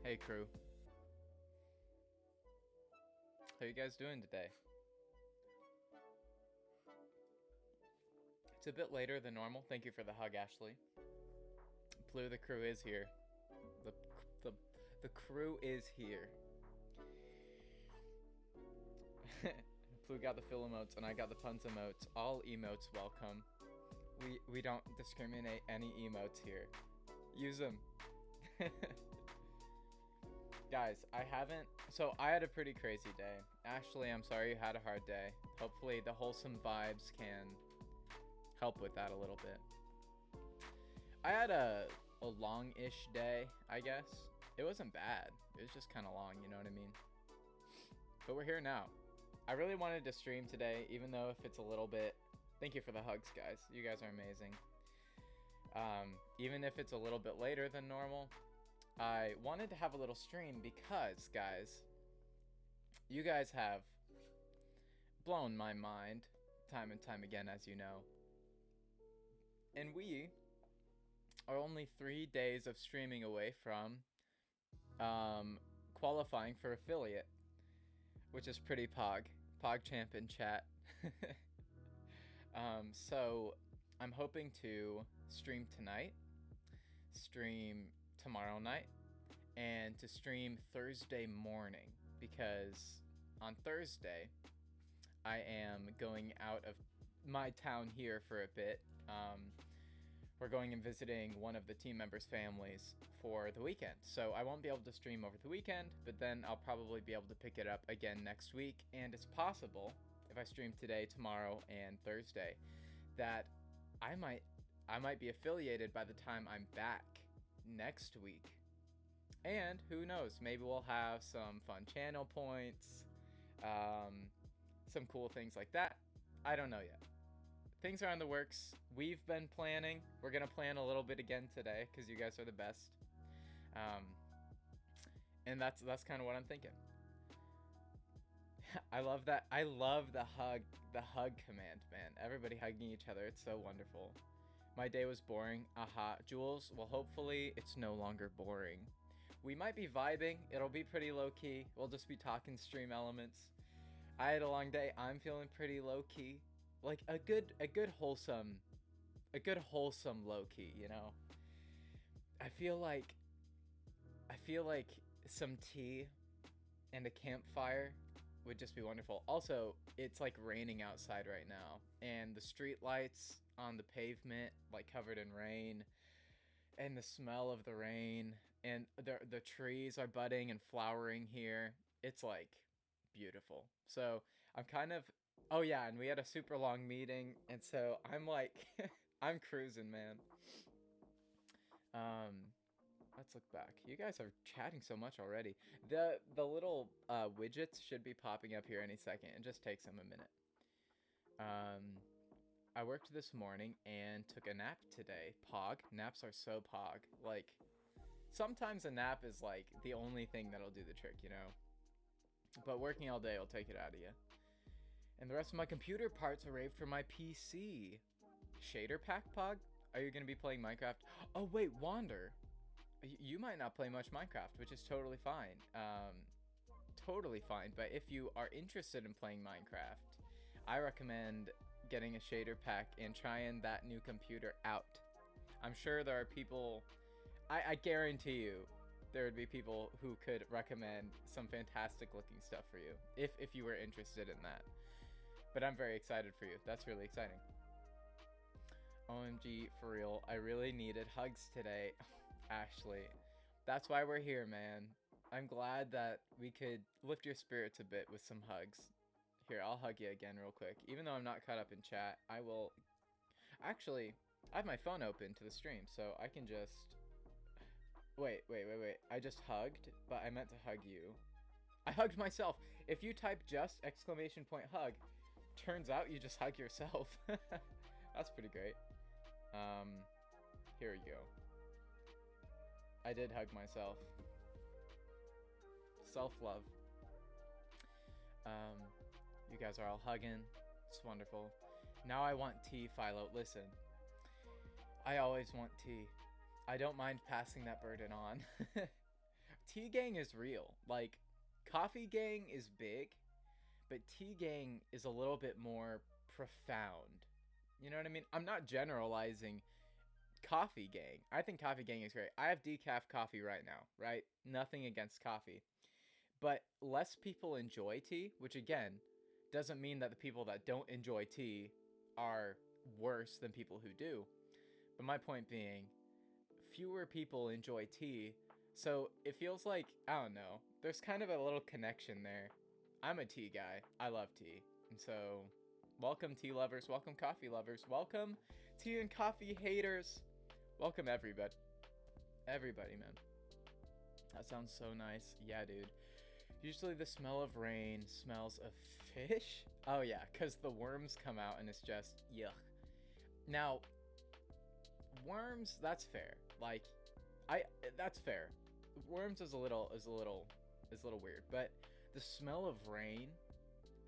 Hey crew, how you guys doing today? It's a bit later than normal. Thank you for the hug, Ashley. Blue, the crew is here. The the the crew is here. Blue got the fill emotes and I got the puns emotes. All emotes welcome. We don't discriminate any emotes here. Use them. Guys, I had a pretty crazy day. Ashley, I'm sorry you had a hard day. Hopefully the wholesome vibes can help with that a little bit. I had a long-ish day, I guess. It wasn't bad. It was just kind of long, you know what I mean? But we're here now. I really wanted to stream today, even though if it's a little bit... Thank you for the hugs, guys. You guys are amazing. Even if it's a little bit later than normal, I wanted to have a little stream because, guys, you guys have blown my mind time and time again, as you know. And we are only 3 days of streaming away from qualifying for affiliate, which is pretty pog. PogChamp in chat. So I'm hoping to stream tonight, stream tomorrow night, and to stream Thursday morning, because on Thursday I am going out of my town here for a bit. We're going and visiting one of the team members' families for the weekend, so I won't be able to stream over the weekend, but then I'll probably be able to pick it up again next week. And it's possible, if I stream today, tomorrow, and Thursday, that I might be affiliated by the time I'm back next week. And who knows, maybe we'll have some fun channel points, some cool things like that. I don't know yet. Things are in the works. We've been planning. We're gonna plan a little bit again today because you guys are the best. And that's kind of what I'm thinking. I love that. I love the hug command, man. Everybody hugging each other. It's so wonderful. My day was boring. Aha. Jules, well, hopefully it's no longer boring. We might be vibing. It'll be pretty low key. We'll just be talking stream elements. I had a long day. I'm feeling pretty low key. Like a good wholesome low key, you know? I feel like some tea and a campfire would just be wonderful. Also, it's like raining outside right now, and the street lights on the pavement like covered in rain, and the smell of the rain, and the trees are budding and flowering here. It's like beautiful. So I'm kind of, oh yeah, and we had a super long meeting, and so I'm like I'm cruising, man. Let's look back. You guys are chatting so much already. The little widgets should be popping up here any second. It just takes them a minute. I worked this morning and took a nap today. Pog. Naps are so pog. Like, sometimes a nap is like the only thing that'll do the trick, you know? But working all day will take it out of you. And the rest of my computer parts arrived for my PC. Shader pack, Pog? Are you going to be playing Minecraft? Oh, wait, Wander. You might not play much Minecraft, which is totally fine. Totally fine. But if you are interested in playing Minecraft, I recommend getting a shader pack and trying that new computer out. I'm sure there are people, I guarantee you, there would be people who could recommend some fantastic looking stuff for you if you were interested in that. But I'm very excited for you. That's really exciting. OMG, for real, I really needed hugs today. Ashley. That's why we're here, man. I'm glad that we could lift your spirits a bit with some hugs. Here, I'll hug you again real quick. Even though I'm not caught up in chat, I will... Actually, I have my phone open to the stream, so I can just... Wait. I just hugged, but I meant to hug you. I hugged myself. If you type just exclamation point hug, turns out you just hug yourself. That's pretty great. Here we go. I did hug myself. Self-love. You guys are all hugging. It's wonderful. Now I want tea, Philo. Listen. I always want tea. I don't mind passing that burden on. Tea gang is real. Like, coffee gang is big, but tea gang is a little bit more profound. You know what I mean? I'm not generalizing coffee gang. I think coffee gang is great. I have decaf coffee right now, right? Nothing against coffee. But less people enjoy tea, which again, doesn't mean that the people that don't enjoy tea are worse than people who do. But my point being, fewer people enjoy tea, so it feels like, I don't know, there's kind of a little connection there. I'm a tea guy. I love tea. And so, welcome tea lovers, welcome coffee lovers, welcome tea and coffee haters. Welcome everybody. Everybody, man. That sounds so nice. Yeah, dude. Usually the smell of rain smells of fish. Oh yeah, because the worms come out and it's just yuck. Now, worms, that's fair. Like, that's fair. Worms is a little weird, but the smell of rain,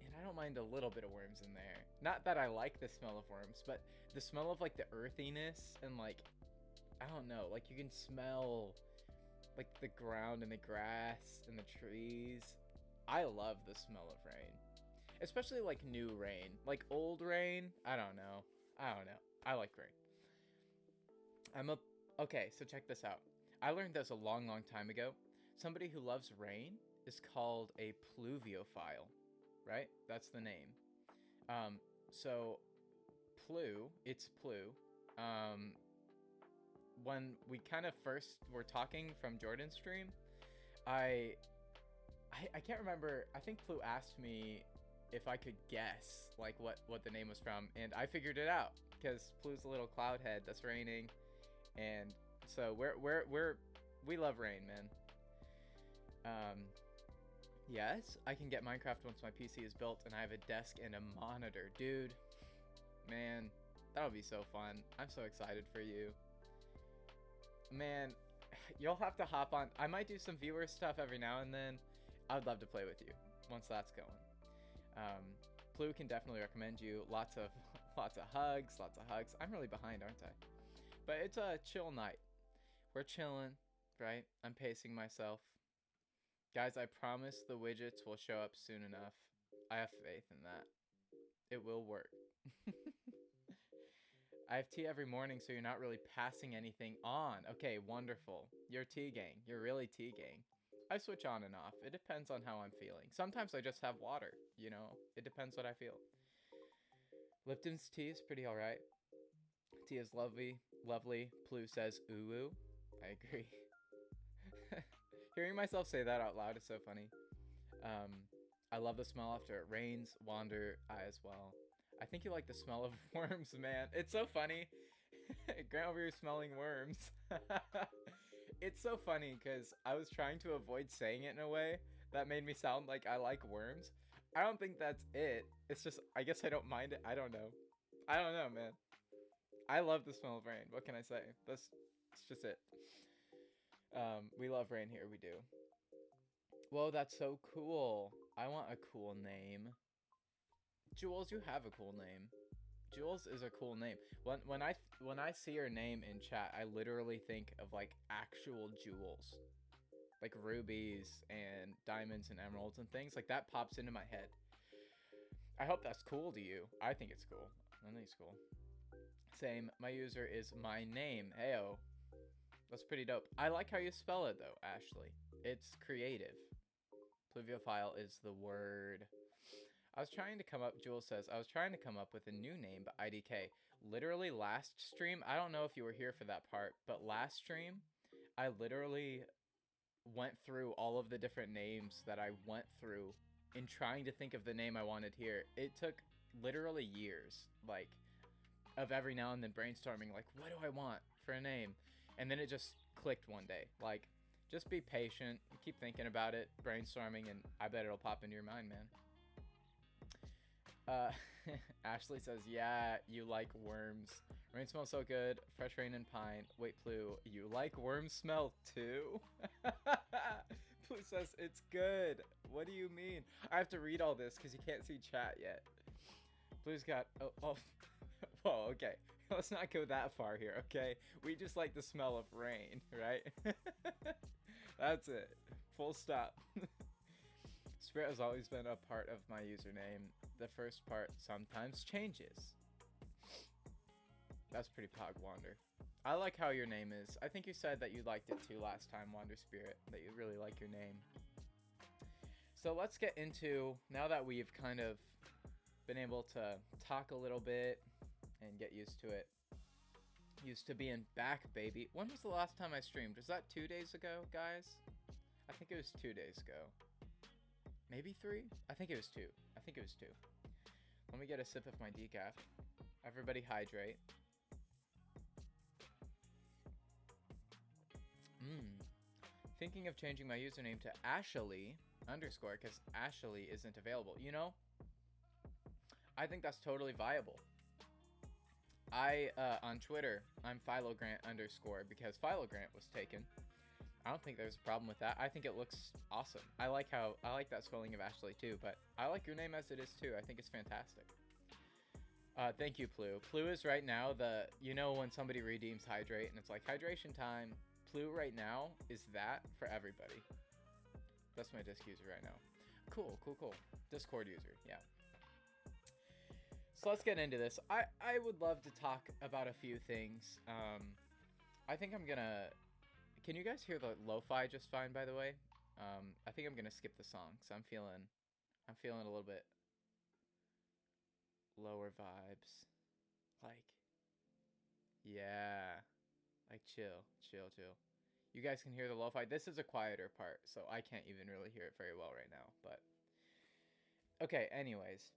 and I don't mind a little bit of worms in there. Not that I like the smell of worms, but the smell of like the earthiness and like, I don't know, like you can smell like the ground and the grass and the trees. I love the smell of rain. Especially like new rain. Like old rain, I don't know. I like rain. Okay, so check this out. I learned this a long time ago. Somebody who loves rain is called a pluviophile, right? That's the name. So it's plu. When we kind of first were talking from Jordan's stream, I can't remember. I think Plu asked me if I could guess like what the name was from, and I figured it out because Plu's a little cloud head that's raining, and so we love rain, man. Yes, I can get Minecraft once my PC is built and I have a desk and a monitor, dude. Man, that'll be so fun. I'm so excited for you. Man, you'll have to hop on. I might do some viewer stuff every now and then. I'd love to play with you once that's going. Plu can definitely recommend you. Lots of hugs. I'm really behind, aren't I? But it's a chill night. We're chilling, right? I'm pacing myself. Guys, I promise the widgets will show up soon enough. I have faith in that. It will work. I have tea every morning, so you're not really passing anything on. Okay, wonderful. You're tea gang. You're really tea gang. I switch on and off. It depends on how I'm feeling. Sometimes I just have water, you know? It depends what I feel. Lipton's tea is pretty alright. Tea is lovely. Plu says, ooh. I agree. Hearing myself say that out loud is so funny. I love the smell after it rains. Wander, I as well. I think you like the smell of worms, man. It's so funny. Grant over here smelling worms. It's so funny because I was trying to avoid saying it in a way that made me sound like I like worms. I don't think that's it. It's just, I guess I don't mind it. I don't know, man. I love the smell of rain. What can I say? It's just it. We love rain here. We do. Whoa, that's so cool. I want a cool name. Jules, you have a cool name. Jules is a cool name. When I see your name in chat, I literally think of like actual jewels. Like rubies and diamonds and emeralds and things. Like that pops into my head. I hope that's cool to you. I think it's cool. I think it's cool. Same. My user is my name. Heyo. That's pretty dope. I like how you spell it though, Ashley. It's creative. Pluviophile is the word. Jules says, I was trying to come up with a new name, but IDK. Literally last stream, I don't know if you were here for that part, but last stream, I literally went through all of the different names that I went through in trying to think of the name I wanted here. It took literally years, like, of every now and then brainstorming, like, what do I want for a name? And then it just clicked one day. Like, just be patient, keep thinking about it, brainstorming, and I bet it'll pop into your mind, man. Ashley says, yeah, you like worms. Rain smells so good. Fresh rain and pine. Wait, Plu, you like worm smell too? Plu says, it's good. What do you mean? I have to read all this because you can't see chat yet. Plu's got, oh. Whoa, okay. Let's not go that far here, okay? We just like the smell of rain, right? That's it. Full stop. Spirit has always been a part of my username. The first part sometimes changes. That's pretty pog, Wander. I like how your name is. I think you said that you liked it too last time, Wander Spirit, that you really like your name. So let's get into, now that we've kind of been able to talk a little bit and get used to it. Used to being back, baby. When was the last time I streamed? Was that 2 days ago, guys? I think it was 2 days ago. Maybe 3? I think it was 2. I think it was 2. Let me get a sip of my decaf. Everybody hydrate. Thinking of changing my username to Ashley _ because Ashley isn't available. You know, I think that's totally viable. On Twitter, I'm philogrant _ because philogrant was taken. I don't think there's a problem with that. I think it looks awesome. I like that spelling of Ashley too, but I like your name as it is too. I think it's fantastic. Thank you, Plu. Plu is right now you know when somebody redeems hydrate and it's like hydration time. Plu right now is that for everybody. That's my disc user right now. Cool. Discord user, yeah. So let's get into this. I would love to talk about a few things. I think I'm gonna... Can you guys hear the lo-fi just fine, by the way? I think I'm gonna skip the song, because I'm feeling a little bit lower vibes. Like, yeah. Like, chill. You guys can hear the lo-fi. This is a quieter part, so I can't even really hear it very well right now, but... Okay, anyways.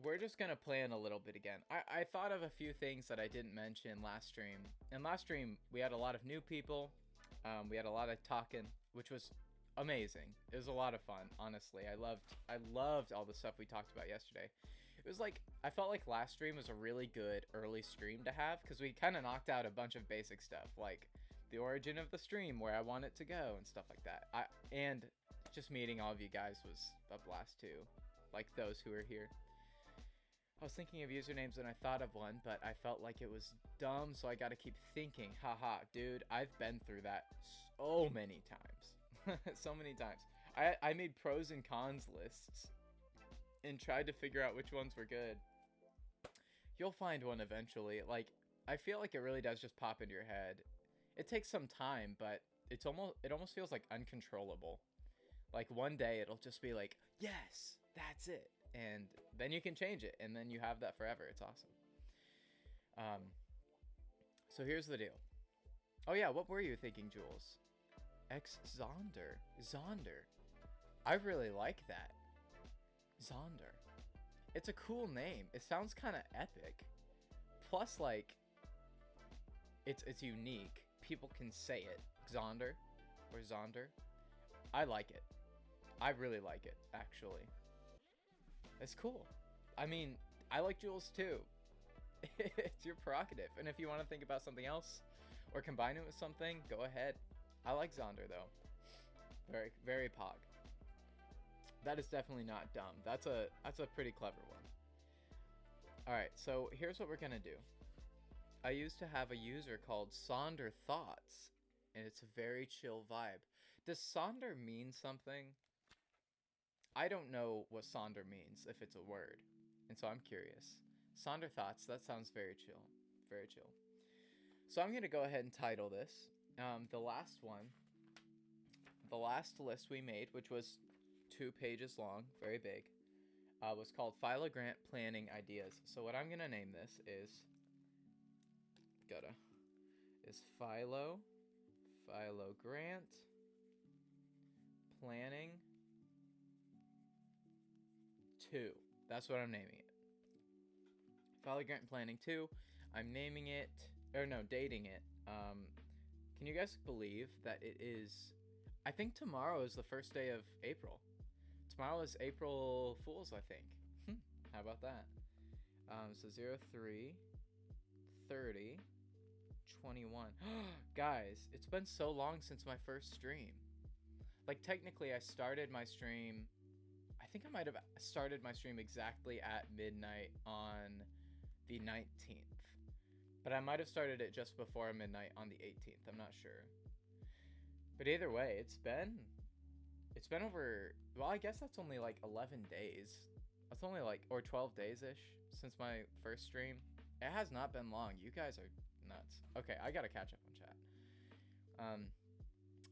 We're just gonna plan a little bit again. I thought of a few things that I didn't mention last stream. In last stream, we had a lot of new people. We had a lot of talking, which was amazing. It was a lot of fun, honestly. I loved all the stuff we talked about yesterday. It was like, I felt like last stream was a really good early stream to have, because we kind of knocked out a bunch of basic stuff, like the origin of the stream, where I want it to go, and stuff like that. And just meeting all of you guys was a blast too, like those who are here. I was thinking of usernames and I thought of one, but I felt like it was dumb, so I gotta keep thinking. Haha, dude, I've been through that so many times. So many times. I made pros and cons lists and tried to figure out which ones were good. You'll find one eventually. Like, I feel like it really does just pop into your head. It takes some time, but it almost feels like uncontrollable. Like, one day it'll just be like, yes, that's it. And then you can change it, and then you have that forever. It's awesome. So here's the deal. Oh yeah, what were you thinking, Jules? Zonder. I really like that. Zonder. It's a cool name. It sounds kind of epic. Plus, like, it's unique. People can say it. Zonder or Zonder. I like it. I really like it, actually. It's cool. I mean, I like Jules too. It's your prerogative. And if you want to think about something else or combine it with something, go ahead. I like Zonder though. Very, very pog. That is definitely not dumb. That's a pretty clever one. Alright, so here's what we're gonna do. I used to have a user called Sonder Thoughts, and it's a very chill vibe. Does Sonder mean something? I don't know what Sonder means, if it's a word, and so I'm curious. Sonder Thoughts, that sounds very chill. Very chill. So I'm going to go ahead and title this. The last one, the last list we made, which was 2 pages long, very big, was called Philogrant Planning Ideas. So what I'm going to name this is, is philogrant planning 2. That's what I'm naming it. Philogrant planning 2. I'm naming it, or no, dating it. Can you guys believe that it is, I think tomorrow is the first day of April. Tomorrow is April Fool's, I think. How about that? So 03, 30, 21. Guys, it's been so long since my first stream. Like, technically, I started my stream, I think I might have started my stream exactly at midnight on the 19th. But I might have started it just before midnight on the 18th. I'm not sure. But either way, it's been over, well, I guess that's only like 11 days. That's only like, or 12 days-ish since my first stream. It has not been long. You guys are nuts. Okay, I gotta catch up on chat.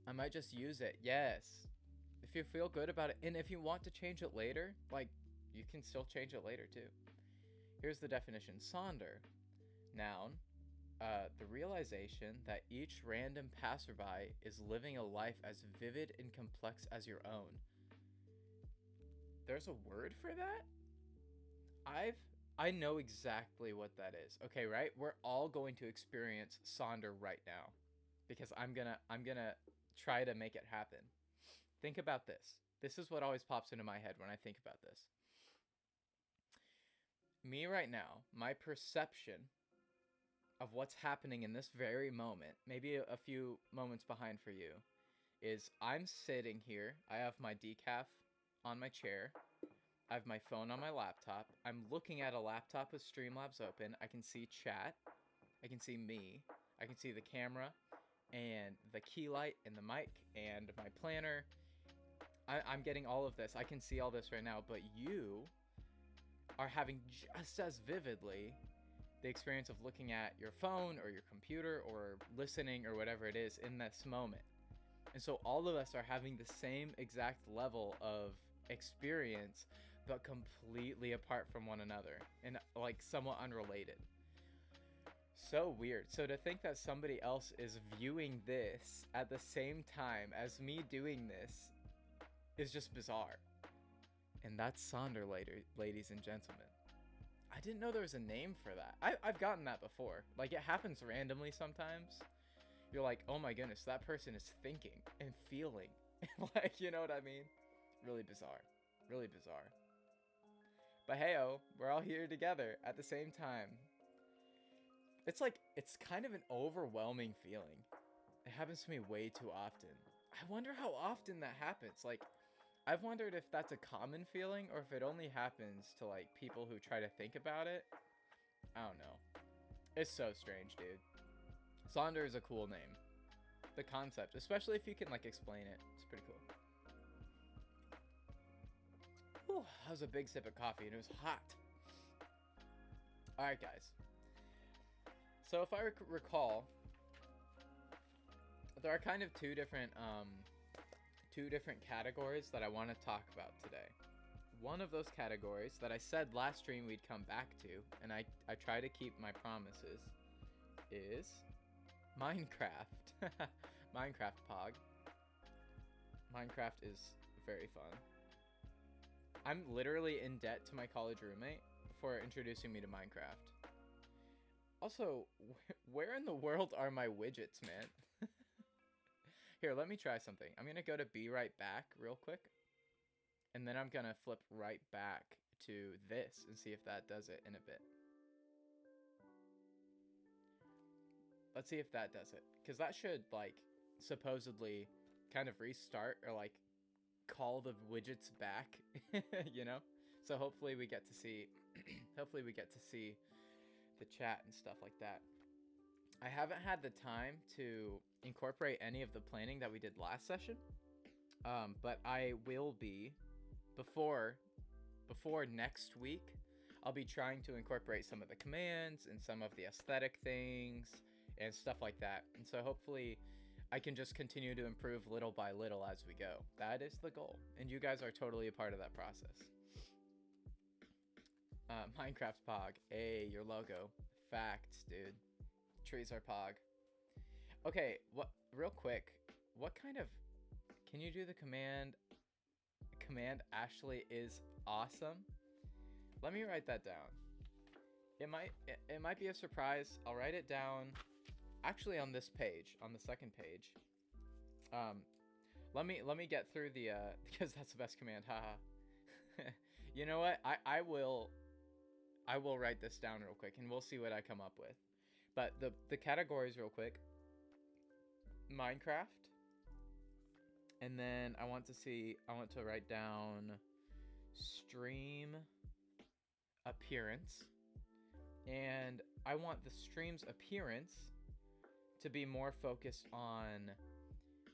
I might just use it. Yes. If you feel good about it, and if you want to change it later, like, you can still change it later too. Here's the definition. Sonder. Noun. The realization that each random passerby is living a life as vivid and complex as your own. There's a word for that? I know exactly what that is. Okay, right? We're all going to experience Sonder right now because I'm gonna try to make it happen. Think about this. This is what always pops into my head when I think about this. Me right now, my perception of what's happening in this very moment, maybe a few moments behind for you, is I'm sitting here. I have my decaf on my chair. I have my phone on my laptop. I'm looking at a laptop with Streamlabs open. I can see chat. I can see me. I can see the camera and the key light and the mic and my planner. I'm getting all of this. I can see all this right now, but you are having just as vividly the experience of looking at your phone or your computer or listening or whatever it is in this moment. And so all of us are having the same exact level of experience, but completely apart from one another and like somewhat unrelated. So weird. So to think that somebody else is viewing this at the same time as me doing this is just bizarre. And that's Sonder later, ladies and gentlemen. I didn't know there was a name for that. I've gotten that before. Like, it happens randomly sometimes. You're like, oh my goodness, that person is thinking and feeling. Like, you know what I mean? Really bizarre. Really bizarre. But hey-oh, we're all here together at the same time. It's like, it's kind of an overwhelming feeling. It happens to me way too often. I wonder how often that happens. Like, I've wondered if that's a common feeling or if it only happens to, like, people who try to think about it. I don't know. It's so strange, dude. Sonder is a cool name. The concept, especially if you can, like, explain it. It's pretty cool. Whew, that was a big sip of coffee and it was hot. Alright, guys. So if I recall, there are kind of two different categories that I want to talk about today. One of those categories that I said last stream we'd come back to, and I try to keep my promises, is Minecraft. Minecraft Pog. Minecraft is very fun. I'm literally in debt to my college roommate for introducing me to Minecraft. Also, where in the world are my widgets, man? Here, let me try something. I'm going to go to be right back real quick. And then I'm going to flip right back to this and see if that does it in a bit. Let's see if that does it. Because that should, like, supposedly kind of restart or, like, call the widgets back, you know? So hopefully we get to see, hopefully we get to see the chat and stuff like that. I haven't had the time to incorporate any of the planning that we did last session, but I will be before next week. I'll be trying to incorporate some of the commands and some of the aesthetic things and stuff like that, and so hopefully I can just continue to improve little by little as we go. That is the goal, and you guys are totally a part of that process. Minecraft Pog. Hey, your logo. Facts, dude. Trees are Pog. Okay, what real quick, what kind of can you do the command Ashley is awesome? Let me write that down. It might be a surprise. I'll write it down actually on this page, on the second page. Um let me get through the because that's the best command. Haha. You know what? I will write this down real quick and we'll see what I come up with. But the categories real quick. Minecraft. And then I want to write down stream appearance. And I want the stream's appearance to be more focused on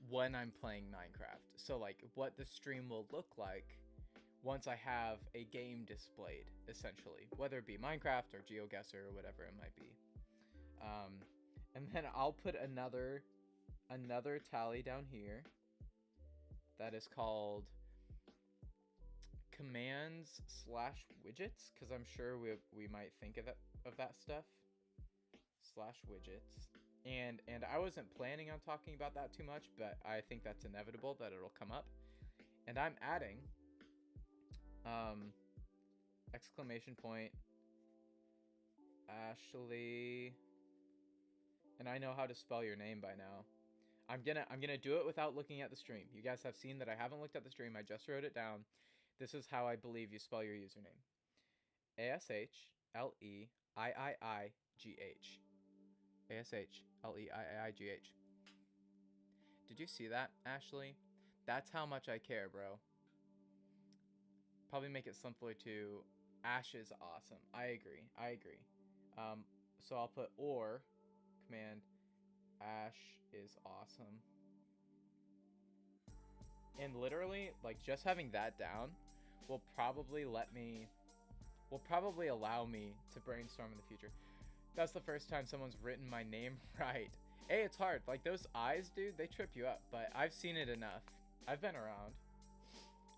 when I'm playing Minecraft. So like what the stream will look like once I have a game displayed, essentially, whether it be Minecraft or GeoGuessr or whatever it might be. And then I'll put another tally down here that is called commands/widgets, because I'm sure we might think of that stuff /widgets. And I wasn't planning on talking about that too much, but I think that's inevitable that it'll come up. And I'm adding exclamation point Ashley, and I know how to spell your name by now. I'm gonna do it without looking at the stream. You guys have seen that I haven't looked at the stream. I just wrote it down. This is how I believe you spell your username. ASHLEIIIGH. ASHLEIIIGH. Did you see that, Ashley? That's how much I care, bro. Probably make it simpler to Ash is awesome. I agree. So I'll put or command Ash is awesome. And literally, like, just having that down will probably allow me to brainstorm in the future. That's the first time someone's written my name right. Hey, it's hard. Like, those eyes, dude, they trip you up, but I've seen it enough. I've been around.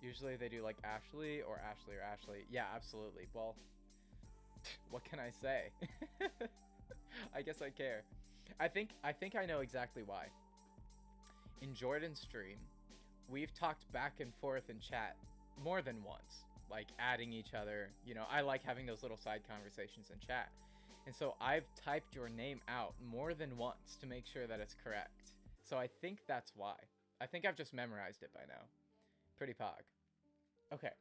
Usually they do like Ashley or Ashley or Ashley. Yeah, absolutely. Well, what can I say? I guess I care. I think I know exactly why. In Jordan's stream, we've talked back and forth in chat more than once, like adding each other. You know, I like having those little side conversations in chat. And so I've typed your name out more than once to make sure that it's correct. So I think that's why. I think I've just memorized it by now. Pretty pog. Okay.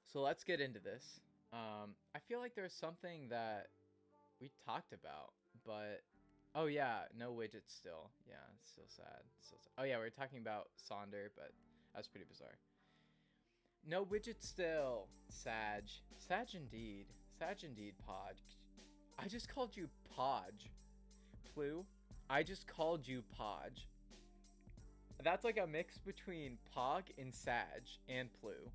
So let's get into this. I feel like there's something that we talked about, but oh yeah, no widgets still. Yeah, it's still sad. Oh yeah, we were talking about Sonder, but that's pretty bizarre. No widgets still. Sag indeed. Sag indeed, Podge. I just called you Podge. Plu. I just called you Podge. That's like a mix between Pog and Sag and Plu.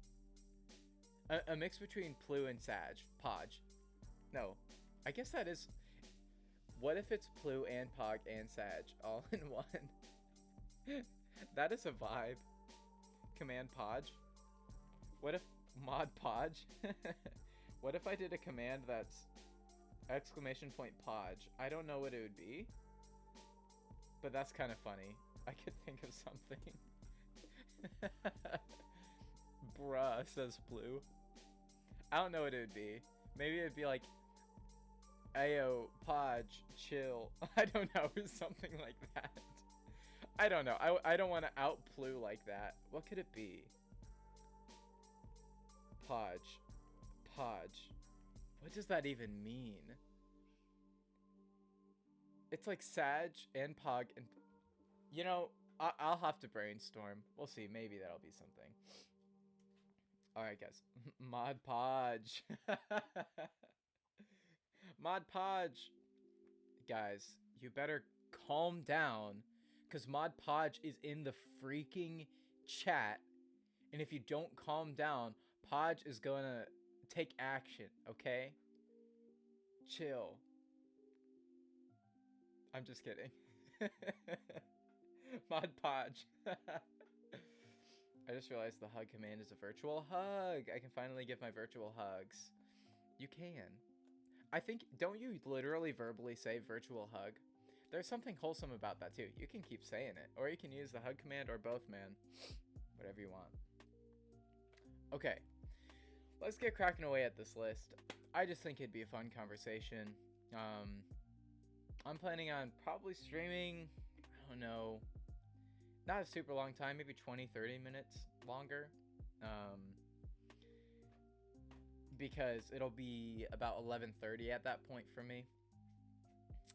A mix between Plu and Sag. Podge. No. I guess that is... What if it's Plu and Pog and Sag all in one? That is a vibe. Command Podge. What if... Mod Podge? What if I did a command that's... exclamation point Podge? I don't know what it would be. But that's kind of funny. I could think of something. Bruh, says Blue. I don't know what it would be. Maybe it'd be like, Ayo, Podge, chill. I don't know, something like that. I don't know. I don't want to out Blue like that. What could it be? Podge. What does that even mean? It's like Sag and Pog and... You know, I'll have to brainstorm. We'll see. Maybe that'll be something. Alright, guys. Mod Podge. Mod Podge. Guys, you better calm down. Because Mod Podge is in the freaking chat. And if you don't calm down, Podge is going to take action, okay? Chill. I'm just kidding. Mod Podge. I just realized the hug command is a virtual hug. I can finally give my virtual hugs. You can. I think, don't you literally verbally say virtual hug? There's something wholesome about that too. You can keep saying it, or you can use the hug command, or both, man. Whatever you want. Okay, let's get cracking away at this list. I just think it'd be a fun conversation. I'm planning on probably streaming, I don't know, not a super long time, maybe 20-30 minutes longer, because it'll be about 11:30 at that point for me,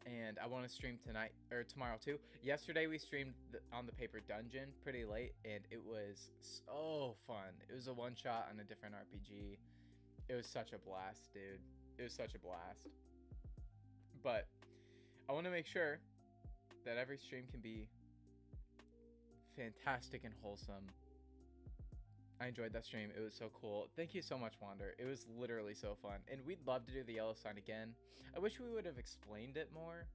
and I want to stream tonight or tomorrow too. Yesterday we streamed on the Paper Dungeon pretty late, and it was so fun. It was a one-shot on a different RPG. It was such a blast, dude. It was such a blast. But I want to make sure that every stream can be fantastic and wholesome. I enjoyed that stream. It was so cool. Thank you so much, Wander. It was literally so fun. And we'd love to do the yellow sign again. I wish we would have explained it more.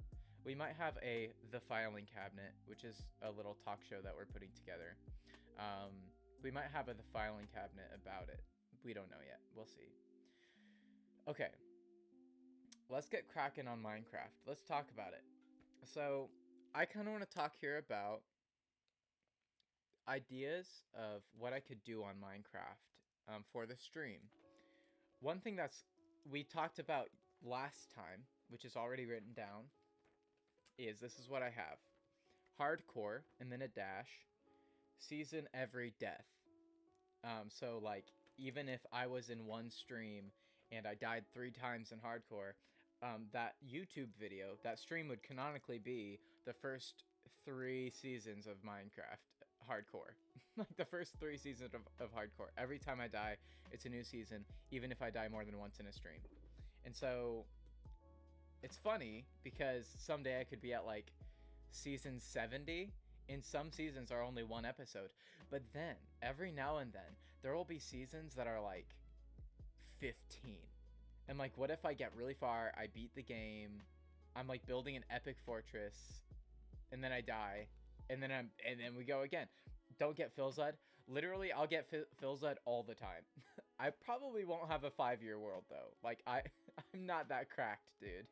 We might have the filing cabinet, which is a little talk show that we're putting together. We might have the filing cabinet about it. We don't know yet. We'll see. Okay. Let's get cracking on Minecraft. Let's talk about it. So, I kind of want to talk here about ideas of what I could do on Minecraft for the stream. One thing we talked about last time, which is already written down, is this is what I have. Hardcore, and then a dash, season every death. So, like, even if I was in one stream and I died 3 times in hardcore, that YouTube video, that stream would canonically be the first 3 seasons of Minecraft hardcore. Like the first 3 seasons of hardcore. Every time I die, it's a new season, even if I die more than once in a stream. And so it's funny because someday I could be at like season 70, and some seasons are only 1 episode. But then every now and then there will be seasons that are like 15. And like, what if I get really far, I beat the game, I'm like building an epic fortress, and then I die, and then we go again. Don't get Philzud. Literally, I'll get Philzud all the time. I probably won't have a 5-year world though. Like I'm not that cracked, dude.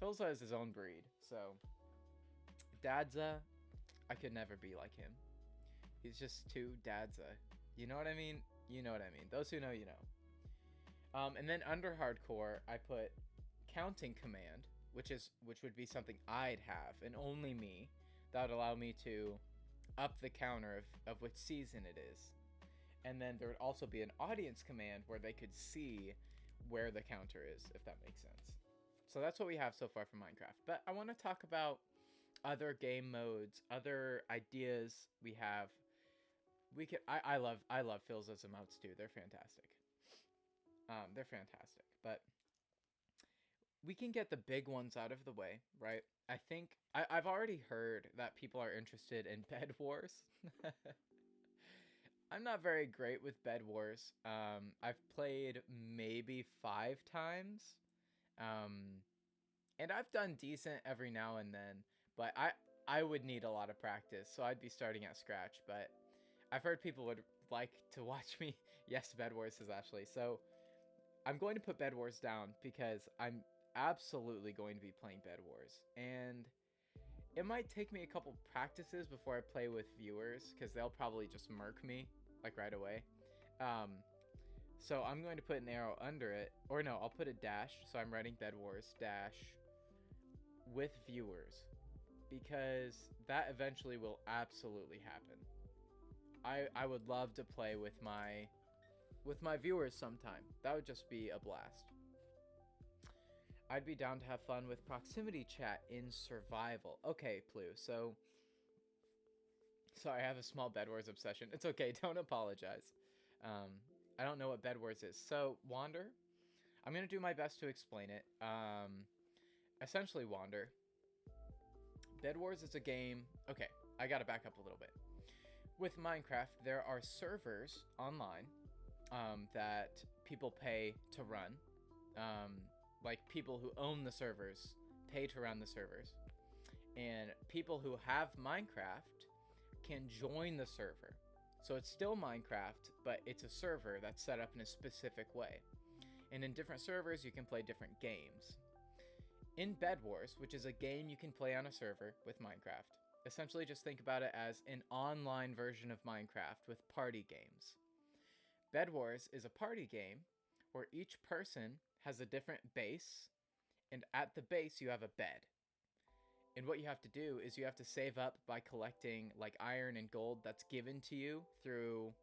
Philzud is his own breed. So Dadza, I could never be like him. He's just too Dadza. You know what I mean? You know what I mean. Those who know, you know. And then under hardcore, I put counting command, which would be something I'd have, and only me. That would allow me to up the counter of which season it is. And then there would also be an audience command where they could see where the counter is, if that makes sense. So that's what we have so far for Minecraft. But I want to talk about other game modes, other ideas we have. I love Phil's as emotes too. They're fantastic. They're fantastic. But we can get the big ones out of the way, right? I think I've already heard that people are interested in Bed Wars. I'm not very great with Bed Wars. I've played maybe 5 times. And I've done decent every now and then, but I would need a lot of practice, so I'd be starting at scratch. But I've heard people would like to watch me. Yes, Bed Wars, says Ashley. So I'm going to put Bed Wars down because I'm absolutely going to be playing Bed Wars, and it might take me a couple practices before I play with viewers because they'll probably just murk me like right away. So I'm going to put an arrow under it, or no, I'll put a dash. So I'm writing Bed Wars dash with viewers, because that eventually will absolutely happen. I would love to play with my viewers sometime. That would just be a blast. I'd be down to have fun with proximity chat in survival. Okay, Plu. So, sorry, I have a small Bed Wars obsession. It's okay. Don't apologize. I don't know what Bed Wars is. So, Wander, I'm going to do my best to explain it. Essentially, Wander, Bed Wars is a game. Okay, I got to back up a little bit. With Minecraft, there are servers online that people pay to run. Like people who own the servers pay to run the servers, and people who have Minecraft can join the server. So it's still Minecraft, but it's a server that's set up in a specific way. And in different servers, you can play different games. In Bed Wars, which is a game you can play on a server with Minecraft, essentially just think about it as an online version of Minecraft with party games. Bed Wars is a party game where each person has a different base, and at the base you have a bed. And what you have to do is you have to save up by collecting like iron and gold that's given to you through,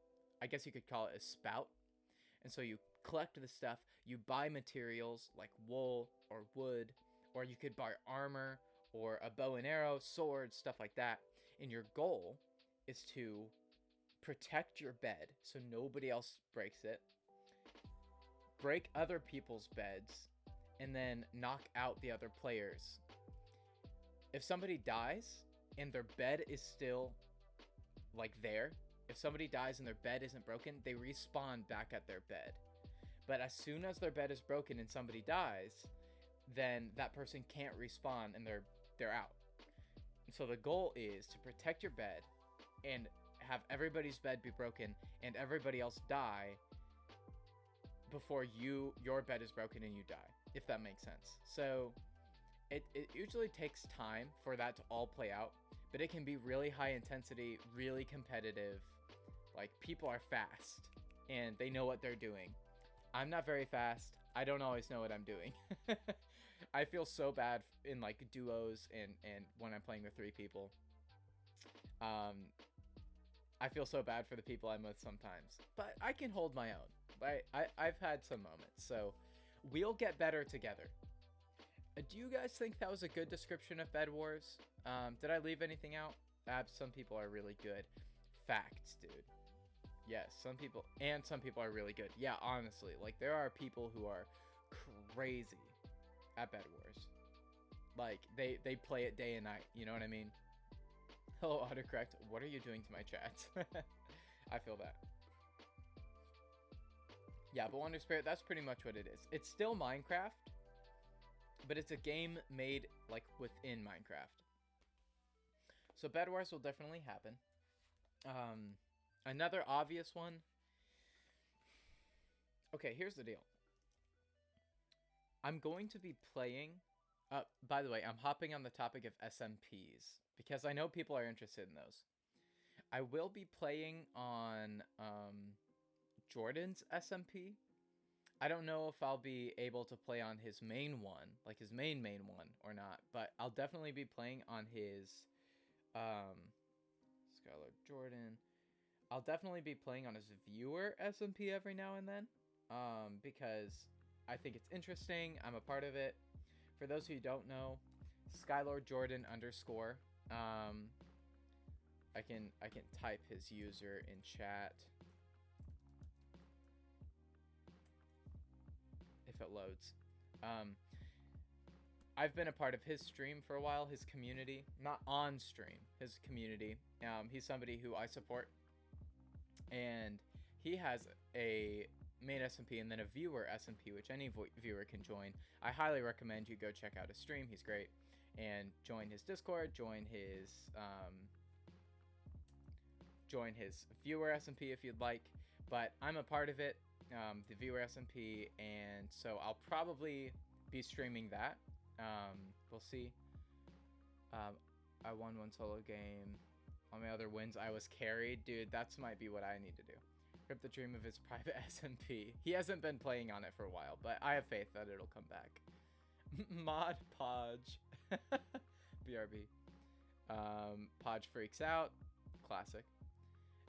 I guess you could call it a spout. And so you collect the stuff, you buy materials like wool or wood, or you could buy armor or a bow and arrow, swords, stuff like that. And your goal is to protect your bed so nobody else breaks it, break other people's beds, and then knock out the other players. If somebody dies and their bed is still like there, if somebody dies and their bed isn't broken, they respawn back at their bed. But as soon as their bed is broken and somebody dies, then that person can't respawn and they're out. So the goal is to protect your bed and have everybody's bed be broken and everybody else die before your bed is broken and you die, if that makes sense. So it usually takes time for that to all play out, but it can be really high intensity, really competitive. Like, people are fast and they know what they're doing. I'm not very fast. I don't always know what I'm doing. I feel so bad in like duos and when I'm playing with 3 people. I feel so bad for the people I'm with sometimes, but I can hold my own. I've had some moments, so we'll get better together. Do you guys think that was a good description of Bed Wars? Did I leave anything out? Some people are really good. Facts, dude. Yes, some people are really good. Yeah, honestly, like there are people who are crazy at Bed Wars. Like they play it day and night, you know what I mean? Hello, autocorrect. What are you doing to my chat? I feel that. Yeah, but Wonder Spirit, that's pretty much what it is. It's still Minecraft, but it's a game made like within Minecraft. So Bed Wars will definitely happen. Another obvious one. Okay, here's the deal. I'm going to be playing. By the way, I'm hopping on the topic of SMPs because I know people are interested in those. I will be playing on Jordan's SMP. I don't know if I'll be able to play on his main one, like his main one or not, but I'll definitely be playing on his Skylar Jordan. I'll definitely be playing on his viewer SMP every now and then because I think it's interesting. I'm a part of it. For those who don't know, Skylord Jordan _ I can type his user in chat if it loads. I've been a part of his stream for a while, his community, not on stream, his community. He's somebody who I support, and he has a main SMP and then a viewer SMP, which any viewer can join. I highly recommend you go check out his stream. He's great. And join his Discord, join his viewer SMP if you'd like. But I'm a part of it, the viewer SMP, and so I'll probably be streaming that. We'll see. I won one solo game. On my other wins, I was carried. Dude, that's might be what I need to do. Rip the dream of his private SMP. He hasn't been playing on it for a while, but I have faith that it'll come back. Mod Podge. BRB. Podge freaks out. Classic.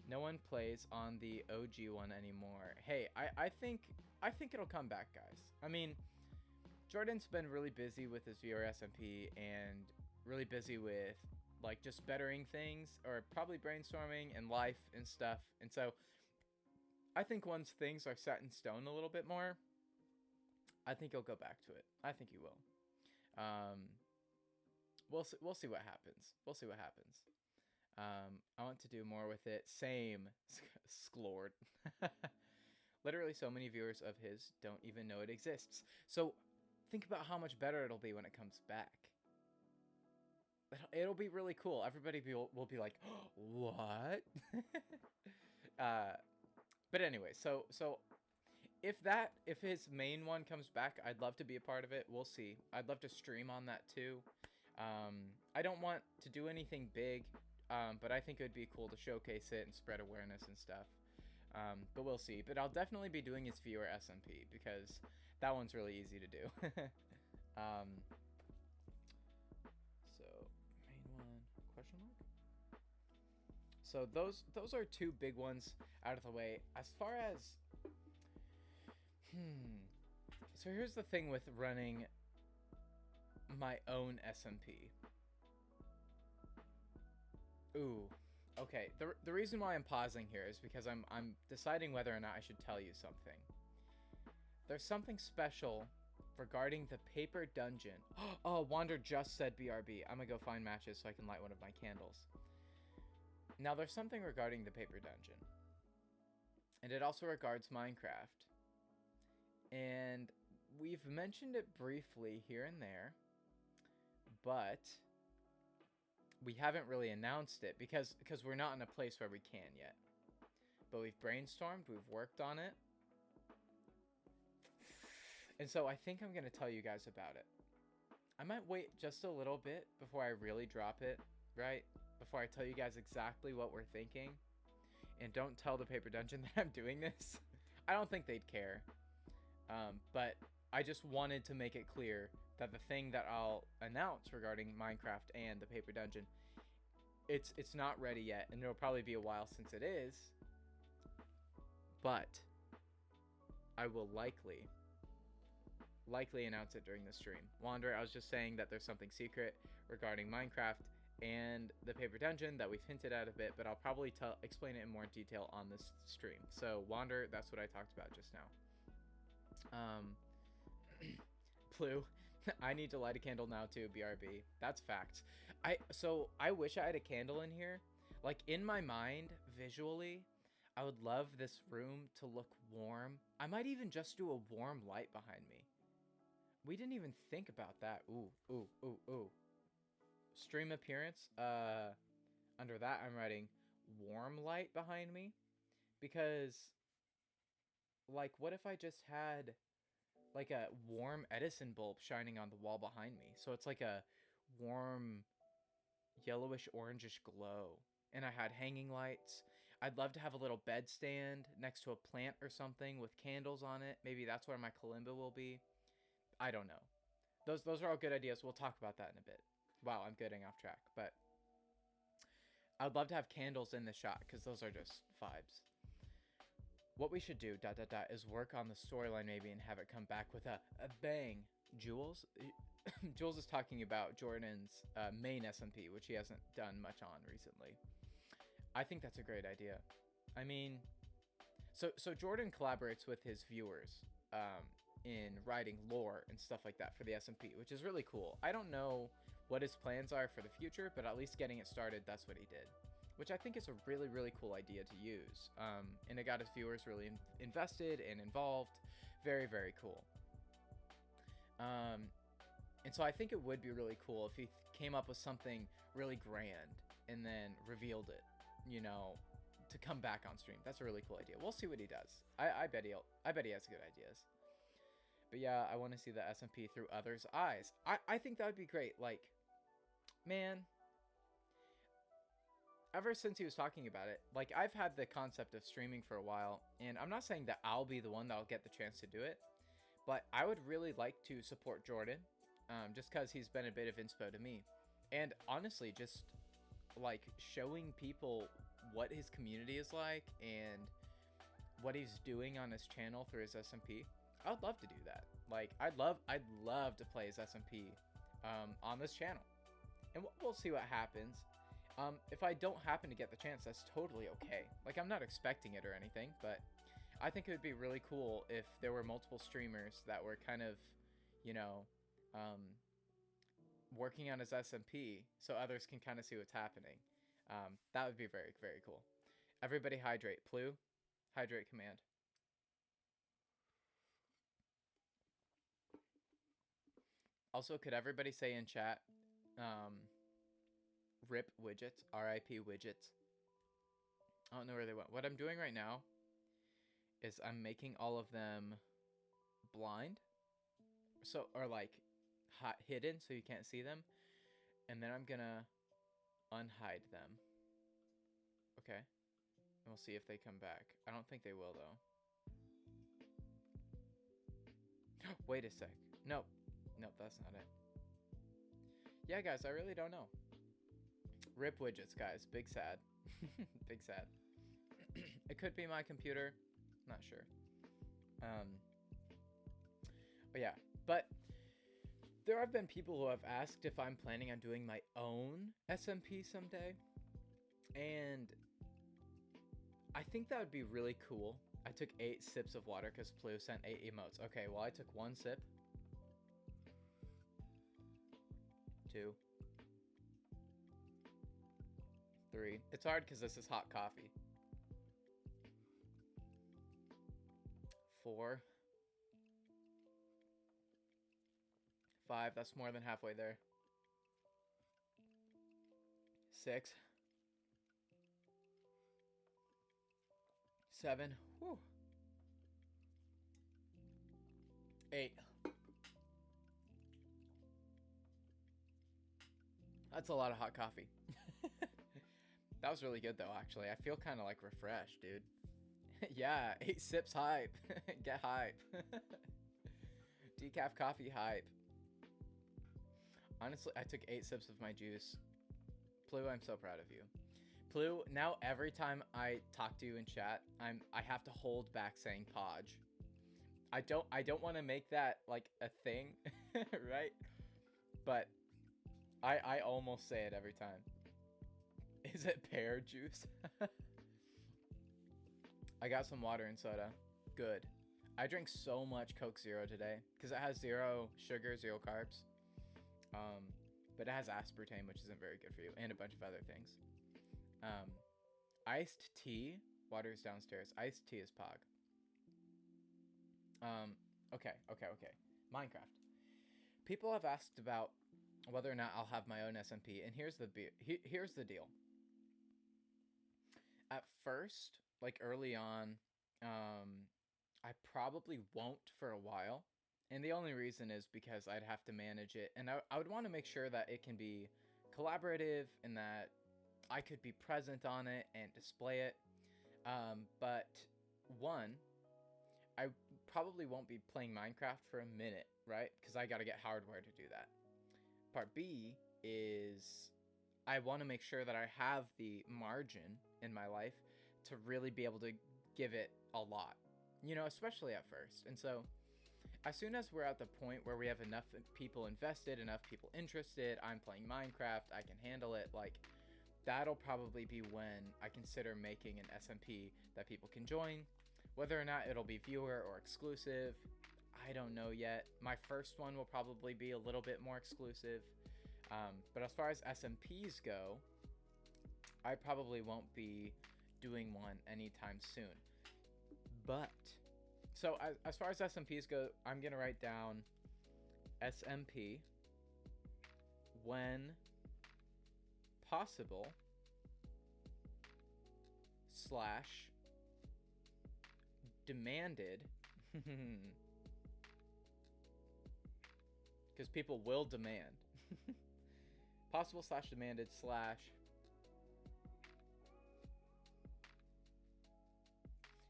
No one plays on the OG one anymore. Hey, I think it'll come back, guys. I mean, Jordan's been really busy with his viewer SMP and really busy with like just bettering things or probably brainstorming and life and stuff. And so I think once things are set in stone a little bit more, I think he'll go back to it. I think he will. We'll see what happens. We'll see what happens. I want to do more with it. Same. Sklord. Literally so many viewers of his don't even know it exists. So think about how much better it'll be when it comes back. It'll be really cool. Everybody will be like, oh, what? But anyway, so if his main one comes back, I'd love to be a part of it. We'll see. I'd love to stream on that too. I don't want to do anything big, but I think it would be cool to showcase it and spread awareness and stuff. But we'll see. But I'll definitely be doing his viewer SMP because that one's really easy to do. um, so main one question mark. So those are two big ones out of the way. As far as so here's the thing with running my own SMP. Ooh. Okay, the reason why I'm pausing here is because I'm deciding whether or not I should tell you something. There's something special regarding the paper dungeon. Oh, Wander just said BRB. I'm gonna go find matches so I can light one of my candles. Now, there's something regarding the paper dungeon. And it also regards Minecraft. And we've mentioned it briefly here and there, but we haven't really announced it because we're not in a place where we can yet. But we've brainstormed, we've worked on it. And so I think I'm going to tell you guys about it. I might wait just a little bit before I really drop it, right? Before I tell you guys exactly what we're thinking. And don't tell the paper dungeon that I'm doing this. I don't think they'd care. But I just wanted to make it clear that the thing that I'll announce regarding Minecraft and the paper dungeon, it's not ready yet, and it'll probably be a while since it is. But I will likely announce it during the stream. Wander, I was just saying that there's something secret regarding Minecraft and the paper dungeon that we've hinted at a bit, but I'll probably explain it in more detail on this stream. So Wander, that's what I talked about just now. Blue, I need to light a candle now too, BRB. That's facts. I wish I had a candle in here. Like, in my mind, visually, I would love this room to look warm. I might even just do a warm light behind me. We didn't even think about that. Ooh. Stream appearance. Under that, I'm writing warm light behind me. Because, like, what if I just had like a warm Edison bulb shining on the wall behind me? So it's like a warm yellowish orangish glow. And I had hanging lights. I'd love to have a little bed stand next to a plant or something with candles on it. Maybe that's where my kalimba will be. I don't know. Those are all good ideas. We'll talk about that in a bit. Wow, I'm getting off track. But I'd love to have candles in the shot because those are just vibes. What we should do, is work on the storyline maybe and have it come back with a bang. Jules? Jules is talking about Jordan's main SMP, which he hasn't done much on recently. I think that's a great idea. I mean, so Jordan collaborates with his viewers in writing lore and stuff like that for the SMP, which is really cool. I don't know what his plans are for the future, but at least getting it started, that's what he did. Which I think is a really, really cool idea to use. And it got his viewers really invested and involved. Very, very cool. And so I think it would be really cool if he came up with something really grand and then revealed it, you know, to come back on stream. That's a really cool idea. We'll see what he does. I bet he has good ideas. But yeah, I want to see the SMP through others' eyes. I think that would be great. Like, man, ever since he was talking about it, like, I've had the concept of streaming for a while, and I'm not saying that I'll be the one that'll get the chance to do it, but I would really like to support Jordan, just because he's been a bit of inspo to me. And honestly, just, like, showing people what his community is like and what he's doing on his channel through his SMP. I would love to do that. Like, I'd love to play his SMP on this channel. And we'll see what happens. If I don't happen to get the chance, that's totally okay. Like, I'm not expecting it or anything, but I think it would be really cool if there were multiple streamers that were kind of, you know, working on his SMP so others can kind of see what's happening. That would be very, very cool. Everybody hydrate. Plu, hydrate command. Also, could everybody say in chat, RIP widgets, RIP widgets? I don't know where they went. What I'm doing right now is I'm making all of them blind, so, or like hidden so you can't see them, and then I'm gonna unhide them. Okay, and we'll see if they come back. I don't think they will though. Wait a sec. Nope, that's not it. Yeah, guys, I really don't know. Rip widgets, guys. Big sad. Big sad. It could be my computer. Not sure. But yeah. But there have been people who have asked if I'm planning on doing my own SMP someday. And I think that would be really cool. I took 8 sips of water because Plu sent 8 emotes. Okay, well, I took 1 sip. 2. 3. It's hard because this is hot coffee. 4. 5. That's more than halfway there. 6. 7. Whew. 8. That's a lot of hot coffee. That was really good though, actually. I feel kind of like refreshed, dude. Yeah, 8 sips hype. Get hype. Decaf coffee hype. Honestly, I took 8 sips of my juice. Plu, I'm so proud of you. Plu, now every time I talk to you in chat, I have to hold back saying Podge. I don't want to make that like a thing, right? But I almost say it every time. Is it pear juice? I got some water and soda. Good. I drank so much Coke Zero today because it has 0 sugar, 0 carbs. But it has aspartame, which isn't very good for you, and a bunch of other things. Iced tea. Water is downstairs. Iced tea is Pog. Okay. Minecraft. People have asked about whether or not I'll have my own SMP, and here's the deal. At first, like early on, I probably won't for a while. And the only reason is because I'd have to manage it. And I would want to make sure that it can be collaborative and that I could be present on it and display it. But one, I probably won't be playing Minecraft for a minute, right? Because I got to get hardware to do that. Part B is I want to make sure that I have the margin in my life to really be able to give it a lot, you know, especially at first. And so as soon as we're at the point where we have enough people invested, enough people interested, I'm playing Minecraft, I can handle it, like, that'll probably be when I consider making an SMP that people can join. Whether or not it'll be viewer or exclusive, I don't know yet. My first one will probably be a little bit more exclusive. But as far as SMPs go, I probably won't be doing one anytime soon. But so as far as SMPs go, I'm going to write down SMP when possible / demanded, because people will demand. Possible / demanded /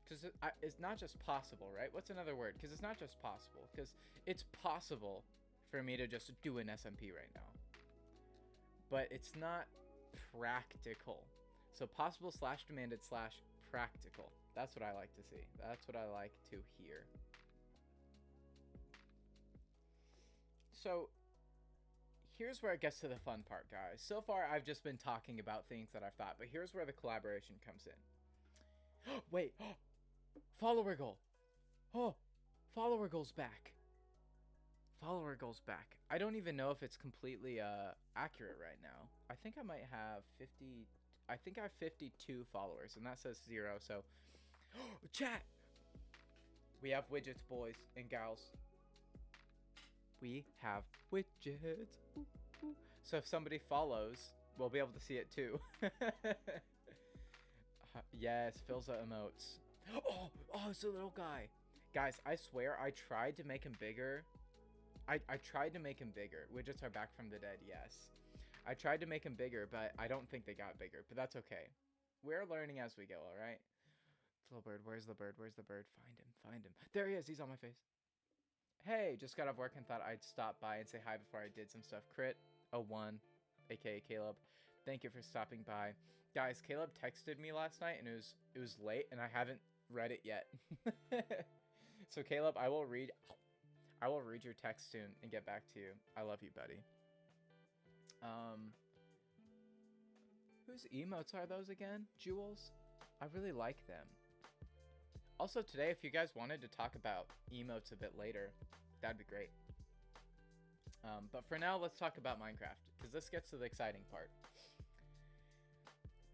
because it's not just possible, right? What's another word? Because it's not just possible. Because it's possible for me to just do an SMP right now. But it's not practical. So possible / demanded / practical. That's what I like to see. That's what I like to hear. So here's where it gets to the fun part, guys. So far, I've just been talking about things that I've thought. But here's where the collaboration comes in. Wait. Follower goal. Oh, follower goal's back. Follower goal's back. I don't even know if it's completely accurate right now. I think I might have 50. I think I have 52 followers, and that says 0. So, chat. We have widgets, boys and gals. We have widgets. Ooh, ooh. So if somebody follows, we'll be able to see it too. Yes, Philza emotes. Oh, it's a little guy. Guys, I swear I tried to make him bigger. I tried to make him bigger. Widgets are back from the dead, yes. I tried to make him bigger, but I don't think they got bigger. But that's okay. We're learning as we go, alright? Little bird, where's the bird? Where's the bird? Find him, find him. There he is, he's on my face. Hey, just got off work and thought I'd stop by and say hi before I did some stuff. Crit 01, aka Caleb. Thank you for stopping by. Guys, Caleb texted me last night and it was late and I haven't read it yet. So Caleb, I will read your text soon and get back to you. I love you, buddy. Whose emotes are those again? Jewels? I really like them. Also today, if you guys wanted to talk about emotes a bit later, that'd be great. But for now, let's talk about Minecraft, because this gets to the exciting part.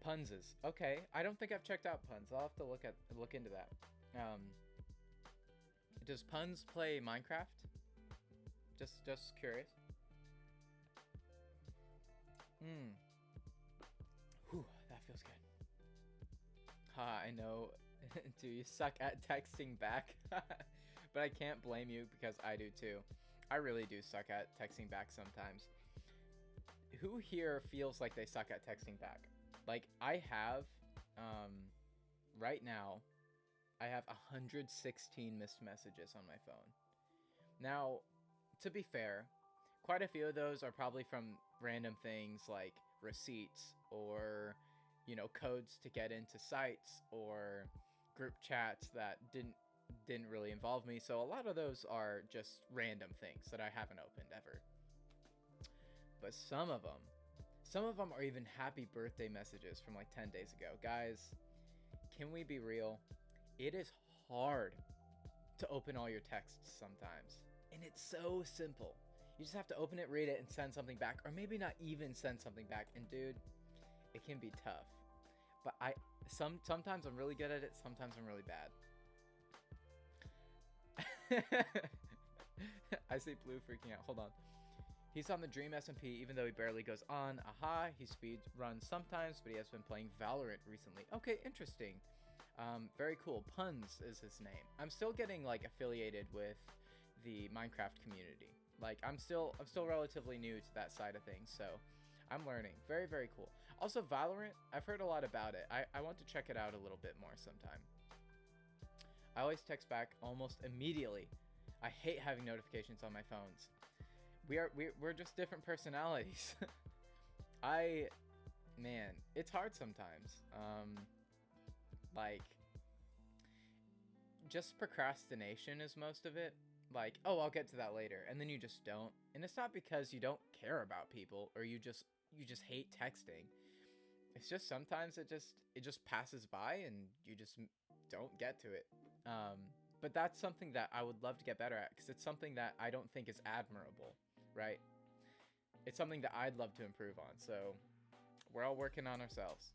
Punses. Okay, I don't think I've checked out Puns. I'll have to look into that. Does Puns play Minecraft? Just curious. Whew, that feels good. Ha, I know. Do you suck at texting back? But I can't blame you because I do too. I really do suck at texting back sometimes. Who here feels like they suck at texting back? Like, I have, right now, I have 116 missed messages on my phone. Now, to be fair, quite a few of those are probably from random things like receipts or, you know, codes to get into sites or group chats that didn't really involve me. So a lot of those are just random things that I haven't opened ever. But some of them are even happy birthday messages from like 10 days ago. Guys, can we be real? It is hard to open all your texts sometimes. And it's so simple. You just have to open it, read it, and send something back. Or maybe not even send something back. And dude, it can be tough. But sometimes I'm really good at it. Sometimes I'm really bad. I see Blue freaking out. Hold on. He's on the Dream SMP even though he barely goes on. Aha, he speed runs sometimes, but he has been playing Valorant recently. Okay, interesting. Very cool. Puns is his name. I'm still getting like affiliated with the Minecraft community. Like I'm still relatively new to that side of things, so I'm learning. Very, very cool. Also Valorant, I've heard a lot about it. I want to check it out a little bit more sometime. I always text back almost immediately. I hate having notifications on my phones. We're just different personalities. Man, it's hard sometimes. Like, just procrastination is most of it. Like, oh, I'll get to that later, and then you just don't. And it's not because you don't care about people or you just hate texting. It's just sometimes it just passes by and you just don't get to it. But that's something that I would love to get better at because it's something that I don't think is admirable, right? It's something that I'd love to improve on. So we're all working on ourselves.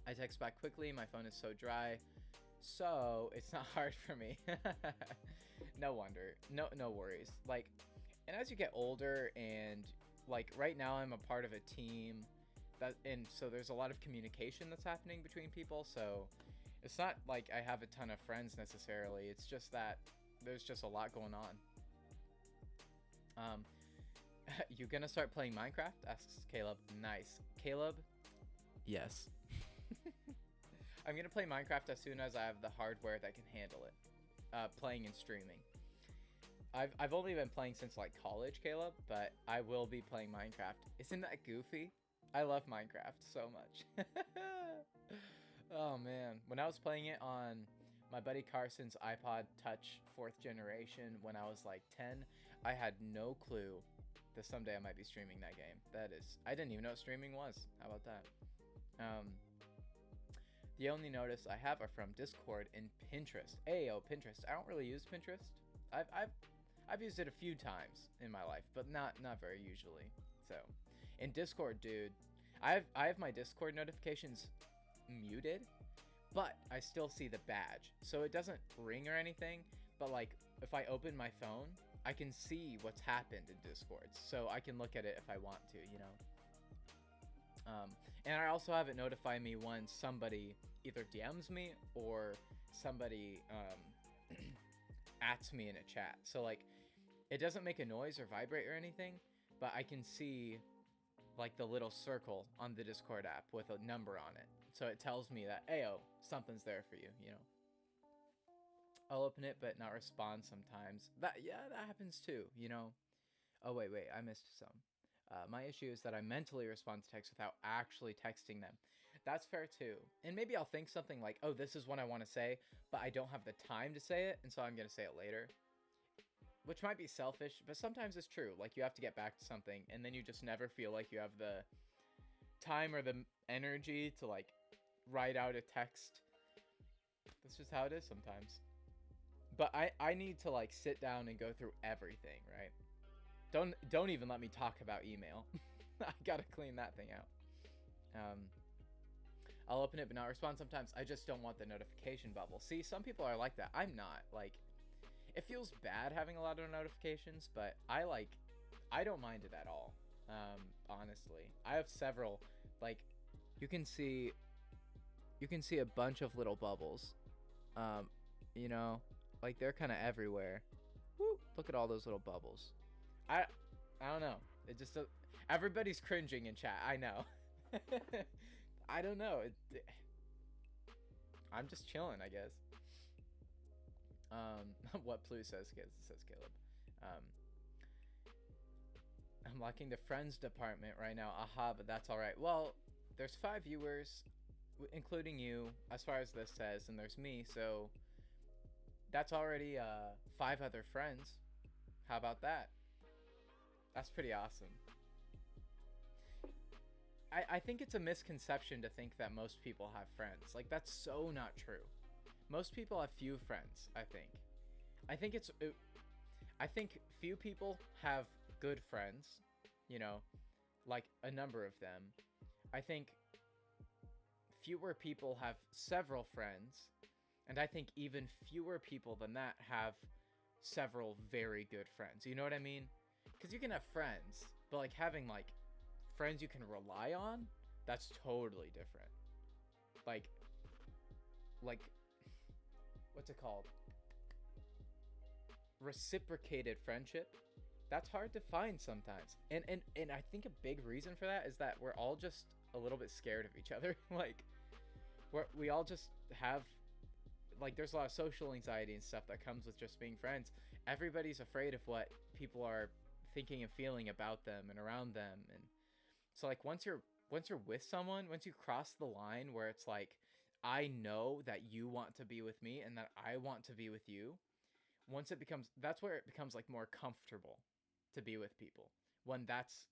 I text back quickly. My phone is so dry. So it's not hard for me. No wonder. No worries. Like, and as you get older and like right now I'm a part of a team and so there's a lot of communication that's happening between people. So it's not like I have a ton of friends necessarily. It's just that there's just a lot going on. You gonna start playing Minecraft? Asks Caleb. Nice. Caleb? Yes. I'm gonna play Minecraft as soon as I have the hardware that can handle it. Playing and streaming. I've only been playing since like college, Caleb, but I will be playing Minecraft. Isn't that goofy? I love Minecraft so much. Oh man, when I was playing it on my buddy Carson's iPod Touch 4th generation when I was like 10, I had no clue that someday I might be streaming that game. I didn't even know what streaming was. How about that? The only notice I have are from Discord and Pinterest. Ayo, Pinterest. I don't really use Pinterest. I've used it a few times in my life, but not very usually. So, in Discord, dude, I have my Discord notifications muted, but I still see the badge. So it doesn't ring or anything, but like if I open my phone, I can see what's happened in Discord. So I can look at it if I want to, you know. And I also have it notify me when somebody either DMs me or somebody ats me in a chat. So like, it doesn't make a noise or vibrate or anything, but I can see like the little circle on the Discord app with a number on it. So it tells me that, ayo, something's there for you, you know. I'll open it but not respond sometimes. That happens too, you know. Oh wait, I missed some. My issue is that I mentally respond to text without actually texting them. That's fair too. And maybe I'll think something like, oh, this is what I want to say, but I don't have the time to say it, and so I'm going to say it later. Which might be selfish, but sometimes it's true. Like, you have to get back to something, and then you just never feel like you have the time or the energy to, like, write out a text. That's just how it is sometimes. But I need to, like, sit down and go through everything, right? Don't even let me talk about email. I gotta clean that thing out. I'll open it but not respond sometimes. I just don't want the notification bubble. See, some people are like that. I'm not. Like, it feels bad having a lot of notifications, but I don't mind it at all. Honestly, I have several. Like, you can see a bunch of little bubbles. You know, like, they're kind of everywhere. Woo! Look at all those little bubbles. I don't know. It just everybody's cringing in chat. I know. I don't know. I'm just chilling, I guess. What Plu says Caleb. I'm liking the friends department right now. Aha, but that's all right. Well, there's 5 viewers, including you, as far as this says, and there's me, so that's already 5 other friends. How about that? That's pretty awesome. I think it's a misconception to think that most people have friends. Like, that's so not true. Most people have few friends, I think. I think few people have good friends, you know, like a number of them. I think fewer people have several friends, and I think even fewer people than that have several very good friends. You know what I mean? Because you can have friends, but like having like friends you can rely on, that's totally different. Like what's it called? Reciprocated friendship. That's hard to find sometimes. And I think a big reason for that is that we're all just a little bit scared of each other. Like, we all just have, like, there's a lot of social anxiety and stuff that comes with just being friends. Everybody's afraid of what people are thinking and feeling about them and around them. And so, like, once you're with someone, once you cross the line where it's like, I know that you want to be with me and that I want to be with you, that's where it becomes like more comfortable to be with people, when that's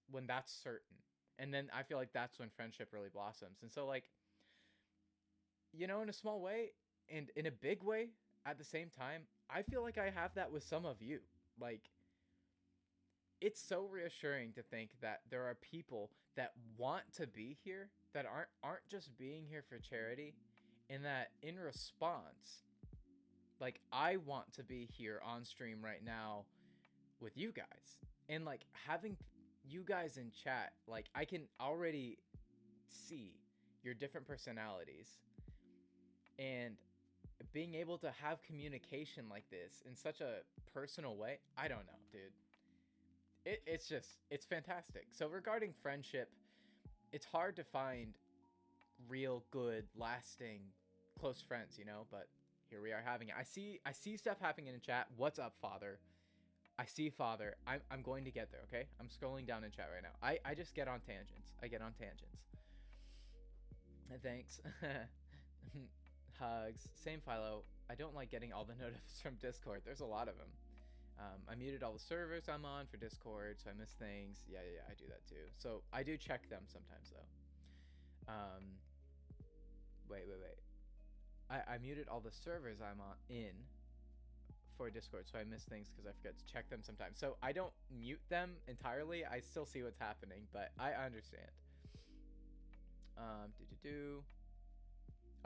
certain. And then I feel like that's when friendship really blossoms. And so, like, you know, in a small way and in a big way at the same time, I feel like I have that with some of you. Like, it's so reassuring to think that there are people that want to be here, that aren't just being here for charity, and that in response, like, I want to be here on stream right now with you guys. And like, having you guys in chat, like, I can already see your different personalities, and being able to have communication like this in such a personal way, I don't know, dude. It's fantastic. So regarding friendship, it's hard to find real good, lasting, close friends, you know, but here we are having it. I see stuff happening in the chat. What's up, Father? I see Father. I'm going to get there, okay? I'm scrolling down in chat right now. I just get on tangents. I get on tangents. Thanks. Hugs. Same, Philo. I don't like getting all the notifications from Discord. There's a lot of them. I muted all the servers I'm on for Discord, so I miss things. Yeah, I do that too. So I do check them sometimes, though. Wait. I muted all the servers I'm in for Discord, so I miss things because I forget to check them sometimes. So I don't mute them entirely. I still see what's happening, but I understand.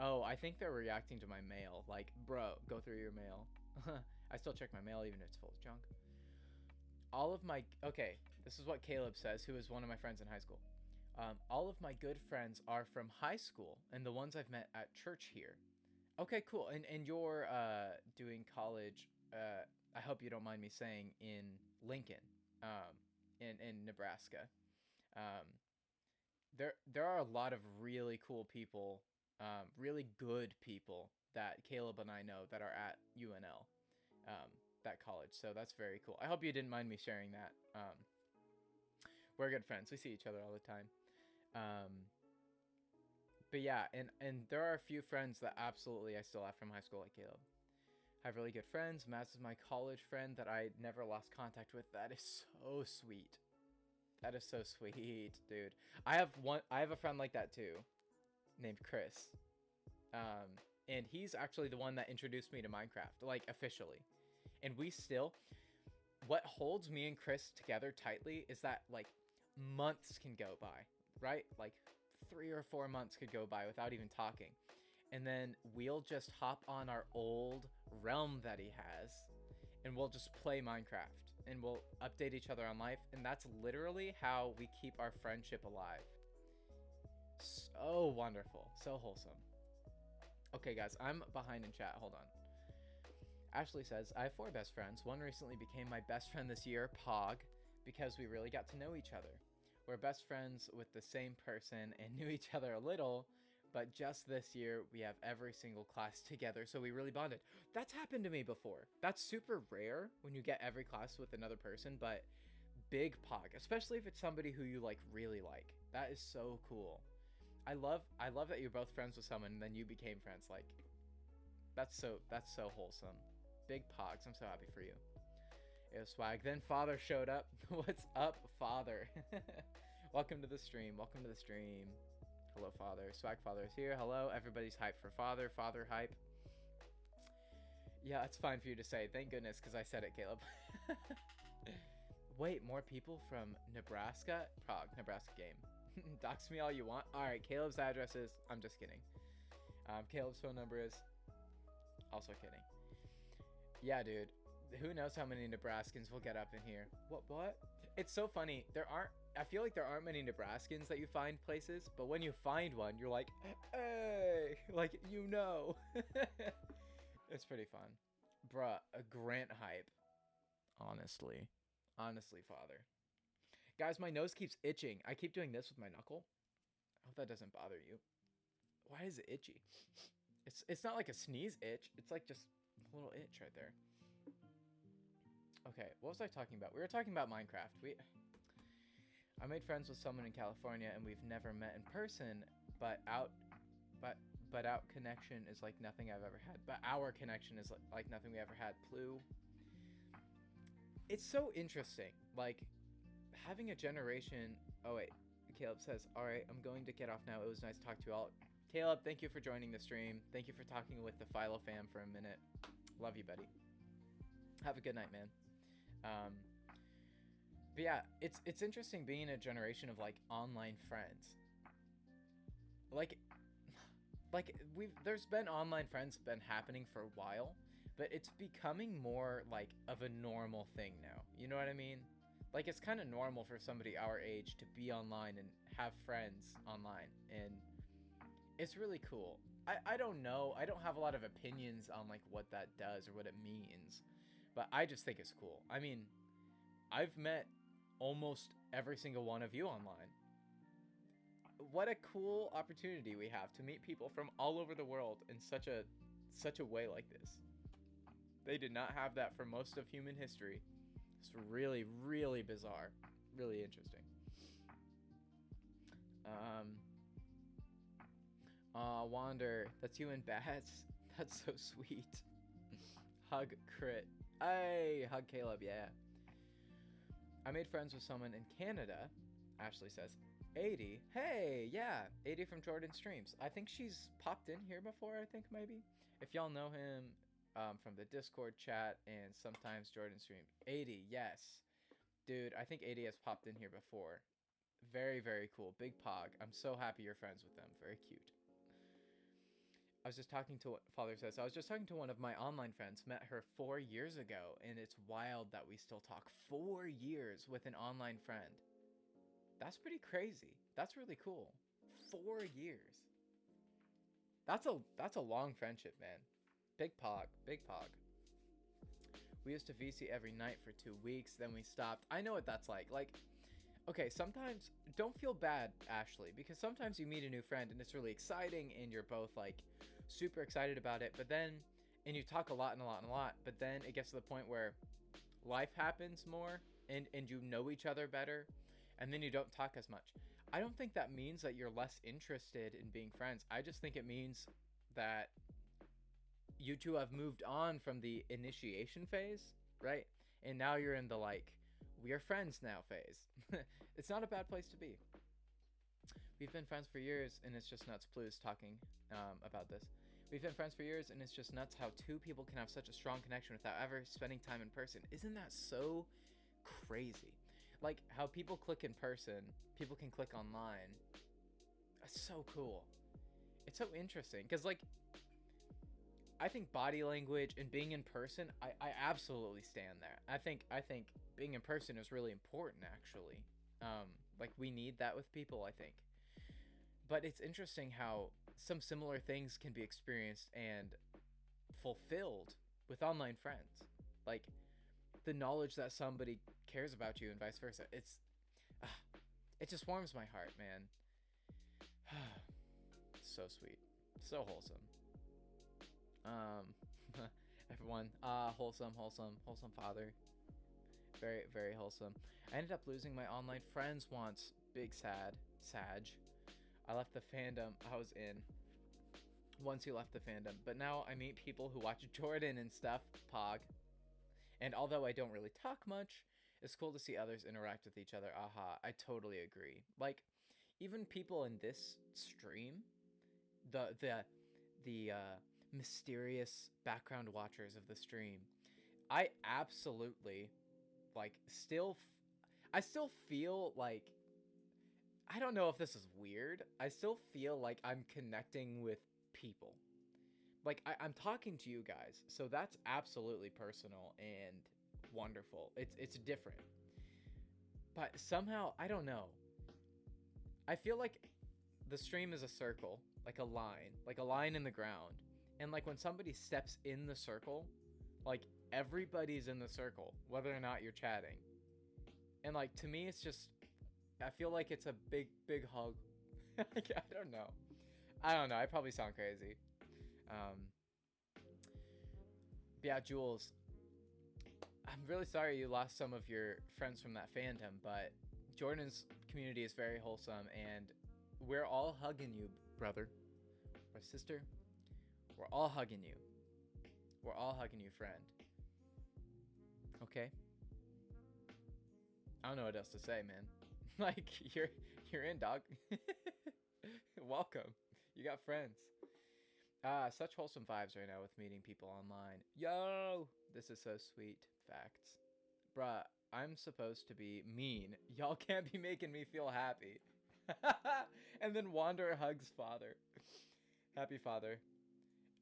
Oh, I think they're reacting to my mail. Like, bro, go through your mail. I still check my mail even if it's full of junk. Okay, this is what Caleb says, who is one of my friends in high school. All of my good friends are from high school, and the ones I've met at church here. Okay, cool. And you're doing college. I hope you don't mind me saying in Lincoln, um, in Nebraska. Um, there are a lot of really cool people, really good people that Caleb and I know that are at UNL, that college. So that's very cool. I hope you didn't mind me sharing that. We're good friends. We see each other all the time. But yeah, and there are a few friends that absolutely I still have from high school, like Caleb. I have really good friends. Matt's is my college friend that I never lost contact with. That is so sweet. That is so sweet, dude. I have a friend like that too, named Chris. And he's actually the one that introduced me to Minecraft, like officially. And we still, what holds me and Chris together tightly is that like months can go by, right? Like 3 or 4 months could go by without even talking. And then we'll just hop on our old realm that he has and we'll just play Minecraft and we'll update each other on life. And that's literally how we keep our friendship alive. So wonderful. So wholesome. Okay, guys, I'm behind in chat. Hold on. Ashley says, I have 4 best friends. One recently became my best friend this year, Pog, because we really got to know each other. We're best friends with the same person and knew each other a little, but just this year, we have every single class together, so we really bonded. That's happened to me before. That's super rare when you get every class with another person, but big Pog, especially if it's somebody who you like really like. That is so cool. I love that you're both friends with someone and then you became friends. Like, that's so wholesome. Big Pogs. I'm so happy for you. It was swag. Then Father showed up. What's up, Father? Welcome to the stream. Welcome to the stream. Hello, Father. Swag Father is here. Hello. Everybody's hyped for Father. Father hype. Yeah, it's fine for you to say. Thank goodness, because I said it, Caleb. Wait, more people from Nebraska? Prague, Nebraska game. Dox me all you want. All right, Caleb's address is... I'm just kidding. Caleb's phone number is... Also kidding. Yeah, dude. Who knows how many Nebraskans will get up in here. What? It's so funny. I feel like there aren't many Nebraskans that you find places, but when you find one, you're like, hey, like, you know. It's pretty fun. Bruh, a Grant hype. Honestly, Father. Guys, my nose keeps itching. I keep doing this with my knuckle. I hope that doesn't bother you. Why is it itchy? It's not like a sneeze itch. It's like just a little itch right there. Okay, what was I talking about? We were talking about Minecraft. I made friends with someone in California and we've never met in person, but out connection is like nothing I've ever had. But our connection is like nothing we ever had. Plu. It's so interesting. Like having a generation. Oh wait, Caleb says, all right, I'm going to get off now. It was nice to talk to you all. Caleb, thank you for joining the stream. Thank you for talking with the Philo fam for a minute. Love you, buddy. Have a good night, man. But yeah, it's interesting being a generation of like online friends. Like there's been online friends been happening for a while, but it's becoming more like of a normal thing now. You know what I mean? Like it's kind of normal for somebody our age to be online and have friends online, and it's really cool. I don't know. I don't have a lot of opinions on like what that does or what it means, but I just think it's cool. I mean, I've met almost every single one of you online. What a cool opportunity we have to meet people from all over the world in such a way like this. They did not have that for most of human history. It's really, really bizarre. Really interesting. Wander, that's you and Bats. That's so sweet. Hug Crit. Hey, hug Caleb, yeah. I made friends with someone in Canada, Ashley says. 80. Hey, yeah. 80 from Jordan Streams. I think she's popped in here before, I think, maybe. If y'all know him from the Discord chat and sometimes Jordan Stream. 80, yes. Dude, I think 80 has popped in here before. Very, very cool. Big Pog. I'm so happy you're friends with them. Very cute. I was just talking to, Father says, I was just talking to one of my online friends, met her 4 years ago, and it's wild that we still talk 4 years with an online friend. That's pretty crazy. That's really cool. 4 years. That's a long friendship, man. Big pog, big pog. We used to VC every night for 2 weeks, then we stopped. I know what that's like. Like, okay, sometimes don't feel bad, Ashley, because sometimes you meet a new friend and it's really exciting and you're both like super excited about it, but then and you talk a lot and a lot and a lot, but then it gets to the point where life happens more and you know each other better and then you don't talk as much. I don't think that means that you're less interested in being friends. I just think it means that you two have moved on from the initiation phase, right? And now you're in the like, we are friends now phase. It's not a bad place to be. We've been friends for years, and it's just nuts. Plu's talking about this. We've been friends for years, and it's just nuts how two people can have such a strong connection without ever spending time in person. Isn't that so crazy? Like how people click in person, people can click online. That's so cool. It's so interesting because like I think body language and being in person, I absolutely stand there. I think being in person is really important actually. Like we need that with people, I think. But it's interesting how some similar things can be experienced and fulfilled with online friends. Like the knowledge that somebody cares about you and vice versa. It just warms my heart, man. So sweet. So wholesome. Everyone, wholesome father. Very, very wholesome. I ended up losing my online friends once. Big sad. Sag. I left the fandom I was in once he left the fandom. But now I meet people who watch Jordan and stuff. Pog. And although I don't really talk much, it's cool to see others interact with each other. Aha, I totally agree. Like, even people in this stream, the mysterious background watchers of the stream, I absolutely like I still feel like, I don't know if this is weird, I still feel like I'm connecting with people. Like I'm talking to you guys, so that's absolutely personal and wonderful. It's different, but somehow I don't know, I feel like the stream is a circle, like a line in the ground. And like when somebody steps in the circle, like everybody's in the circle, whether or not you're chatting. And like to me, it's just, I feel like it's a big, big hug. Like, I don't know. I probably sound crazy. Yeah, Jules, I'm really sorry you lost some of your friends from that fandom, but Jordan's community is very wholesome, and we're all hugging you, brother or sister. We're all hugging you. We're all hugging you, friend. Okay? I don't know what else to say, man. Like, you're in, dog. Welcome. You got friends. Such wholesome vibes right now with meeting people online. Yo! This is so sweet. Facts. Bruh, I'm supposed to be mean. Y'all can't be making me feel happy. And then Wanderer hugs father. Happy father.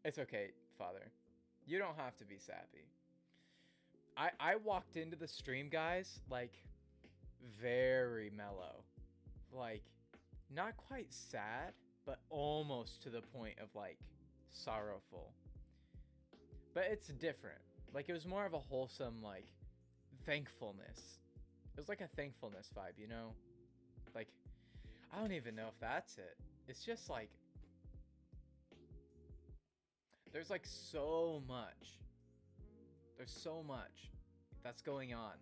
It's okay, father. You don't have to be sappy. I walked into the stream, guys, like very mellow. Like not quite sad, but almost to the point of like sorrowful. But it's different. Like it was more of a wholesome like thankfulness. It was like a thankfulness vibe, you know? Like I don't even know if that's it. It's just like there's like so much. There's so much that's going on.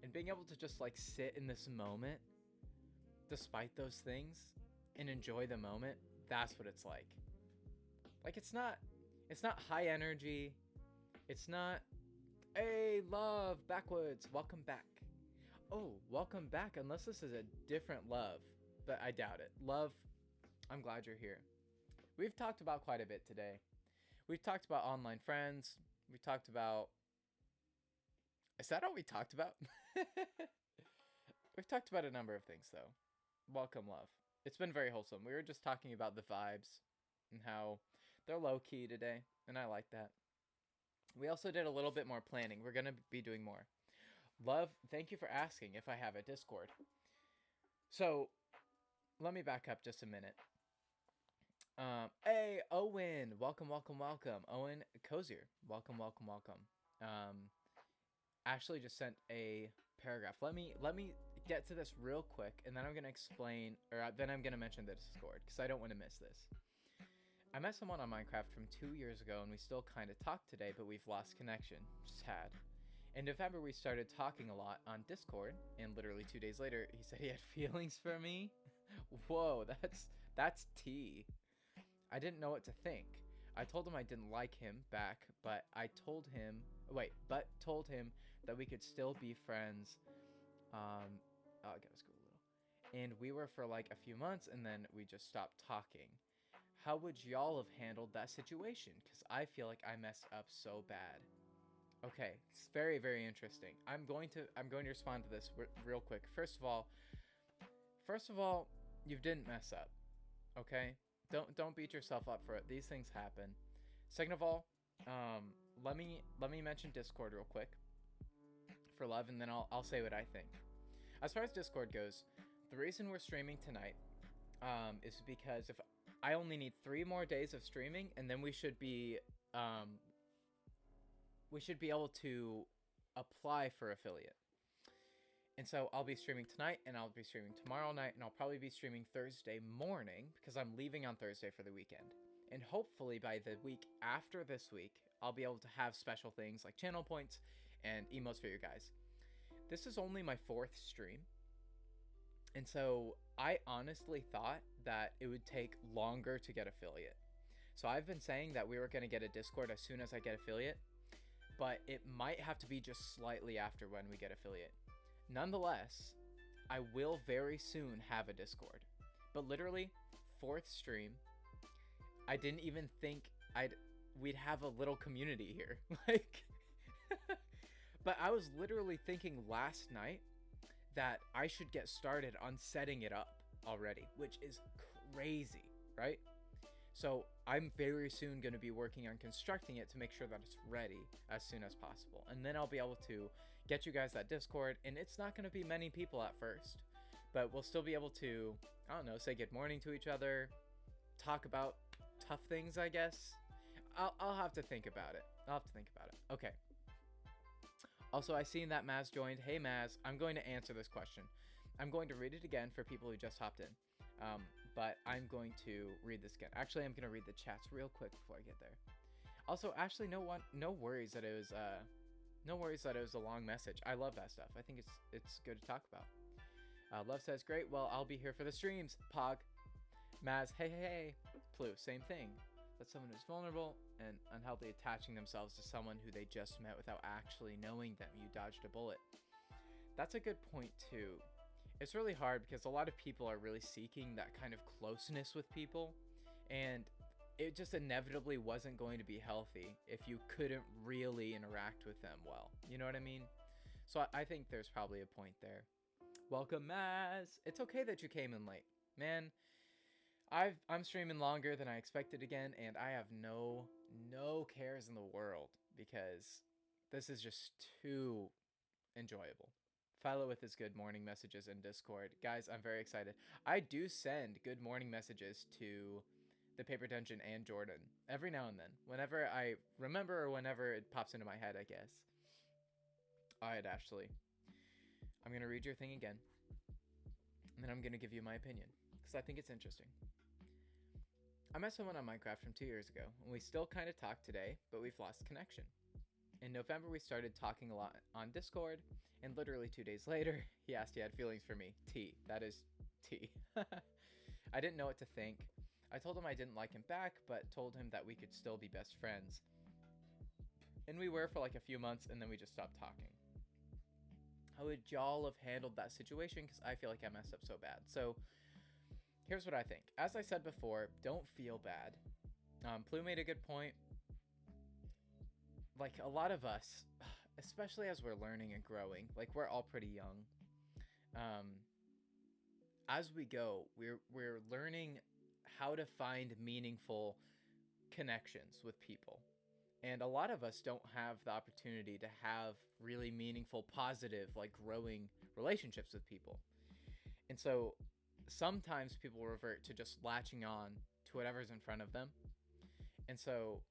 And being able to just like sit in this moment despite those things and enjoy the moment, that's what it's like. Like it's not high energy. It's not, hey, love, backwoods, welcome back. Oh, welcome back, unless this is a different love, but I doubt it. Love, I'm glad you're here. We've talked about quite a bit today. We've talked about online friends. We talked about... Is that all we talked about? We've talked about a number of things, though. Welcome, love. It's been very wholesome. We were just talking about the vibes and how they're low-key today, and I like that. We also did a little bit more planning. We're going to be doing more. Love, thank you for asking if I have a Discord. So let me back up just a minute. Hey, Owen, welcome, welcome, welcome. Owen Kozier, welcome, welcome, welcome. Ashley just sent a paragraph. Let me get to this real quick, and then I'm gonna explain, or then I'm gonna mention the Discord because I don't want to miss this. I met someone on Minecraft from 2 years ago, and we still kind of talk today, but we've lost connection. Sad. In November, we started talking a lot on Discord, and literally 2 days later, he said he had feelings for me. Whoa, that's tea. I didn't know what to think. I told him I didn't like him back, but told him that we could still be friends. I gotta scroll a little. And we were for like a few months, and then we just stopped talking. How would y'all have handled that situation? Because I feel like I messed up so bad. Okay, it's very, very interesting. I'm going to respond to this real quick. First of all, you didn't mess up. Okay, don't beat yourself up for it. These things happen. Second of all, let me mention Discord real quick for love, and then I'll say what I think. As far as Discord goes, the reason we're streaming tonight is because if I only need 3 more days of streaming, and then we should be able to apply for affiliate. And so I'll be streaming tonight, and I'll be streaming tomorrow night, and I'll probably be streaming Thursday morning because I'm leaving on Thursday for the weekend. And hopefully by the week after this week, I'll be able to have special things like channel points and emotes for you guys. This is only my 4th stream. And so I honestly thought that it would take longer to get affiliate. So I've been saying that we were going to get a Discord as soon as I get affiliate, but it might have to be just slightly after when we get affiliate. Nonetheless, I will very soon have a Discord. But literally, 4th stream, I didn't even think we'd have a little community here. But I was literally thinking last night that I should get started on setting it up already, which is crazy, right? So I'm very soon going to be working on constructing it to make sure that it's ready as soon as possible. And then I'll be able to get you guys that Discord, and it's not going to be many people at first, but we'll still be able to, I don't know, say good morning to each other, talk about tough things, I guess. I'll have to think about it. Okay. Also, I seen that Maz joined. Hey, Maz, I'm going to answer this question. I'm going to read it again for people who just hopped in. But I'm going to read this again. Actually, I'm going to read the chats real quick before I get there. Also, Ashley, no worries that it was a long message. I love that stuff. I think it's good to talk about. Love says, great. Well, I'll be here for the streams. Pog. Maz, hey. Plu, same thing. That's someone who's vulnerable and unhealthy attaching themselves to someone who they just met without actually knowing them. You dodged a bullet. That's a good point, too. It's really hard because a lot of people are really seeking that kind of closeness with people, and it just inevitably wasn't going to be healthy if you couldn't really interact with them well. You know what I mean? So I think there's probably a point there. Welcome, Maz. It's okay that you came in late. Man, I'm streaming longer than I expected again, and I have no cares in the world because this is just too enjoyable. Philo with his good morning messages in Discord. Guys, I'm very excited. I do send good morning messages to the Paper Dungeon and Jordan every now and then. Whenever I remember or whenever it pops into my head, I guess. Alright, Ashley. I'm going to read your thing again. And then I'm going to give you my opinion. Because I think it's interesting. I met someone on Minecraft from 2 years ago. And we still kind of talk today, but we've lost connection. In November, we started talking a lot on Discord, and literally 2 days later, he asked he had feelings for me. T. That is T. I didn't know what to think. I told him I didn't like him back, but told him that we could still be best friends. And we were for like a few months, and then we just stopped talking. How would y'all have handled that situation? Because I feel like I messed up so bad. So, here's what I think. As I said before, don't feel bad. Plu made a good point. Like, a lot of us, especially as we're learning and growing, like, we're all pretty young. As we go, we're learning how to find meaningful connections with people. And a lot of us don't have the opportunity to have really meaningful, positive, like, growing relationships with people. And so sometimes people revert to just latching on to whatever's in front of them. And so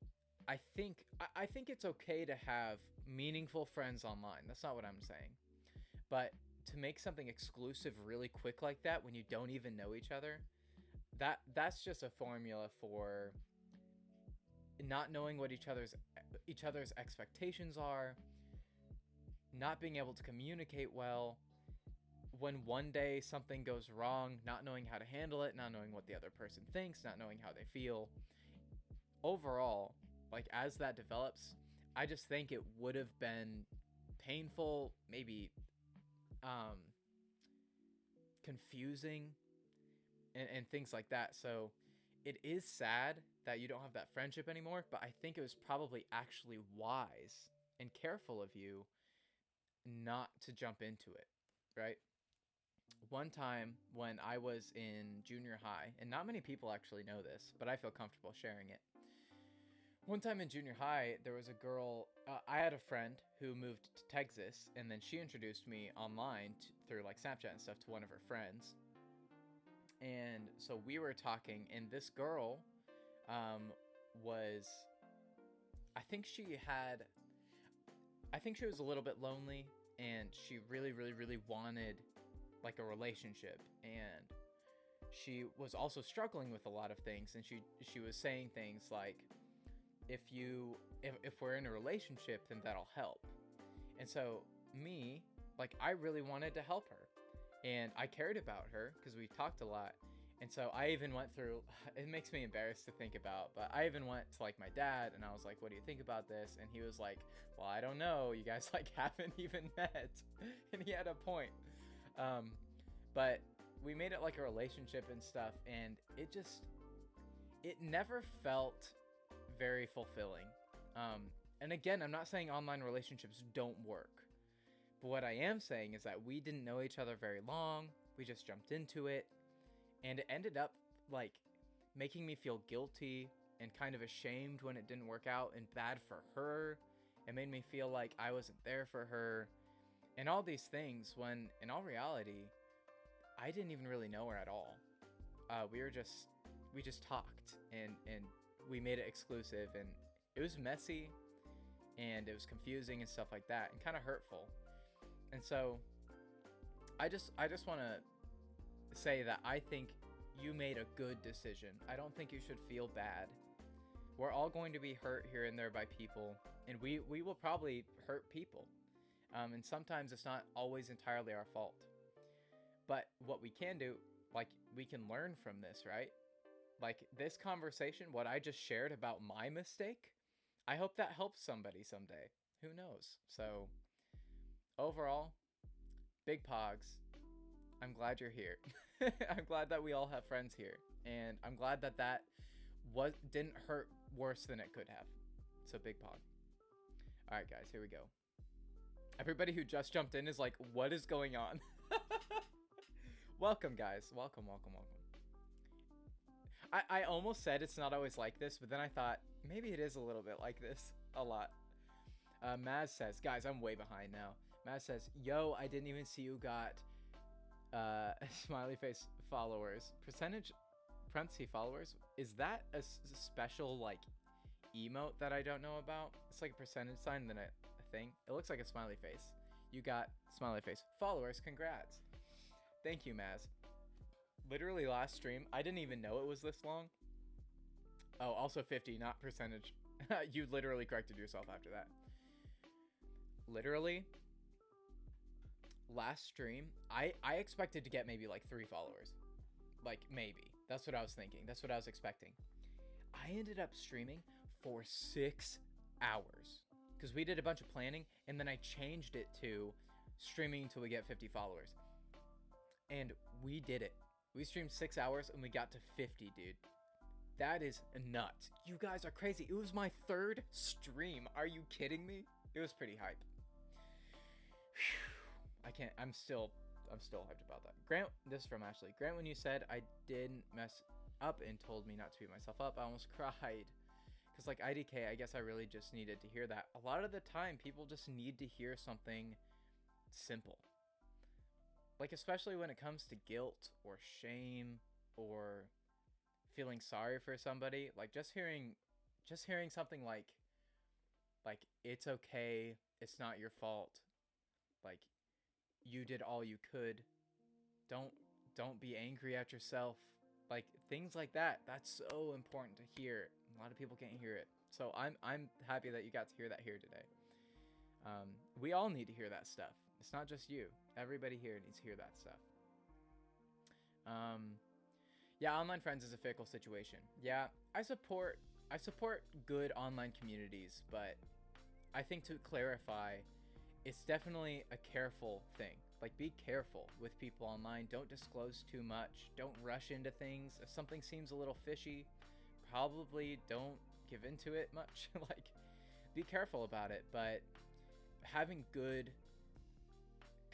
I think it's okay to have meaningful friends online. That's not what I'm saying. But to make something exclusive really quick like that when you don't even know each other, that's just a formula for not knowing what each other's expectations are, not being able to communicate well, when one day something goes wrong, not knowing how to handle it, not knowing what the other person thinks, not knowing how they feel. Overall, like as that develops, I just think it would have been painful, maybe um confusing, and things like that. So it is sad that you don't have that friendship anymore, but I think it was probably actually wise and careful of you not to jump into it, right? One time when I was in junior high, and not many people actually know this, but I feel comfortable sharing it. One time in junior high, there was a girl. I had a friend who moved to Texas, and then she introduced me online through like Snapchat and stuff to one of her friends. And so we were talking, and this girl was, I think she had, I think she was a little bit lonely, and she really, really, really wanted like a relationship, and she was also struggling with a lot of things, and she was saying things like, if we're in a relationship, then that'll help. And so me, like, I really wanted to help her, and I cared about her because we talked a lot. And so I even went through, it makes me embarrassed to think about, but I even went to like my dad, and I was like, what do you think about this? And he was like, well, I don't know, you guys like haven't even met. And he had a point. But we made it like a relationship and stuff, and it never felt very fulfilling. And again, I'm not saying online relationships don't work, but what I am saying is that we didn't know each other very long. We just jumped into it, and it ended up like making me feel guilty and kind of ashamed when it didn't work out, and bad for her. It made me feel like I wasn't there for her, and all these things, when in all reality, I didn't even really know her at all. We just talked, and we made it exclusive, and it was messy, and it was confusing and stuff like that, and kind of hurtful. And so I just want to say that I think you made a good decision. I don't think you should feel bad. We're all going to be hurt here and there by people, and we will probably hurt people. And sometimes it's not always entirely our fault. But what we can do, like, we can learn from this, right? Like, this conversation, what I just shared about my mistake, I hope that helps somebody someday. Who knows? So, overall, big pogs. I'm glad you're here. I'm glad that we all have friends here. And I'm glad that didn't hurt worse than it could have. So, big pog. Alright, guys, here we go. Everybody who just jumped in is like, what is going on? Welcome, guys. Welcome. I almost said it's not always like this, but then I thought, maybe it is a little bit like this. A lot. Maz says, guys, I'm way behind now. Maz says, yo, I didn't even see you got smiley face followers. Parenthesis followers? Is that a special, like, emote that I don't know about? It's like a percentage sign and then a thing. It looks like a smiley face. You got smiley face followers. Congrats. Thank you, Maz. Literally last stream, I didn't even know it was this long. Oh, also 50, not percentage. You literally corrected yourself after that. Literally, last stream, I expected to get maybe like 3 followers. Like, maybe. That's what I was thinking. That's what I was expecting. I ended up streaming for 6 hours. Because we did a bunch of planning, and then I changed it to streaming until we get 50 followers. And we did it. We streamed 6 hours, and we got to 50, dude. That is nuts. You guys are crazy. It was my 3rd stream. Are you kidding me? It was pretty hype. Whew. I'm still hyped about that. Grant, this is from Ashley. Grant, when you said I didn't mess up and told me not to beat myself up, I almost cried. Because, like, IDK, I guess I really just needed to hear that. A lot of the time, people just need to hear something simple. like especially when it comes to guilt or shame or feeling sorry for somebody, like just hearing something like it's okay, it's not your fault, like you did all you could, don't don't be angry at yourself, like things like that. That's so important to hear. A lot of people can't hear it, so I'm happy that you got to hear that here today. We all need to hear that stuff. It's not just you. Everybody here needs to hear that stuff. Yeah, online friends is a fickle situation. Yeah, I support good online communities, but I think to clarify, it's definitely a careful thing. Like, be careful with people online. Don't disclose too much. Don't rush into things. If something seems a little fishy, probably don't give into it much. Like, be careful about it. But having good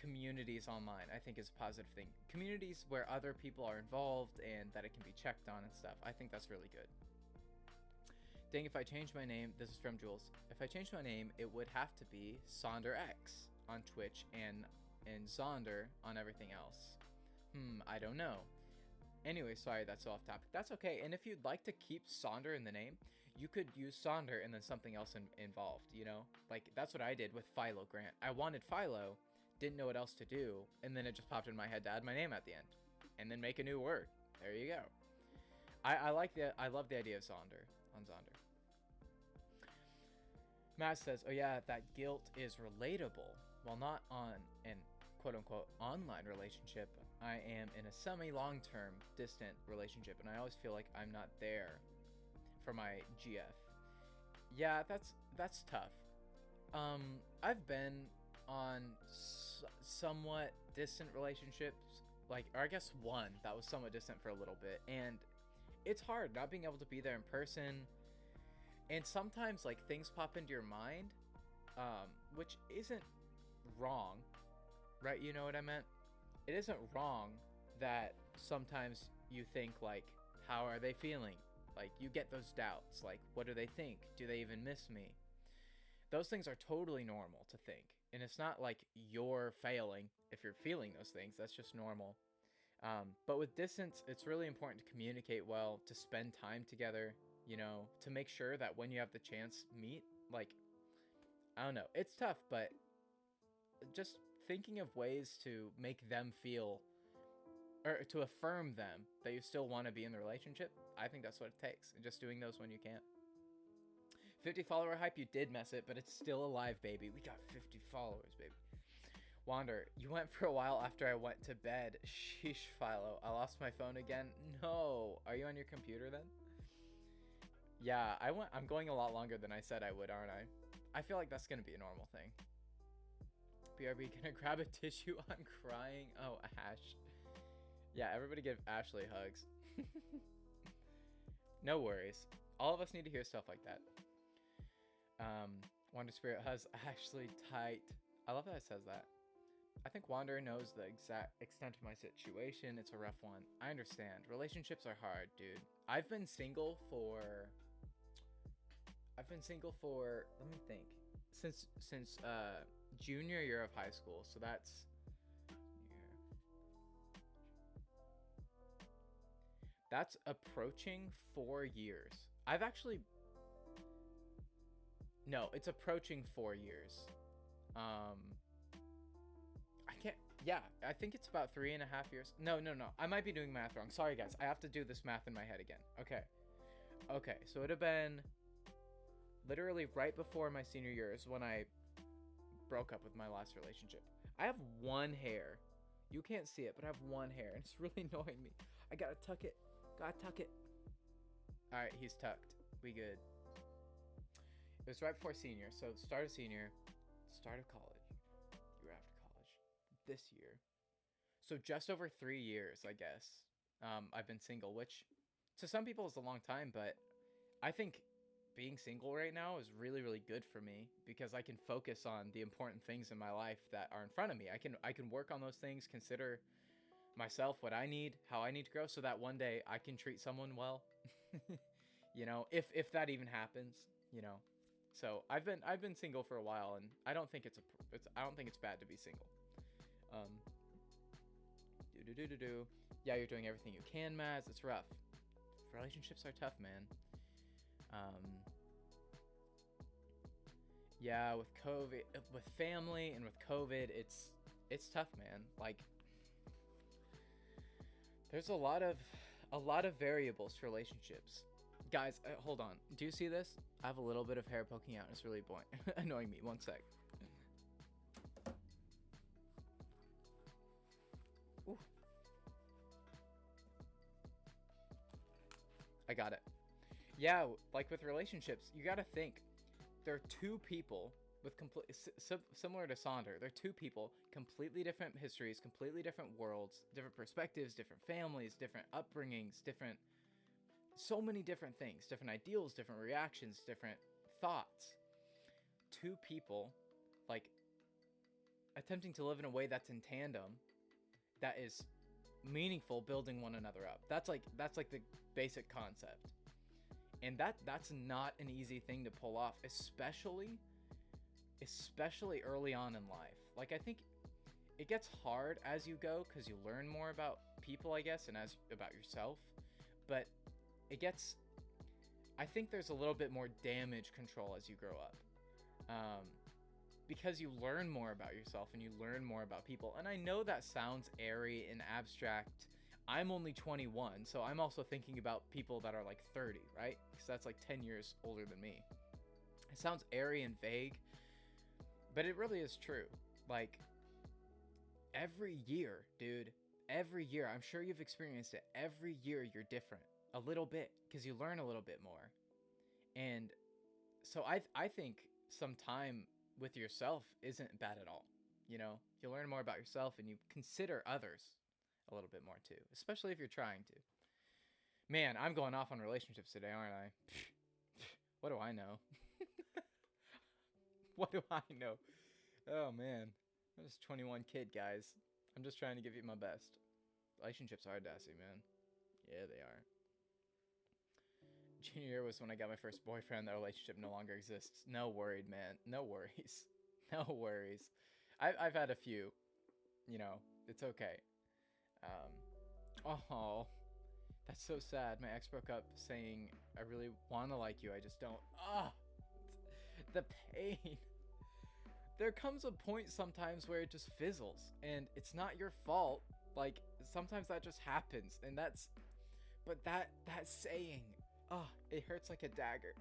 communities online, I think, is a positive thing. Communities where other people are involved and that it can be checked on and stuff. I think that's really good. Dang, if I change my name, this is from Jules. If I change my name, it would have to be SaunderX on Twitch and Zonder on everything else. I don't know. Anyway, sorry, that's off topic. That's okay. And if you'd like to keep Sonder in the name, you could use Sonder and then something else involved, you know? Like, that's what I did with philogrant. I wanted philo, didn't know what else to do, and then it just popped in my head to add my name at the end. And then make a new word. There you go. I love the idea of Zonder on Zonder. Matt says, oh yeah, that guilt is relatable. While not on an quote-unquote online relationship, I am in a semi-long-term distant relationship, and I always feel like I'm not there for my GF. Yeah, that's tough. I've been on somewhat distant relationships, like, or I guess one that was somewhat distant for a little bit, and it's hard not being able to be there in person. And sometimes, like, things pop into your mind, which isn't wrong, right? You know what I meant? It isn't wrong that sometimes you think, like, how are they feeling? Like, you get those doubts. Like, what do they think? Do they even miss me? Those things are totally normal to think. And it's not like you're failing if you're feeling those things. That's just normal. But with distance, it's really important to communicate well, to spend time together, you know, to make sure that when you have the chance, meet. Like, I don't know. It's tough, but just thinking of ways to make them feel, or to affirm them that you still want to be in the relationship, I think that's what it takes. And just doing those when you can't. 50 follower hype, you did mess it, but it's still alive, baby. We got 50 followers, baby. Wander, you went for a while after I went to bed. Sheesh, Philo. I lost my phone again. No. Are you on your computer then? Yeah, I'm going a lot longer than I said I would, aren't I? I feel like that's going to be a normal thing. BRB, gonna grab a tissue? I'm crying. Oh, Ash. Yeah, everybody give Ashley hugs. No worries. All of us need to hear stuff like that. Wander Spirit has Ashley tight. I love that it says that. I think Wander knows the exact extent of my situation. It's a rough one. I understand. Relationships are hard, dude. I've been single for, let me think, since junior year of high school. So that's approaching 4 years. No, it's approaching 4 years. I think it's about 3.5 years. No. I might be doing math wrong. Sorry, guys. I have to do this math in my head again. Okay. So it'd have been literally right before my senior year is when I broke up with my last relationship. I have one hair. You can't see it, but I have one hair, and it's really annoying me. I gotta tuck it. All right, he's tucked. We good. It was right before senior, so start of senior, start of college. You were after college. This year. So just over 3 years, I guess. I've been single, which to some people is a long time, but I think being single right now is really, really good for me because I can focus on the important things in my life that are in front of me. I can work on those things, consider myself, what I need, how I need to grow, so that one day I can treat someone well. You know, if that even happens, you know. So I've been single for a while, and I don't think it's bad to be single. Do. Yeah, you're doing everything you can, Maz. It's rough. Relationships are tough, man. Yeah, with COVID, with family and with COVID, it's tough, man. Like, there's a lot of variables to relationships. Guys, hold on. Do you see this? I have a little bit of hair poking out. It's really annoying me. One sec. Ooh. I got it. Yeah, like with relationships, you got to think. There are two people with similar to Sonder. They're two people, completely different histories, completely different worlds, different perspectives, different families, different upbringings, so many different things, different ideals, different reactions, different thoughts. Two people, like, attempting to live in a way that's in tandem, that is meaningful, building one another up. That's like the basic concept. And that's not an easy thing to pull off, especially early on in life. Like, I think it gets hard as you go because you learn more about people, I guess, and about yourself. But I think there's a little bit more damage control as you grow up. Because you learn more about yourself and you learn more about people. And I know that sounds airy and abstract. I'm only 21, so I'm also thinking about people that are like 30, right? Because that's like 10 years older than me. It sounds airy and vague, but it really is true. Like, every year, dude, every year, I'm sure you've experienced it. Every year you're different a little bit because you learn a little bit more. And so I think some time with yourself isn't bad at all. You know, you learn more about yourself and you consider others a little bit more too, especially if you're trying to. Man, I'm going off on relationships today, aren't I? What do I know? What do I know? Oh man, I'm just a 21 kid, guys. I'm just trying to give you my best. Relationships are dicey, man. Yeah, they are. Junior year was when I got my first boyfriend. That relationship no longer exists. No worried, man. No worries. No worries. I've had a few. You know, it's okay. Oh, that's so sad. My ex broke up saying, I really want to like you, I just don't. The pain. There comes a point sometimes where it just fizzles, and it's not your fault. Like, sometimes that just happens, and but that saying, it hurts like a dagger.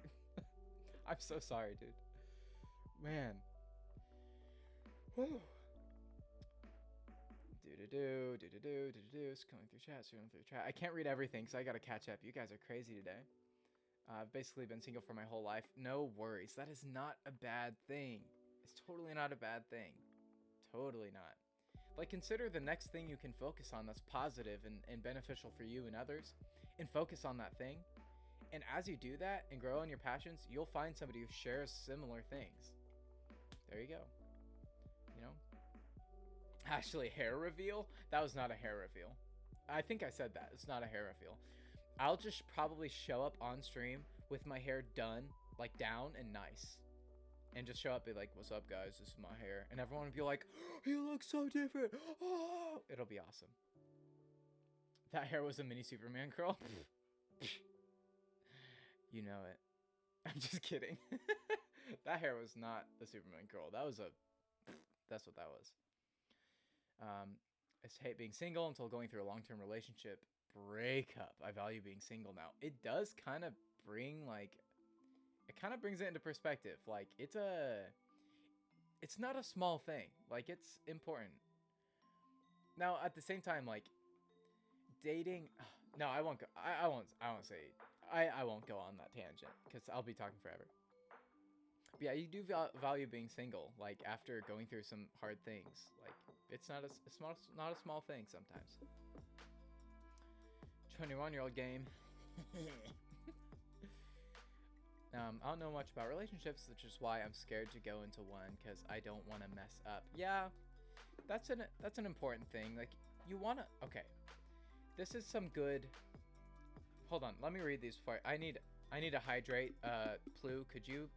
I'm so sorry, dude. Man. Whew. Scrolling through chat. I can't read everything, so I gotta catch up. You guys are crazy today. I've basically been single for my whole life. No worries. That is not a bad thing. It's totally not a bad thing. Totally not. Like, consider the next thing you can focus on that's positive and beneficial for you and others, and focus on that thing. And as you do that and grow in your passions, you'll find somebody who shares similar things. There you go. You know? Actually, hair reveal? That was not a hair reveal. I think I said that. It's not a hair reveal. I'll just probably show up on stream with my hair done, like down and nice. And just show up and be like, what's up, guys? This is my hair. And everyone will be like, you look so different. Oh, it'll be awesome. That hair was a mini Superman curl. You know it. I'm just kidding. That hair was not the Superman curl. That's what that was. I hate being single until going through a long-term relationship breakup. I value being single now. It does kind of bring brings it into perspective. Like, it's not a small thing. Like, it's important. Now, at the same time, like, dating, no, I won't go on that tangent because I'll be talking forever. But yeah, you do value being single, like, after going through some hard things. Like, it's not a small thing sometimes. 21-year-old game. I don't know much about relationships, which is why I'm scared to go into one because I don't want to mess up. Yeah, that's an important thing. Like, you want to. Okay, this is some good. Hold on, let me read these before I need to hydrate. Plu, could you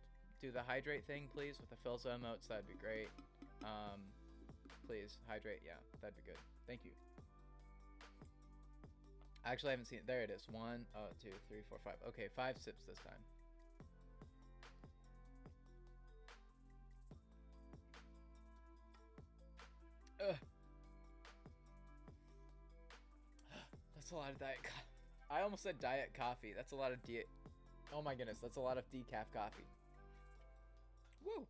do the hydrate thing, please, with the Philzo emotes? That'd be great. Please hydrate. Yeah, that'd be good. Thank you. Actually, I haven't seen it. There it is. 1, 2, 3, 4, 5. Okay, 5 sips this time. Ugh. That's a lot of diet coffee. I almost said diet coffee. That's a lot of oh my goodness, that's a lot of decaf coffee. Woo.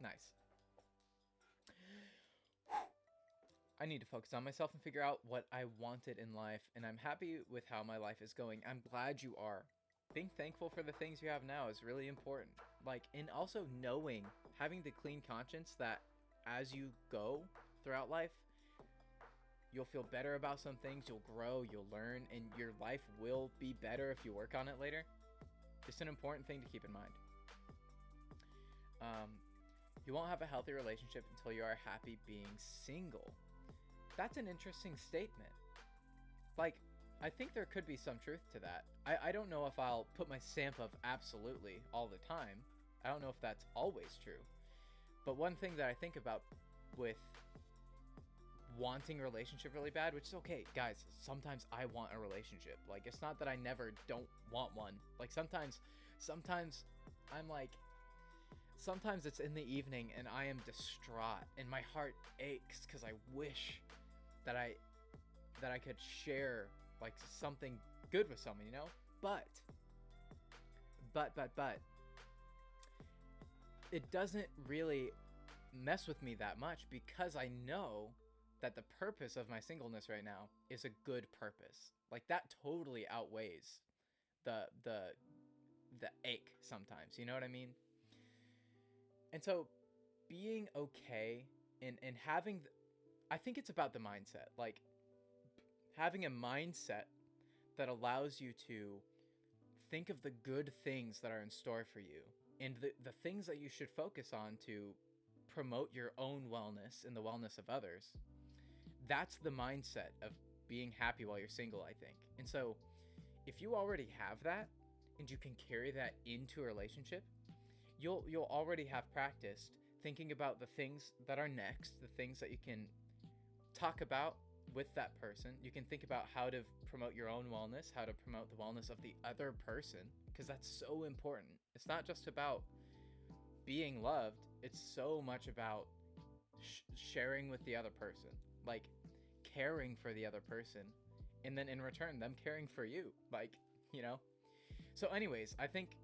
Nice. I need to focus on myself and figure out what I wanted in life, and I'm happy with how my life is going. I'm glad you are. Being thankful for the things you have now is really important. Like, and also knowing, having the clean conscience that as you go throughout life, you'll feel better about some things, you'll grow, you'll learn, and your life will be better if you work on it later. It's an important thing to keep in mind. You won't have a healthy relationship until you are happy being single. That's an interesting statement. Like, I think there could be some truth to that. I don't know if I'll put my stamp of absolutely all the time. I don't know if that's always true. But one thing that I think about with wanting a relationship really bad, which is okay, guys, sometimes I want a relationship. Like, it's not that I never don't want one. Like, sometimes I'm like, sometimes it's in the evening and I am distraught and my heart aches because I wish that I could share like something good with someone, you know? But it doesn't really mess with me that much because I know that the purpose of my singleness right now is a good purpose. Like, that totally outweighs the ache sometimes, you know what I mean? And so being okay and having, I think it's about the mindset, like having a mindset that allows you to think of the good things that are in store for you and the things that you should focus on to promote your own wellness and the wellness of others. That's the mindset of being happy while you're single, I think. And so if you already have that and you can carry that into a relationship, you'll already have practiced thinking about the things that are next, the things that you can talk about with that person. You can think about how to promote your own wellness, how to promote the wellness of the other person, because that's so important. It's not just about being loved, it's so much about sharing with the other person, like caring for the other person, and then in return them caring for you, like, you know. So anyways, I think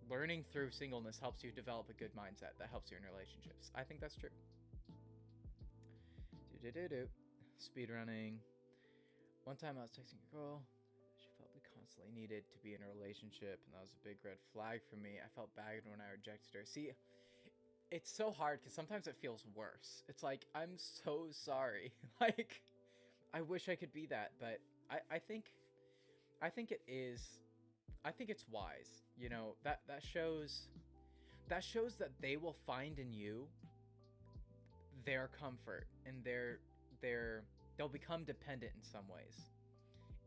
learning through singleness helps you develop a good mindset that helps you in relationships. I think that's true. Speed running. One time I was texting a girl. She felt we constantly needed to be in a relationship, and that was a big red flag for me. I felt bad when I rejected her. See, it's so hard because sometimes it feels worse. It's like, I'm so sorry. Like, I wish I could be that, but I think it is. I think it's wise, you know, that shows that they will find in you their comfort and they'll become dependent in some ways.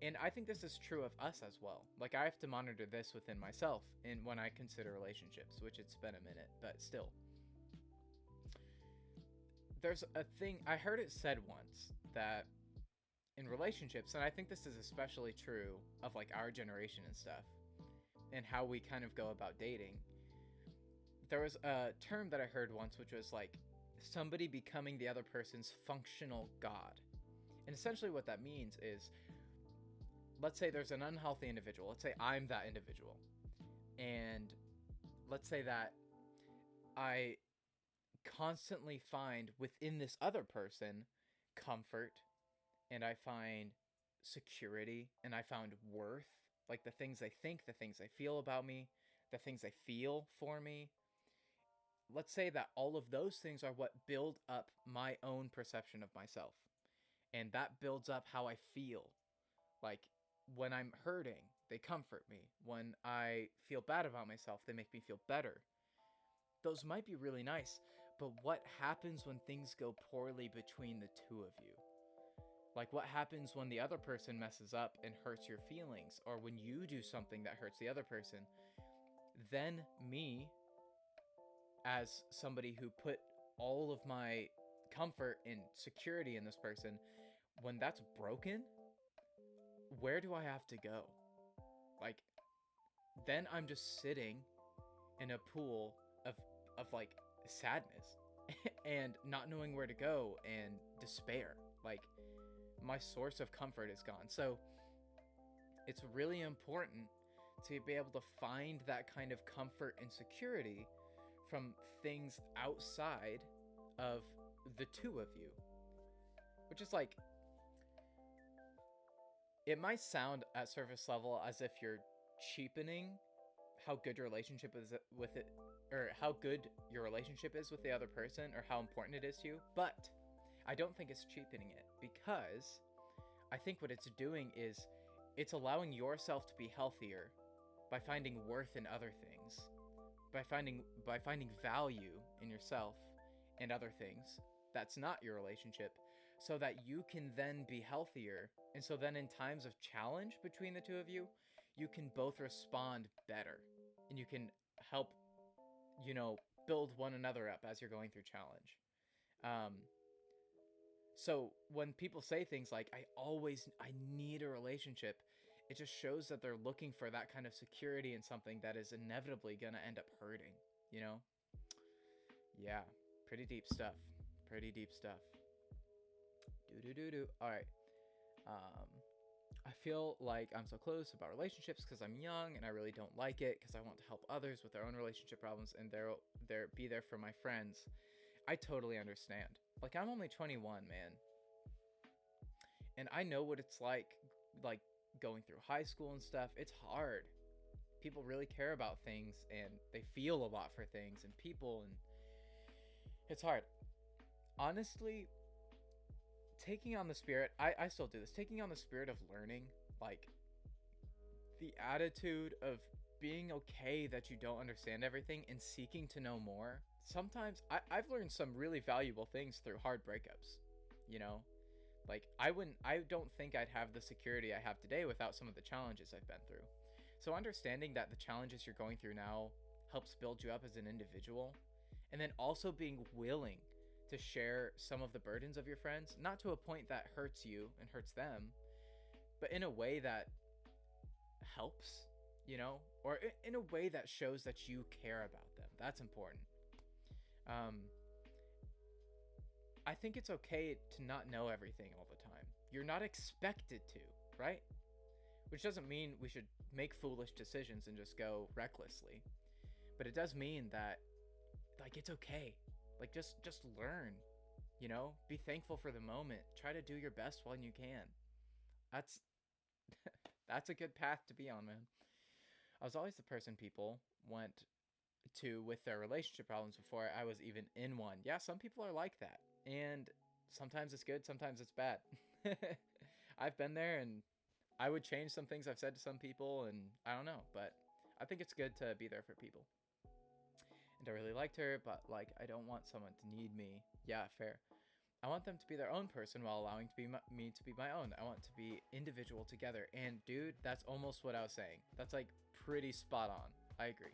And I think this is true of us as well. Like, I have to monitor this within myself and when I consider relationships, which it's been a minute, but still. There's a thing, I heard it said once that in relationships, and I think this is especially true of like our generation and stuff, and how we kind of go about dating. There was a term that I heard once, which was like somebody becoming the other person's functional god. And essentially what that means is, let's say there's an unhealthy individual. Let's say I'm that individual. And let's say that I constantly find within this other person comfort, and I find security, and I found worth. Like, the things they think, the things they feel about me, the things they feel for me. Let's say that all of those things are what build up my own perception of myself. And that builds up how I feel. Like, when I'm hurting, they comfort me. When I feel bad about myself, they make me feel better. Those might be really nice, but what happens when things go poorly between the two of you? Like, what happens when the other person messes up and hurts your feelings, or when you do something that hurts the other person? Then me, as somebody who put all of my comfort and security in this person, when that's broken, where do I have to go? Like, then I'm just sitting in a pool of like sadness and not knowing where to go and despair. Like, my source of comfort is gone. So it's really important to be able to find that kind of comfort and security from things outside of the two of you. Which is like, it might sound at surface level as if you're cheapening how good your relationship is with it, or how good your relationship is with the other person, or how important it is to you, but I don't think it's cheapening it, because I think what it's doing is it's allowing yourself to be healthier by finding worth in other things, by finding value in yourself and other things that's not your relationship, so that you can then be healthier. And so then in times of challenge between the two of you, you can both respond better, and you can help, build one another up as you're going through challenge. So when people say things like, I need a relationship, it just shows that they're looking for that kind of security in something that is inevitably going to end up hurting, Yeah, pretty deep stuff. Pretty deep stuff. All right. I feel like I'm so close about relationships because I'm young and I really don't like it because I want to help others with their own relationship problems and be there for my friends. I totally understand. Like, I'm only 21, man. And I know what it's like going through high school and stuff. It's hard. People really care about things and they feel a lot for things and people, and it's hard. Honestly, taking on the spirit, I still do this, taking on the spirit of learning, like the attitude of being okay that you don't understand everything and seeking to know more. Sometimes I've learned some really valuable things through hard breakups, like I don't think I'd have the security I have today without some of the challenges I've been through. So understanding that the challenges you're going through now helps build you up as an individual, and then also being willing to share some of the burdens of your friends, not to a point that hurts you and hurts them, but in a way that helps, or in a way that shows that you care about them. That's important. I think it's okay to not know everything all the time. You're not expected to, right? Which doesn't mean we should make foolish decisions and just go recklessly. But it does mean that, like, it's okay. Like, just learn, be thankful for the moment. Try to do your best when you can. That's a good path to be on, man. I was always the person people went to with their relationship problems before I was even in one. Yeah, some people are like that. And sometimes it's good, sometimes it's bad. I've been there, and I would change some things I've said to some people, and I don't know, but I think it's good to be there for people. And I really liked her, but I don't want someone to need me. Yeah, fair. I want them to be their own person while allowing me to be my own. I want to be individual together. And dude, that's almost what I was saying. That's pretty spot on. I agree.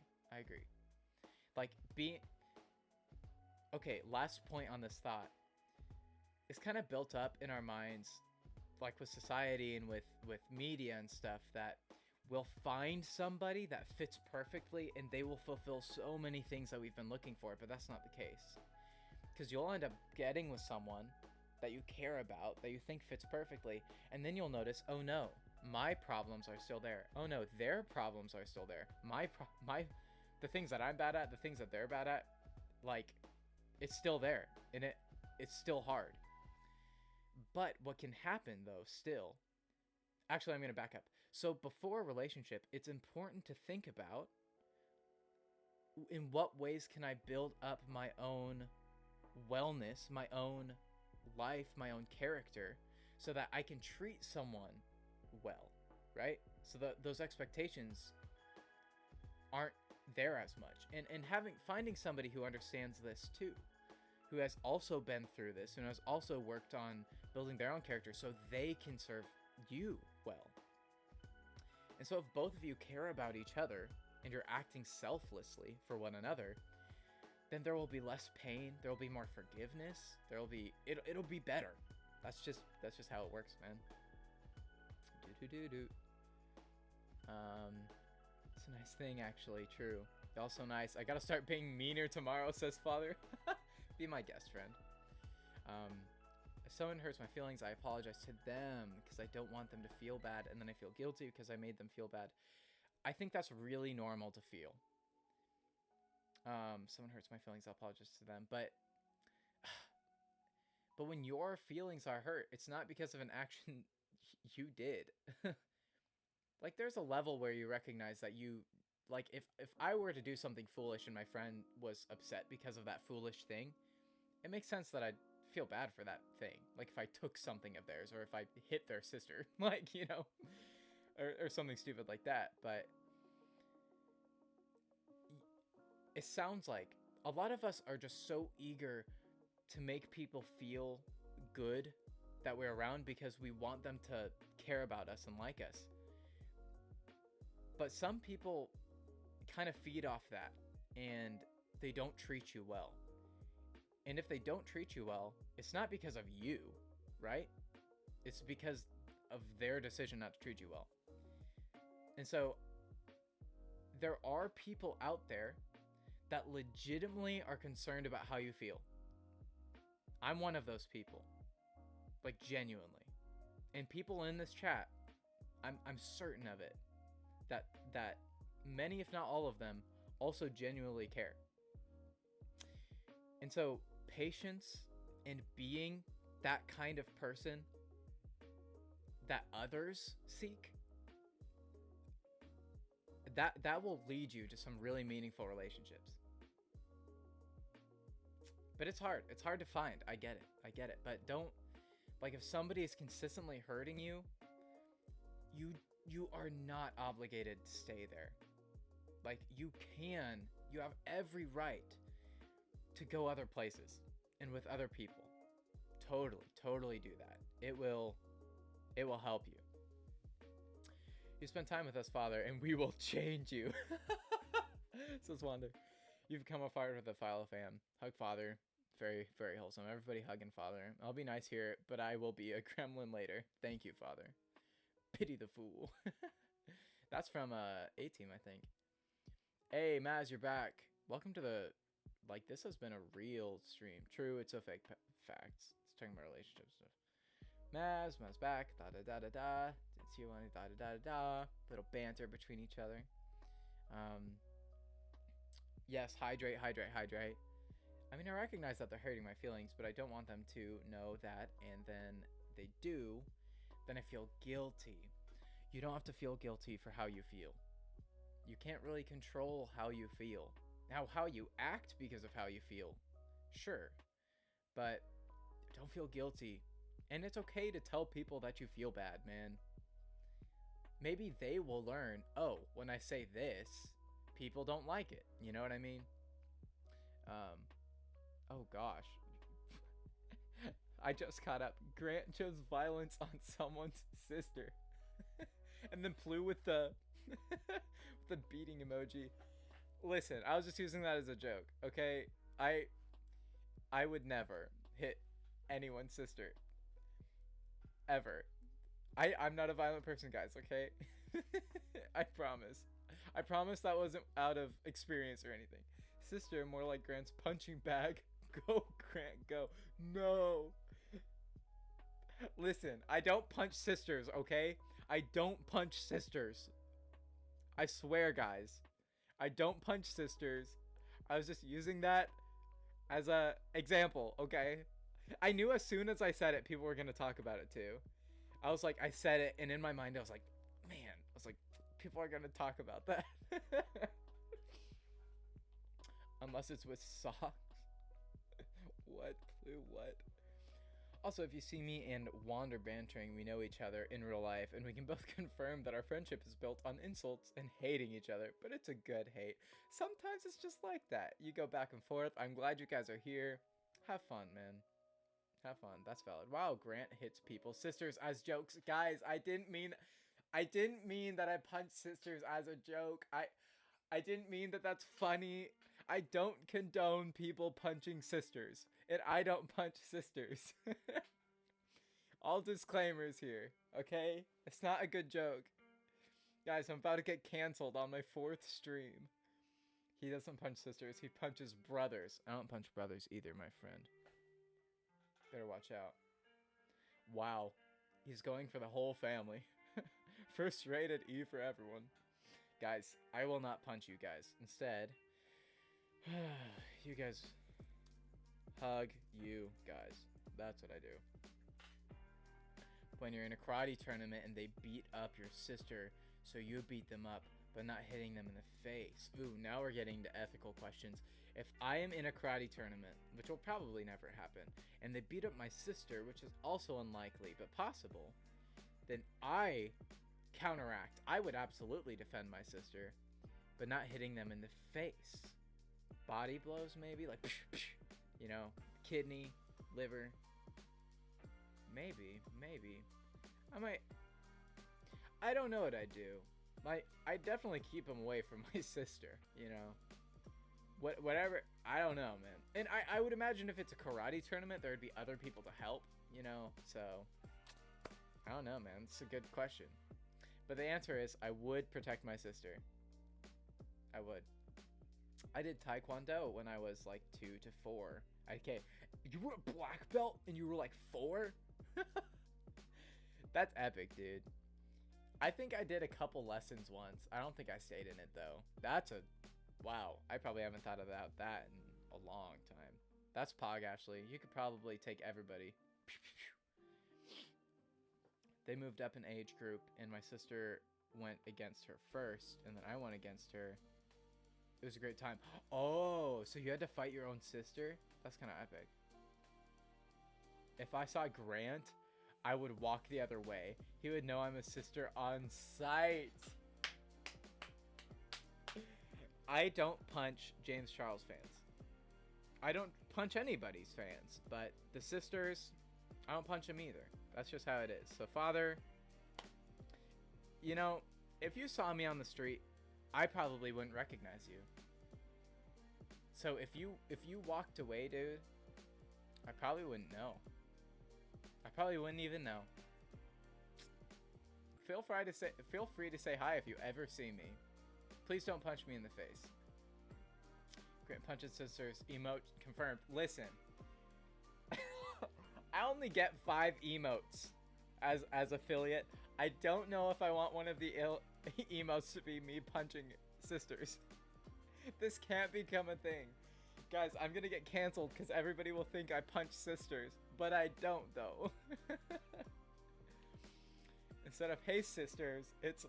Okay, last point on this thought. It's kind of built up in our minds, with society and with media and stuff, that we'll find somebody that fits perfectly and they will fulfill so many things that we've been looking for, but that's not the case. Because you'll end up getting with someone that you care about, that you think fits perfectly, and then you'll notice, oh no, my problems are still there. Oh no, their problems are still there. The things that I'm bad at, the things that they're bad at, it's still there, and it's still hard. But what can happen, though, still... Actually, I'm going to back up. So before a relationship, it's important to think about, in what ways can I build up my own wellness, my own life, my own character, so that I can treat someone well, right? So that those expectations aren't there as much. And finding somebody who understands this too, who has also been through this and has also worked on building their own character so they can serve you well. And so if both of you care about each other and you're acting selflessly for one another, then there will be less pain, there will be more forgiveness, it'll be better. That's just how it works, man. Do do do do. It's a nice thing, actually. True. Also nice. I gotta start being meaner tomorrow, says father. Be my guest friend. If someone hurts my feelings, I apologize to them because I don't want them to feel bad, and then I feel guilty because I made them feel bad. I think that's really normal to feel. Someone hurts my feelings, I apologize to them, but when your feelings are hurt, it's not because of an action you did. Like, there's a level where you recognize that you, like, if I were to do something foolish and my friend was upset because of that foolish thing, it makes sense that I'd feel bad for that thing. Like, if I took something of theirs, or if I hit their sister, like, you know, or something stupid like that. But it sounds like a lot of us are just so eager to make people feel good that we're around because we want them to care about us and like us. But some people kind of feed off that, and they don't treat you well. And if they don't treat you well, it's not because of you, right? It's because of their decision not to treat you well. And so there are people out there that legitimately are concerned about how you feel. I'm one of those people. Like, genuinely. And people in this chat, I'm certain of it, that many, if not all of them, also genuinely care. And so patience and being that kind of person that others seek, that will lead you to some really meaningful relationships. But it's hard. It's hard to find. I get it. But don't, like, if somebody is consistently hurting you, you are not obligated to stay there. Like, you have every right to go other places and with other people. Totally do that. It will help you. You spend time with us, Father, and we will change you. Says Wander. You've become a fire with a file of fam. Hug Father. Very, very wholesome. Everybody hugging Father. I'll be nice here, but I will be a gremlin later. Thank you, Father. Pity the fool. That's from A-Team, I think. Hey, Maz, you're back. Welcome to the... Like, this has been a real stream. True, it's a fake facts. It's talking about relationship stuff. Maz back. Da-da-da-da-da. Didn't see you on da-da-da-da-da. Little banter between each other. Yes, hydrate. I mean, I recognize that they're hurting my feelings, but I don't want them to know that, and then they do, then I feel guilty. You don't have to feel guilty for how you feel. You can't really control how you feel. Now, how you act because of how you feel, sure, but don't feel guilty. And it's okay to tell people that you feel bad, man. Maybe they will learn, oh, when I say this, people don't like it. You know what I mean? Oh gosh. I just caught up. Grant chose violence on someone's sister. And then flew with the with the beating emoji. Listen, I was just using that as a joke, okay? I would never hit anyone's sister. Ever. I'm not a violent person, guys, okay? I promise. I promise that wasn't out of experience or anything. Sister, more like Grant's punching bag. Go, Grant, go. No. Listen, I don't punch sisters, okay? I don't punch sisters. I swear, guys. I don't punch sisters. I was just using that as a example, okay? I knew as soon as I said it, people were going to talk about it too. I was like, I said it, and in my mind, I was like, people are going to talk about that. Unless it's with socks. What? Clue? What? Also, if you see me and Wander bantering, we know each other in real life, and we can both confirm that our friendship is built on insults and hating each other, but it's a good hate. Sometimes it's just like that. You go back and forth. I'm glad you guys are here. Have fun, man. Have fun. That's valid. Wow, Grant hits people. Sisters as jokes. Guys, I didn't mean that I punched sisters as a joke. I didn't mean that that's funny. I don't condone people punching sisters. And I don't punch sisters. All disclaimers here, okay? It's not a good joke. Guys, I'm about to get canceled on my 4th stream. He doesn't punch sisters, he punches brothers. I don't punch brothers either, my friend. Better watch out. Wow. He's going for the whole family. First rated E for everyone. Guys, I will not punch you guys. Instead, you guys hug you guys. That's what I do. When you're in a karate tournament and they beat up your sister, so you beat them up, but not hitting them in the face. Ooh, now we're getting to ethical questions. If I am in a karate tournament, which will probably never happen, and they beat up my sister, which is also unlikely, but possible, then I counteract. I would absolutely defend my sister, but not hitting them in the face. Body blows, maybe? Like, you know, kidney, liver. Maybe. I don't know what I'd do. I definitely keep him away from my sister, you know. Whatever, I don't know, man. And I would imagine if it's a karate tournament, there would be other people to help, you know. So, I don't know, man. It's a good question. But the answer is, I would protect my sister. I would. I did Taekwondo when I was like 2 to 4. Okay, you were a black belt and you were like 4? That's epic, dude. I think I did a couple lessons once. I don't think I stayed in it though. That's a wow. I probably haven't thought about that in a long time. That's Pog, Ashley. You could probably take everybody. They moved up an age group and my sister went against her first and then I went against her. It was a great time. Oh, so you had to fight your own sister? That's kind of epic. If I saw Grant, I would walk the other way. He would know I'm a sister on sight. I don't punch James Charles fans. I don't punch anybody's fans, but the sisters, I don't punch them either. That's just how it is. So father, you know, if you saw me on the street, I probably wouldn't recognize you. So if you walked away, dude, I probably wouldn't know. I probably wouldn't even know. Feel free to say hi if you ever see me. Please don't punch me in the face. Grant punches sisters. Emote confirmed. Listen. I only get 5 emotes as affiliate. I don't know if I want one of the emotes to be me punching sisters. This can't become a thing. Guys, I'm gonna get canceled because everybody will think I punch sisters. But I don't, though. Instead of, hey, sisters, it's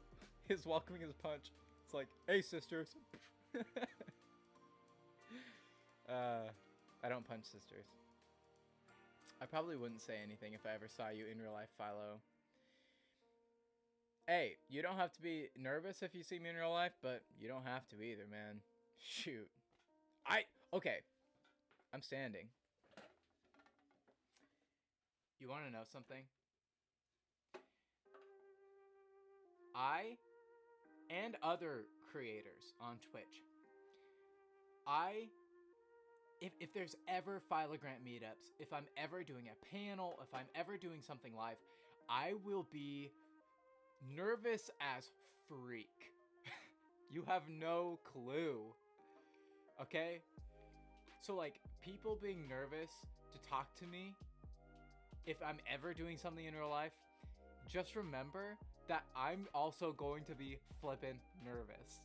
his welcoming his punch. It's like, hey, sisters. I don't punch sisters. I probably wouldn't say anything if I ever saw you in real life, Philo. Hey, you don't have to be nervous if you see me in real life, but you don't have to either, man. Shoot. Okay. I'm standing. You want to know something? I and other creators on Twitch, if there's ever philogrant meetups, if I'm ever doing a panel, if I'm ever doing something live, I will be nervous as freak. You have no clue. Okay? So like, people being nervous to talk to me, if I'm ever doing something in real life, just remember that I'm also going to be flippin' nervous.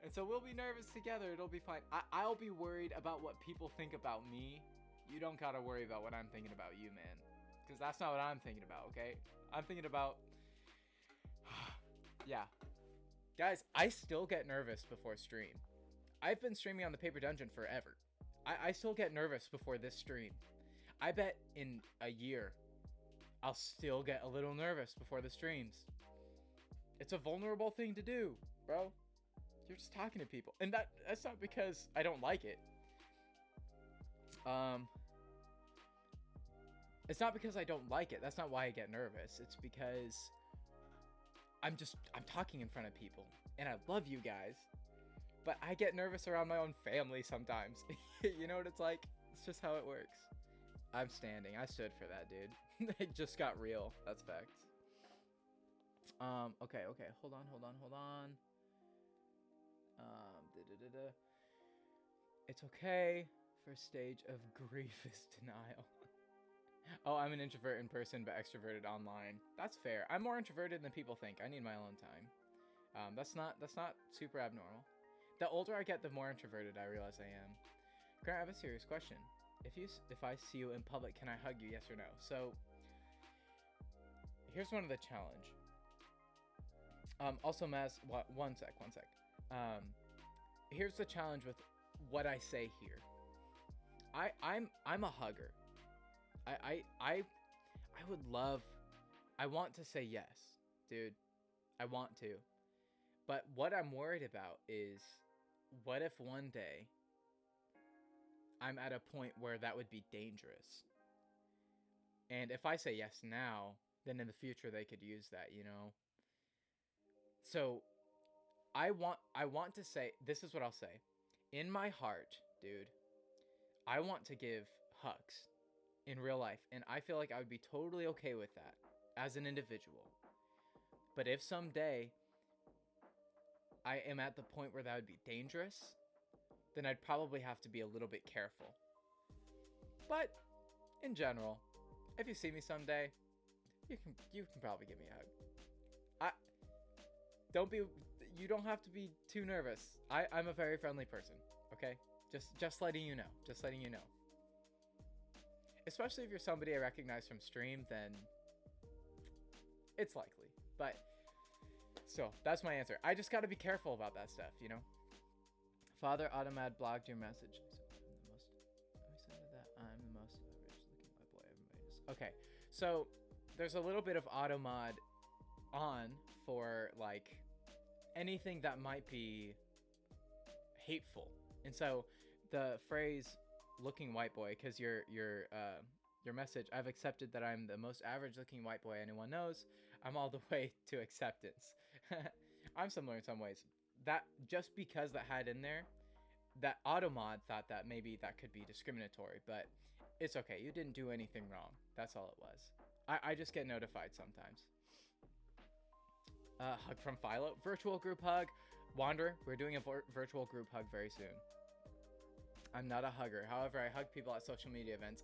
And so we'll be nervous together. It'll be fine. I'll be worried about what people think about me. You don't gotta worry about what I'm thinking about you, man. Because that's not what I'm thinking about, okay? I'm thinking about... yeah. Guys, I still get nervous before stream. I've been streaming on the Paper Dungeon forever. I still get nervous before this stream. I bet in a year, I'll still get a little nervous before the streams. It's a vulnerable thing to do, bro. You're just talking to people. And that's not because I don't like it. It's not because I don't like it. That's not why I get nervous. It's because I'm talking in front of people. And I love you guys. But I get nervous around my own family sometimes. You know what it's like? It's just how it works. I'm standing. I stood for that, dude. It just got real. That's facts. Okay. Hold on. Da. It's okay. First stage of grief is denial. Oh, I'm an introvert in person, but extroverted online. That's fair. I'm more introverted than people think. I need my alone time. That's not super abnormal. The older I get, the more introverted I realize I am. Grant, I have a serious question. If I see you in public, can I hug you? Yes or no? So here's one of the challenge. Also, Maz, one sec. Here's the challenge with what I say here. I'm a hugger. I would love. I want to say yes, dude. I want to. But what I'm worried about is, what if one day I'm at a point where that would be dangerous? And if I say yes now, then in the future they could use that, you know? So I want to say, this is what I'll say. In my heart, dude, I want to give hugs in real life, and I feel like I would be totally okay with that as an individual. But if someday I am at the point where that would be dangerous, then I'd probably have to be a little bit careful. But in general, if you see me someday, you can probably give me a hug. You don't have to be too nervous. I'm a very friendly person, okay? Just letting you know. Just letting you know. Especially if you're somebody I recognize from stream, then it's likely. But so that's my answer. I just got to be careful about that stuff, you know? Father Automad blocked your message. I'm the most average looking white boy everybody is. Okay, so there's a little bit of Automod on for like anything that might be hateful. And so the phrase looking white boy, because your message, I've accepted that I'm the most average looking white boy anyone knows. I'm all the way to acceptance. I'm similar in some ways. That just because that had in there, that Automod thought that maybe that could be discriminatory, but it's okay. You didn't do anything wrong. That's all it was. I just get notified sometimes. Hug from Philo. Virtual group hug. Wander, we're doing a virtual group hug very soon. I'm not a hugger. However, I hug people at social media events.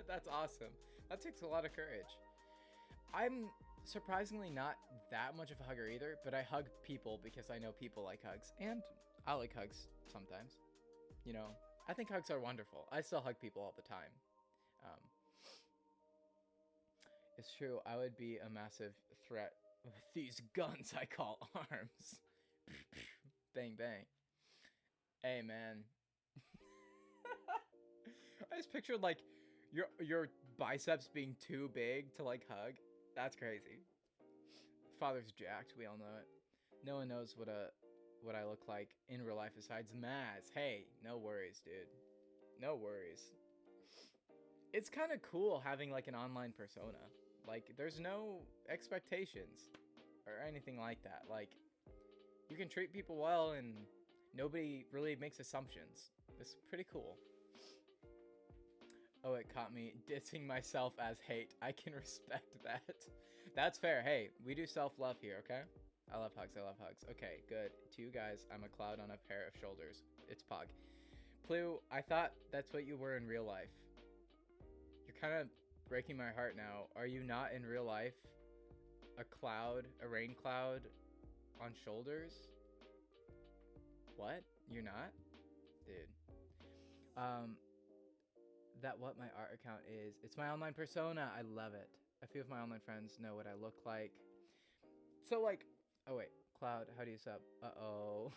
That's awesome. That takes a lot of courage. I'm surprisingly not that much of a hugger either, but I hug people because I know people like hugs, and I like hugs sometimes. You know, I think hugs are wonderful. I still hug people all the time. It's true. I would be a massive threat with these guns I call arms. Bang, bang. Hey, man. I just pictured, like, your biceps being too big to, like, hug. That's crazy. Father's jacked. We all know it. No one knows what I look like in real life besides Maz. Hey, no worries, dude. No worries. It's kind of cool having, like, an online persona. Like, there's no expectations or anything like that. Like, you can treat people well and nobody really makes assumptions. It's pretty cool. Oh, it caught me dissing myself as hate. I can respect that. That's fair. Hey, we do self-love here, okay? I love hugs. Okay, good. To you guys, I'm a cloud on a pair of shoulders. It's Pog. Plu, I thought that's what you were in real life. You're kind of breaking my heart now. Are you not in real life a cloud, a rain cloud on shoulders? What? You're not? Dude. That what my art account is. It's my online persona. I love it. A few of my online friends know what I look like. So, like, oh wait, Cloud, how do you sub? Uh-oh.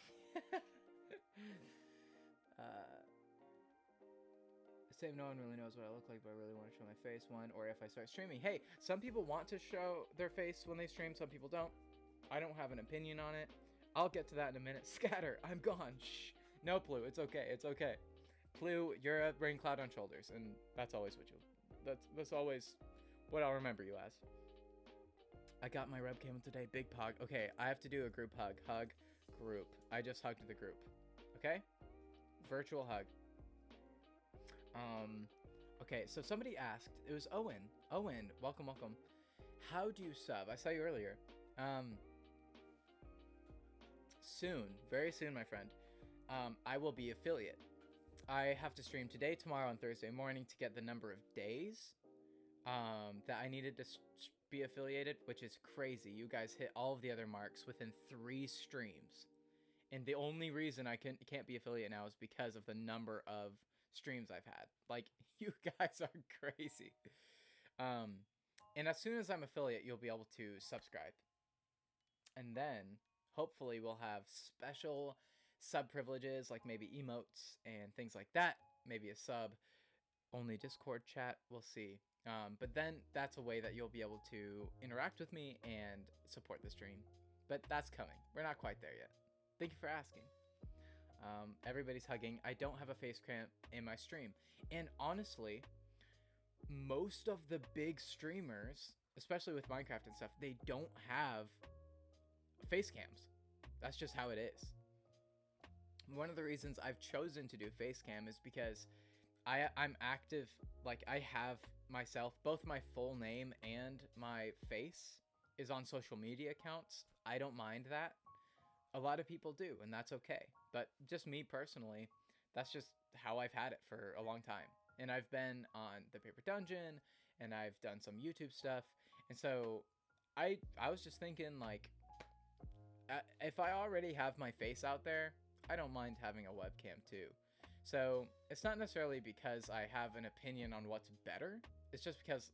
Same, no one really knows what I look like, but I really want to show my face one, or if I start streaming. Hey, some people want to show their face when they stream, some people don't. I don't have an opinion on it. I'll get to that in a minute. Scatter, I'm gone. Shh. No, Plu, it's okay, it's okay. Plu, you're a rain cloud on shoulders, and that's always what that's always what I'll remember you as. I got my webcam today, big pog. Okay, I have to do a group hug. Hug, group. I just hugged the group. Okay? Virtual hug. Okay, so somebody asked, it was Owen. Owen, welcome, welcome. How do you sub? I saw you earlier. Soon, very soon, my friend, I will be affiliate. I have to stream today, tomorrow, and Thursday morning to get the number of days that I needed to be affiliated, which is crazy. You guys hit all of the other marks within 3 streams. And the only reason I can't be affiliate now is because of the number of streams I've had. Like, you guys are crazy. And as soon as I'm affiliate, you'll be able to subscribe. And then, hopefully, we'll have special sub privileges, like maybe emotes and things like that. Maybe a sub, only Discord chat, we'll see. But then that's a way that you'll be able to interact with me and support the stream. But that's coming. We're not quite there yet. Thank you for asking. Everybody's hugging. I don't have a face cam in my stream. And honestly, most of the big streamers, especially with Minecraft and stuff, they don't have face cams. That's just how it is. One of the reasons I've chosen to do face cam is because I'm active. Like, I have myself, both my full name and my face is on social media accounts. I don't mind that. A lot of people do, and that's okay. But just me personally, that's just how I've had it for a long time. And I've been on the Paper Dungeon, and I've done some YouTube stuff. And so I was just thinking, like, if I already have my face out there, I don't mind having a webcam too. So it's not necessarily because I have an opinion on what's better. It's just because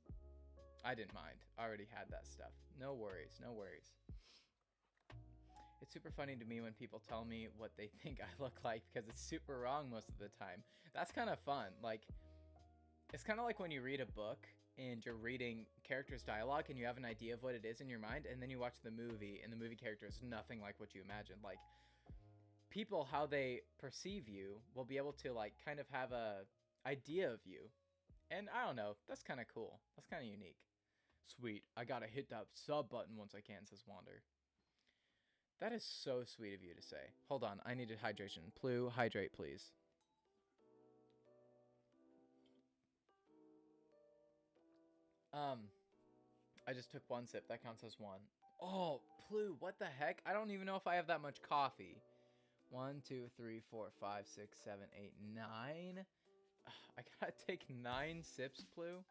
I didn't mind. I already had that stuff. No worries, no worries. It's super funny to me when people tell me what they think I look like because it's super wrong most of the time. That's kind of fun. Like, it's kind of like when you read a book and you're reading characters' dialogue and you have an idea of what it is in your mind, and then you watch the movie and the movie character is nothing like what you imagined. Like, people, how they perceive you will be able to, like, kind of have a idea of you. And I don't know, that's kind of cool. That's kind of unique. Sweet. I gotta hit that sub button once I can, says Wander. That is so sweet of you to say. Hold on, I needed hydration. Plu, hydrate, please. I just took 1 sip. That counts as 1. Oh, Plu, what the heck? I don't even know if I have that much coffee. 1, 2, 3, 4, 5, 6, 7, 8, 9. I gotta take 9 sips, Plu.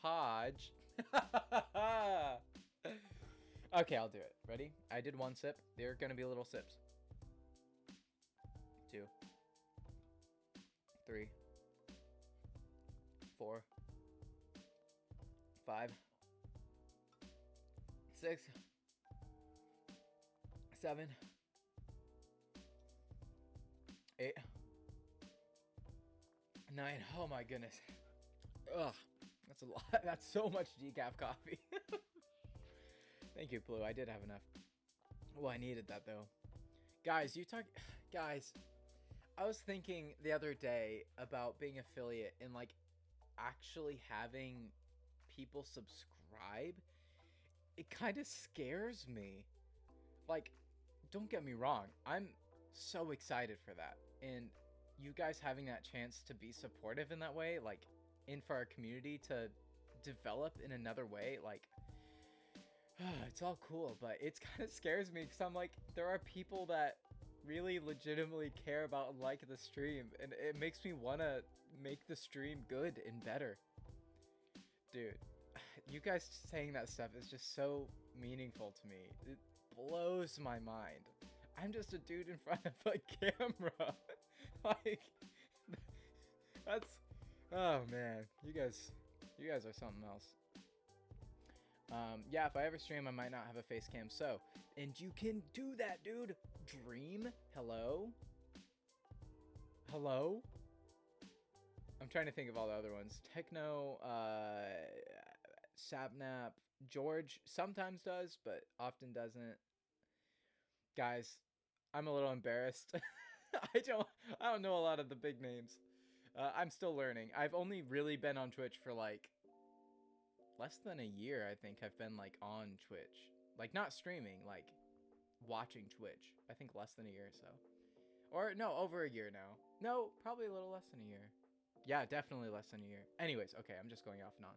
Podge. Okay, I'll do it. Ready? I did 1 sip. They're gonna be little sips. 2, 3, 4, 5, 6, 7, 8, 9. Oh my goodness. Ugh. That's a lot. That's so much decaf coffee. Thank you, Blue. I did have enough. Well, I needed that though. Guys, guys, I was thinking the other day about being affiliate and like actually having people subscribe. It kind of scares me. Like, don't get me wrong. I'm so excited for that. And you guys having that chance to be supportive in that way, like, in for our community to develop in another way, like, it's all cool, but it kind of scares me because I'm like, there are people that really legitimately care about and like the stream, and it makes me want to make the stream good and better. Dude, you guys saying that stuff is just so meaningful to me. It blows my mind. I'm just a dude in front of a camera. Like, that's, oh man, you guys are something else. Yeah, if I ever stream, I might not have a face cam. So, and you can do that, dude. Dream, hello? Hello? I'm trying to think of all the other ones. Techno, Sapnap, George sometimes does, but often doesn't. Guys, I'm a little embarrassed. I don't know a lot of the big names. I'm still learning. I've only really been on Twitch for like less than a year. I think I've been like on Twitch, like not streaming, like watching Twitch. I think less than a year or so, or no, over a year now. No, probably a little less than a year. Yeah, definitely less than a year. Anyways, okay, I'm just going off and on.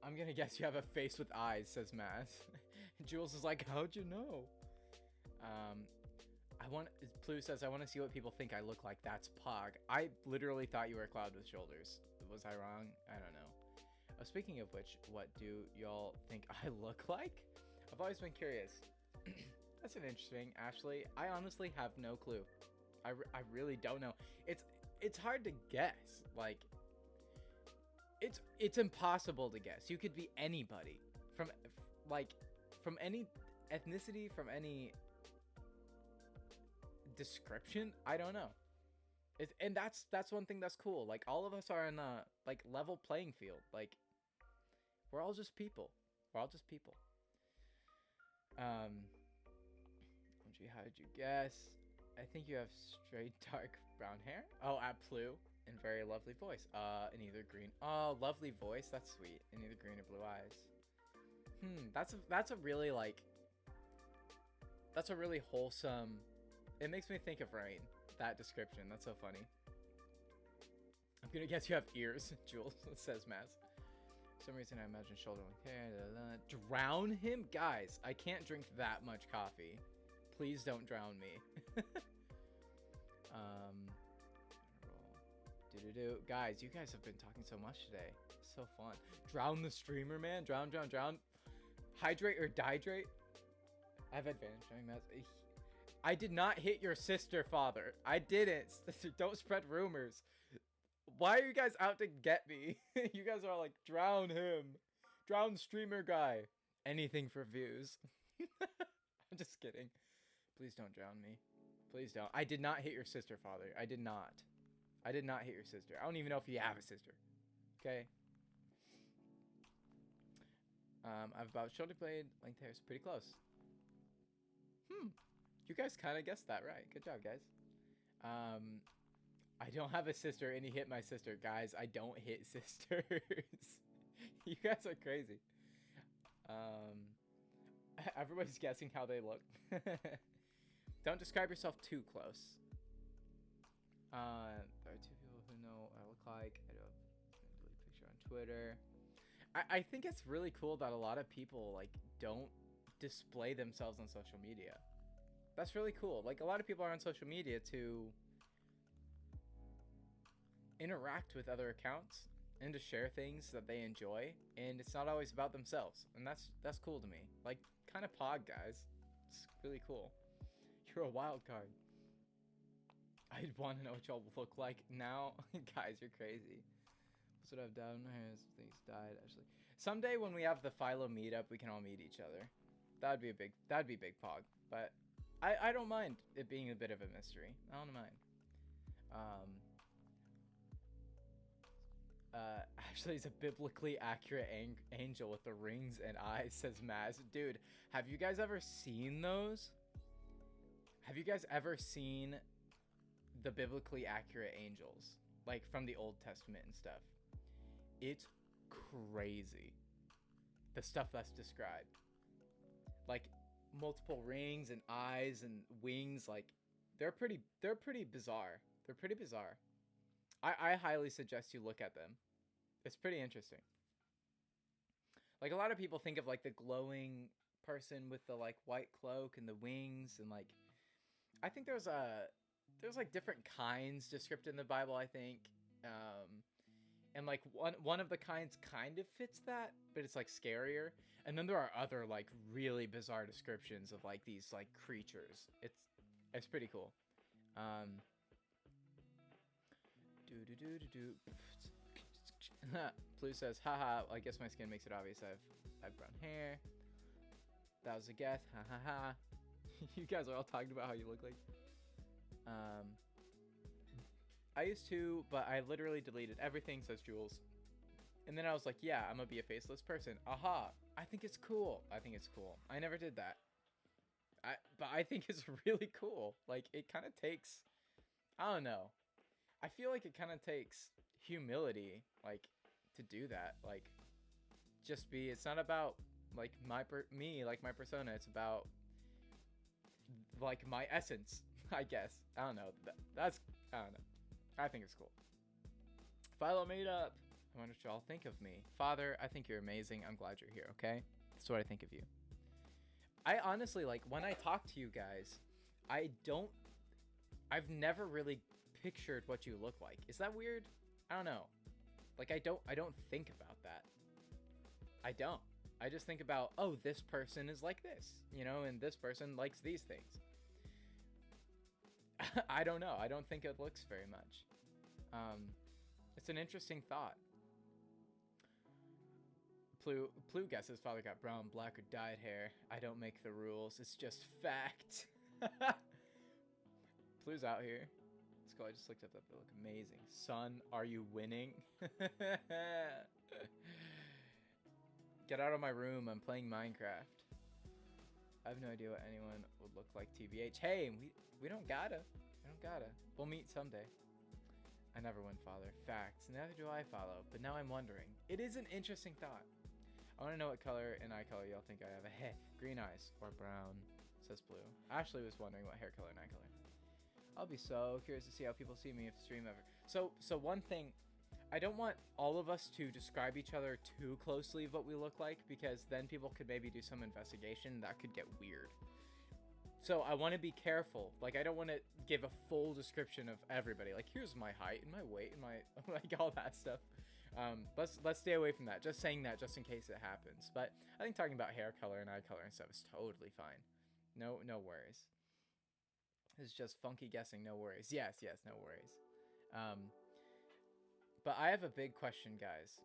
I'm gonna guess you have a face with eyes, says Maz. Jules is like, how'd you know? Plu says, I want to see what people think I look like. That's Pog. I literally thought you were a cloud with shoulders. Was I wrong? I don't know. Speaking of which, what do y'all think I look like? I've always been curious. That's an interesting, Ashley. I honestly have no clue. I really don't know. It's hard to guess. Like, it's impossible to guess. You could be anybody from any ethnicity, from any description. I don't know. And that's one thing that's cool. Like, all of us are in a like level playing field. Like, we're all just people. We're all just people. How did you guess? I think you have straight dark brown hair. Oh, at Plu. And very lovely voice. In either green. Oh, lovely voice. That's sweet. In either green or blue eyes. That's a really like. That's a really wholesome. It makes me think of rain. That description. That's so funny. I'm gonna guess you have ears, Jules, says Maz. For some reason I imagine shoulder length hair. Drown him? Guys, I can't drink that much coffee. Please don't drown me. Guys, you guys have been talking so much today. So fun. Drown the streamer, man. Drown. Hydrate or dihydrate. I have advantage. I did not hit your sister, father. I didn't. Don't spread rumors. Why are you guys out to get me? You guys are like, drown him. Drown streamer guy. Anything for views. I'm just kidding. Please don't drown me. Please don't. I did not hit your sister, father. I did not. I did not hit your sister. I don't even know if you have a sister. Okay. I've about shoulder blade length hair is pretty close. You guys kind of guessed that right. Good job, guys. I don't have a sister, and he hit my sister. Guys, I don't hit sisters. You guys are crazy. Everybody's guessing how they look. Don't describe yourself too close. There are two people who know what I look like. I don't delete a picture on Twitter. I think it's really cool that a lot of people like don't display themselves on social media. That's really cool. Like, a lot of people are on social media to interact with other accounts and to share things that they enjoy, and it's not always about themselves, and that's cool to me. Like, kind of Pog, guys. It's really cool. You're a wild card. I'd want to know what y'all look like now. Guys, you're crazy. That's what I've done. Things died, actually. Someday when we have the Philo meetup, we can all meet each other. That'd be big Pog. But I don't mind it being a bit of a mystery. I don't mind. Actually, he's a biblically accurate angel with the rings and eyes, says Maz. Dude, have you guys ever seen those? Have you guys ever seen the biblically accurate angels? Like, from the Old Testament and stuff. It's crazy. The stuff that's described. Like, multiple rings and eyes and wings. Like, they're pretty bizarre. They're pretty bizarre. I highly suggest you look at them. It's pretty interesting. Like, a lot of people think of, like, the glowing person with the, like, white cloak and the wings. And, like, I think there's like, different kinds described in the Bible, I think. And, like, one of the kinds kind of fits that, but it's, like, scarier. And then there are other, like, really bizarre descriptions of, like, these, like, creatures. It's pretty cool. Blue says, haha, I guess my skin makes it obvious I have brown hair. That was a guess. Ha ha ha. You guys are all talking about how you look like. I used to, but I literally deleted everything, says Jules. And then I was like, yeah, I'm gonna be a faceless person. Aha. I think it's cool. I never did that. But I think it's really cool. Like, it kind of takes, I don't know. I feel like it kind of takes humility, like, to do that. Like, it's not about, like, my persona. It's about, like, my essence, I guess. I don't know. I don't know. I think it's cool. Philo made up. I wonder what y'all think of me. Father, I think you're amazing. I'm glad you're here, okay? That's what I think of you. I honestly, like, when I talk to you guys, I've never really pictured what you look like. Is that weird? I don't know. Like, I don't think about that. I don't. I just think about, oh, this person is like this, you know, and this person likes these things. I don't know. I don't think it looks very much. It's an interesting thought. Plu guesses father got brown, black, or dyed hair. I don't make the rules. It's just fact. Plu's out here. Let's go. I just looked up that. They look amazing. Son, are you winning? Get out of my room. I'm playing Minecraft. I have no idea what anyone would look like TBH. Hey, we don't gotta. We don't gotta. We'll meet someday. I never win, father. Facts. Neither do I follow. But now I'm wondering. It is an interesting thought. I want to know what color and eye color y'all think I have. Hey, green eyes or brown, says Blue. Ashley was wondering what hair color and eye color. I'll be so curious to see how people see me if stream ever. So one thing, I don't want all of us to describe each other too closely of what we look like, because then people could maybe do some investigation that could get weird. So I want to be careful. Like, I don't want to give a full description of everybody. Like, here's my height and my weight and my like all that stuff. Let's stay away from that. Just saying that just in case it happens. But I think talking about hair color and eye color and stuff is totally fine. No worries. It's just funky guessing. No worries. Yes, no worries. But I have a big question, guys.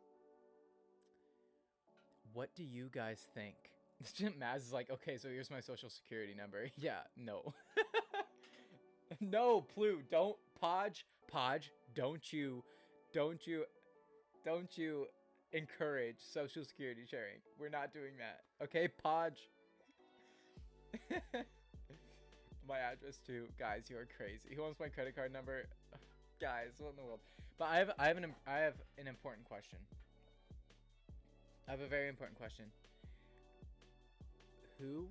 What do you guys think? Maz is like, okay, so here's my social security number. Yeah, no. No, Plu, don't, Podge, don't you encourage social security sharing. We're not doing that. Okay, Podge. My address too. Guys, you are crazy. Who wants my credit card number? Guys, what in the world? But I have an important question. I have a very important question. Who?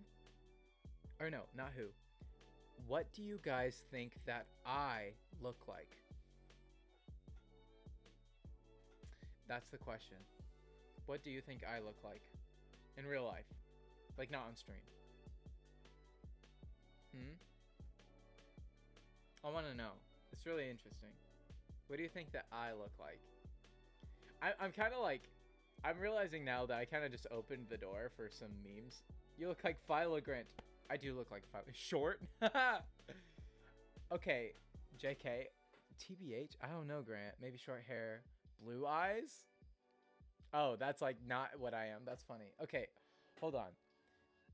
Or no, not who. What do you guys think that I look like? That's the question. What do you think I look like in real life? Like, not on stream. I want to know. It's really interesting. What do you think that I look like? I'm kind of like, I'm realizing now that I kind of just opened the door for some memes. You look like philogrant. I do look like short. Okay, JK. TBH? I don't know, Grant. Maybe short hair. Blue eyes? Oh, that's like not what I am. That's funny. Okay, hold on.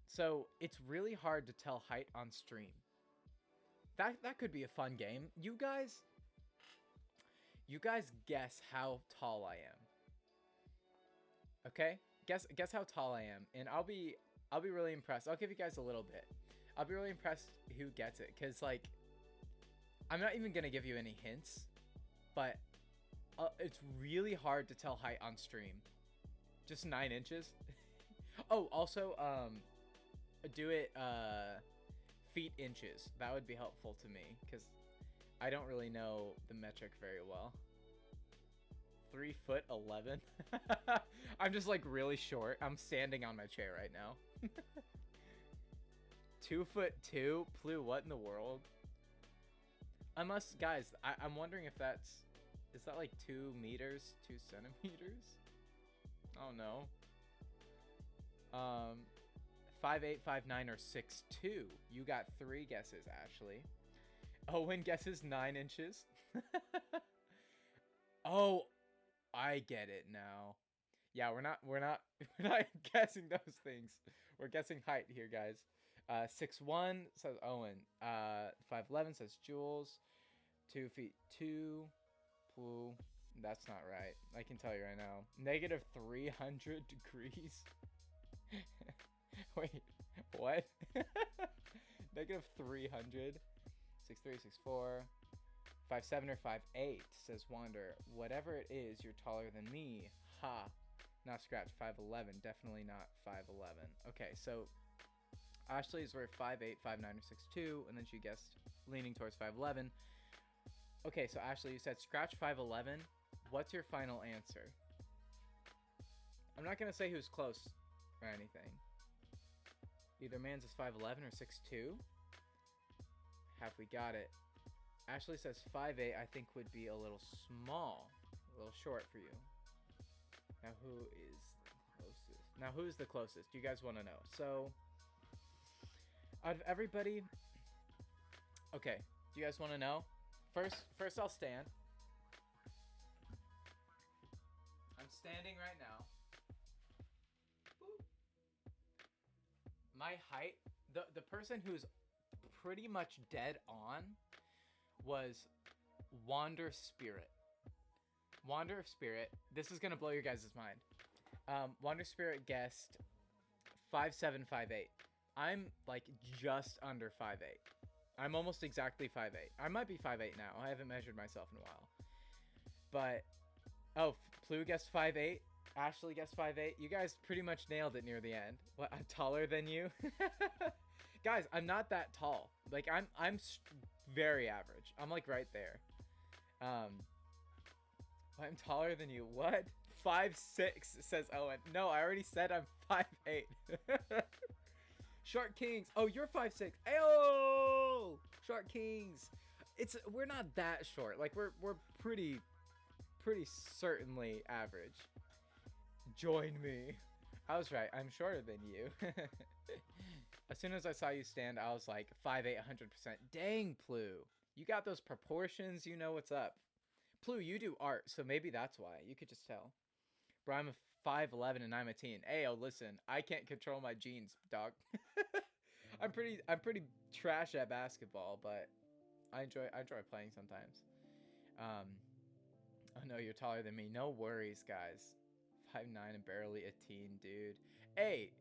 So, it's really hard to tell height on stream. That could be a fun game. You guys guess how tall I am. Okay? Guess how tall I am, and I'll be really impressed. I'll give you guys a little bit. I'll be really impressed who gets it, cuz like I'm not even going to give you any hints, but it's really hard to tell height on stream. Just 9 inches. Oh, also do it feet inches. That would be helpful to me, cuz I don't really know the metric very well. 3'11". I'm just like really short. I'm standing on my chair right now. 2'2". Plu, what in the world? Guys, I'm wondering if is that like 2 meters, 2 centimeters? I don't know. 5'8", 5'9", or 6'2". You got 3 guesses, Ashley. Owen guesses 9 inches. Oh, I get it now. Yeah, we're not guessing those things. We're guessing height here, guys. 6'1" says Owen. 5'11" says Jules. 2 feet 2. Plu. That's not right. I can tell you right now. Negative 300 degrees. Wait, what? Negative 300. 6'3", 6'4". 5'7" or 5'8", says Wander. Whatever it is, you're taller than me. Ha. Not scratch. 5'11". Definitely not 5'11". Okay, so Ashley's were 5'8", 5'9", or 6'2", and then she guessed leaning towards 5'11". Okay, so Ashley, you said scratch 5'11". What's your final answer? I'm not gonna say who's close or anything. Either man's is 5'11" or 6'2". Have we got it? Ashley says 5'8", I think would be a little small, a little short for you. Now who is the closest? Now who's the closest? You guys want to know? So, out of everybody, okay. Do you guys want to know? First I'll stand. I'm standing right now. My height, the person who's pretty much dead on was Wander Spirit. Wander of Spirit. This is gonna blow your guys' mind. Wander Spirit guessed 5'7", 5'8". I'm like just under 5'8". I'm almost exactly 5'8". I might be 5'8" now. I haven't measured myself in a while. But Plu guessed 5'8". Ashley guessed 5'8". You guys pretty much nailed it near the end. What? I'm taller than you, guys. I'm not that tall. Like I'm very average. I'm like right there. I'm taller than you. What? 5'6" says Owen. No, I already said I'm 5'8". Shark Kings. Oh, you're 5'6". Ayo! Shark Kings. We're not that short. Like we're pretty certainly average. Join me. I was right. I'm shorter than you. As soon as I saw you stand, I was like 5'8", 100%. Dang, Plu. You got those proportions. You know what's up. Plu, you do art, so maybe that's why. You could just tell. Bro, I'm a 5'11" and I'm a teen. Ayo, listen. I can't control my genes, dog. I'm pretty trash at basketball, but I enjoy playing sometimes. Oh no, you're taller than me. No worries, guys. 5'9" and barely a teen, dude. Hey,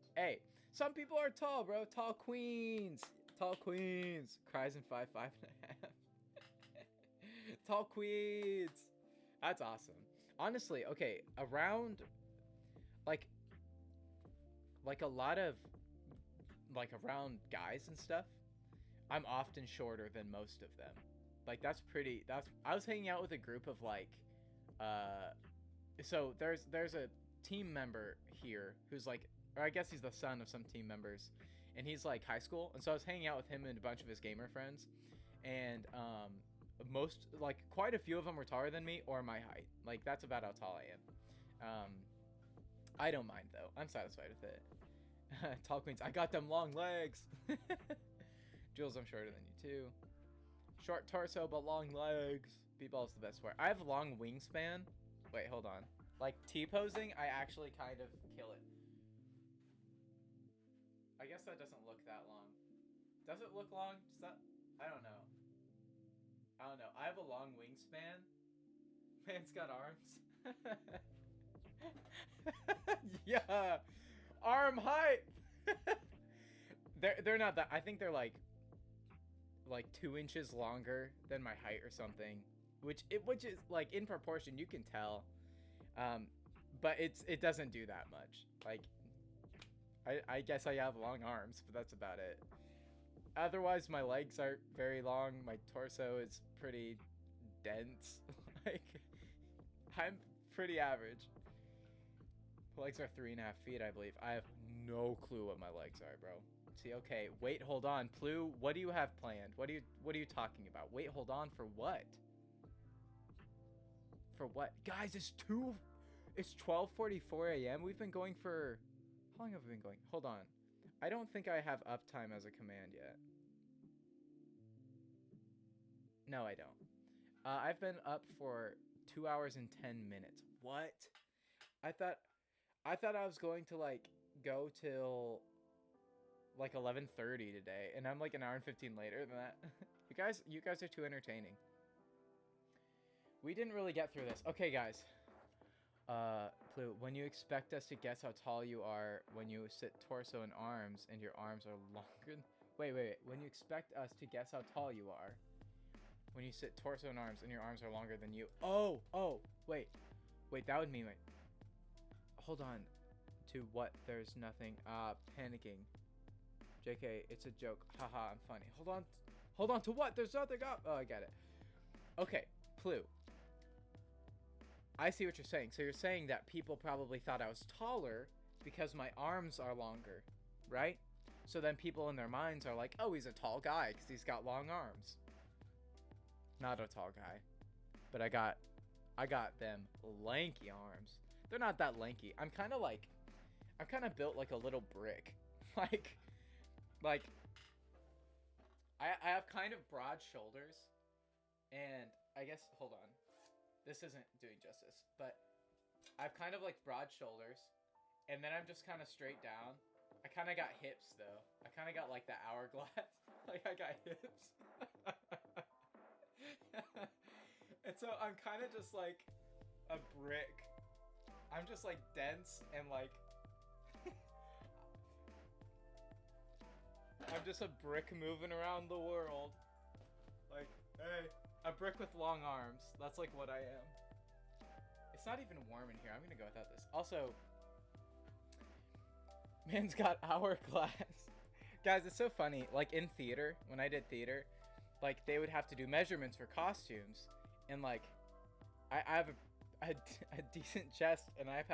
some people are tall, bro. Tall queens. Cries in 5'5" and a half. Tall queens. That's awesome. Honestly, okay, around like a lot of around guys and stuff, I'm often shorter than most of them. Like I was hanging out with a group of so there's a team member here who's like, or I guess he's the son of some team members, and he's like high school, and so I was hanging out with him and a bunch of his gamer friends, and quite a few of them were taller than me or my height. Like that's about how tall I am. I don't mind though. I'm satisfied with it. Tall queens. I got them long legs. Jules, I'm shorter than you too. Short torso but long legs. B-ball's the best part. I have a long wingspan. Wait, hold on. Like T-posing, I actually kind of kill it. I guess that doesn't look that long. Does it look long? Does that? I don't know. I have a long wingspan. Man's got arms. Yeah. Arm height. They're not that. I think they're like 2 inches longer than my height or something, which is like in proportion, you can tell. But it doesn't do that much. Like I guess I have long arms, but that's about it. Otherwise, my legs aren't very long. My torso is pretty dense. Like I'm pretty average. Legs are 3.5 feet, I believe. I have no clue what my legs are, bro. See, okay, wait, hold on. Plu, what do you have planned? What are you talking about? Wait, hold on, for what? For what? Guys, it's 12:44 a.m. We've been going for... How long have we been going? Hold on. I don't think I have uptime as a command yet. No, I don't. I've been up for 2 hours and 10 minutes. What? I thought I was going to like go till like 11:30 today, and I'm like an hour and 15 later than that. You guys are too entertaining. We didn't really get through this. Okay, guys. Plu, when you expect us to guess how tall you are when you sit torso and arms and your arms are longer... Wait. When you expect us to guess how tall you are when you sit torso and arms and your arms are longer than you... Oh, wait, that would mean... Hold on. To what? There's nothing. Panicking. JK, it's a joke. Haha, I'm funny. Hold on to what? There's nothing up. Oh, I get it. Okay, Plu. I see what you're saying. So you're saying that people probably thought I was taller because my arms are longer, right? So then people in their minds are like, oh, he's a tall guy because he's got long arms. Not a tall guy, but I got them lanky arms. They're not that lanky. I'm kind of built like a little brick. like I have kind of broad shoulders, and I guess, hold on, this isn't doing justice, but I've kind of like broad shoulders, and then I'm just kind of straight down. I kind of got hips though. I kind of got like the hourglass. Like I got hips. And so I'm kind of just like a brick. I'm just like dense and like I'm just a brick moving around the world. Like, hey, a brick with long arms. That's like what I am. It's not even warm in here. I'm gonna go without this. Also, man's got hourglass. Guys, it's so funny. Like in theater, when I did theater, like they would have to do measurements for costumes, and like I have a decent chest, and I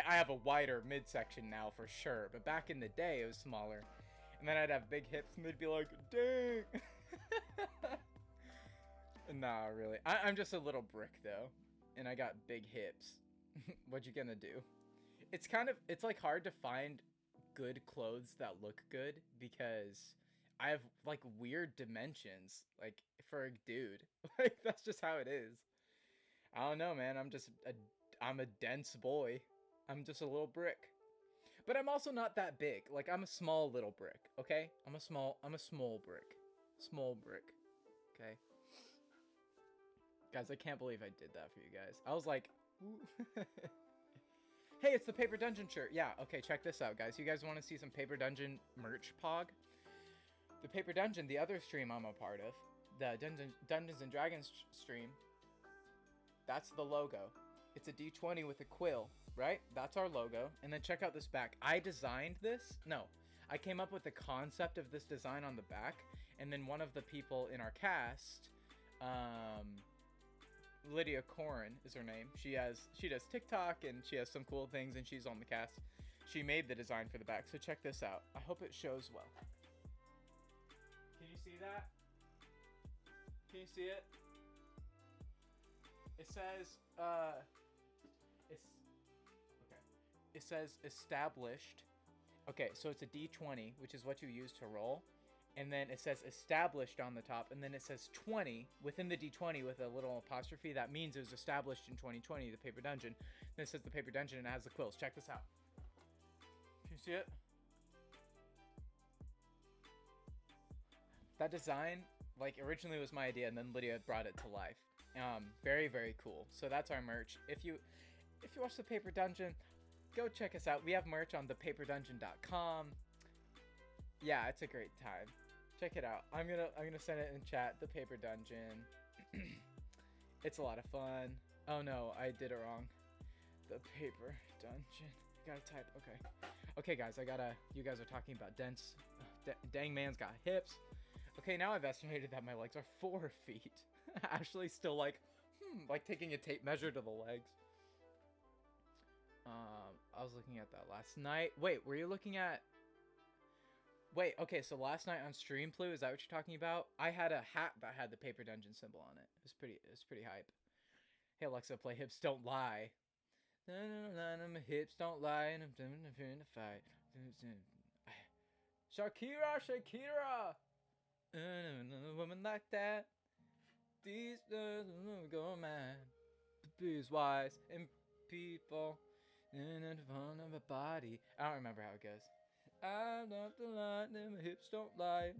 have a wider midsection now for sure. But back in the day, it was smaller, and then I'd have big hips, and they'd be like, "Dang." Nah, really. I'm just a little brick though, and I got big hips. What you gonna do? It's like hard to find good clothes that look good because I have like weird dimensions, like for a dude. Like that's just how it is. I don't know, man. I'm a dense boy. I'm just a little brick. But I'm also not that big. Like I'm a small little brick, okay? I'm a small brick. Small brick. Okay? Guys, I can't believe I did that for you guys. I was like, hey, it's the Paper Dungeon shirt. Yeah, okay, check this out, guys. You guys want to see some Paper Dungeon merch, Pog? The Paper Dungeon, the other stream I'm a part of, the Dungeons and Dragons stream, that's the logo. It's a D20 with a quill, right? That's our logo. And then check out this back. I designed this. No, I came up with the concept of this design on the back. And then one of the people in our cast, Lydia Corin is her name. She does TikTok and she has some cool things and she's on the cast. She made the design for the back. So check this out. I hope it shows well. Can you see that? Can you see it? It says, it says established. Okay, so it's a D20, which is what you use to roll. And then it says established on the top. And then it says 20 within the D20 with a little apostrophe. That means it was established in 2020, the Paper Dungeon. Then it says the Paper Dungeon and it has the quills. Check this out. Can you see it? That design, like, originally was my idea, and then Lydia brought it to life. Very, very cool. So that's our merch. If you watch the Paper Dungeon, go check us out. We have merch on thepaperdungeon.com. Yeah, it's a great time. Check it out. I'm gonna send it in chat. The Paper Dungeon. It's a lot of fun. Oh no, I did it wrong. The Paper Dungeon. Gotta type. Okay, guys. You guys are talking about dense. Dang man's got hips. Okay, now I've estimated that my legs are 4 feet. Actually, still like taking a tape measure to the legs. I was looking at that last night. Wait, were you looking at? Wait, okay, so last night on stream, Plu, is that what you're talking about? I had a hat that had the Paper Dungeon symbol on it. It was pretty hype. Hey Alexa, play Hips Don't Lie. Hips don't lie, and I'm doing to fight. Shakira. A woman like that. These go mad. These wise and people in the front of a body. I don't remember how it goes. I'm not the light, and my hips don't lie.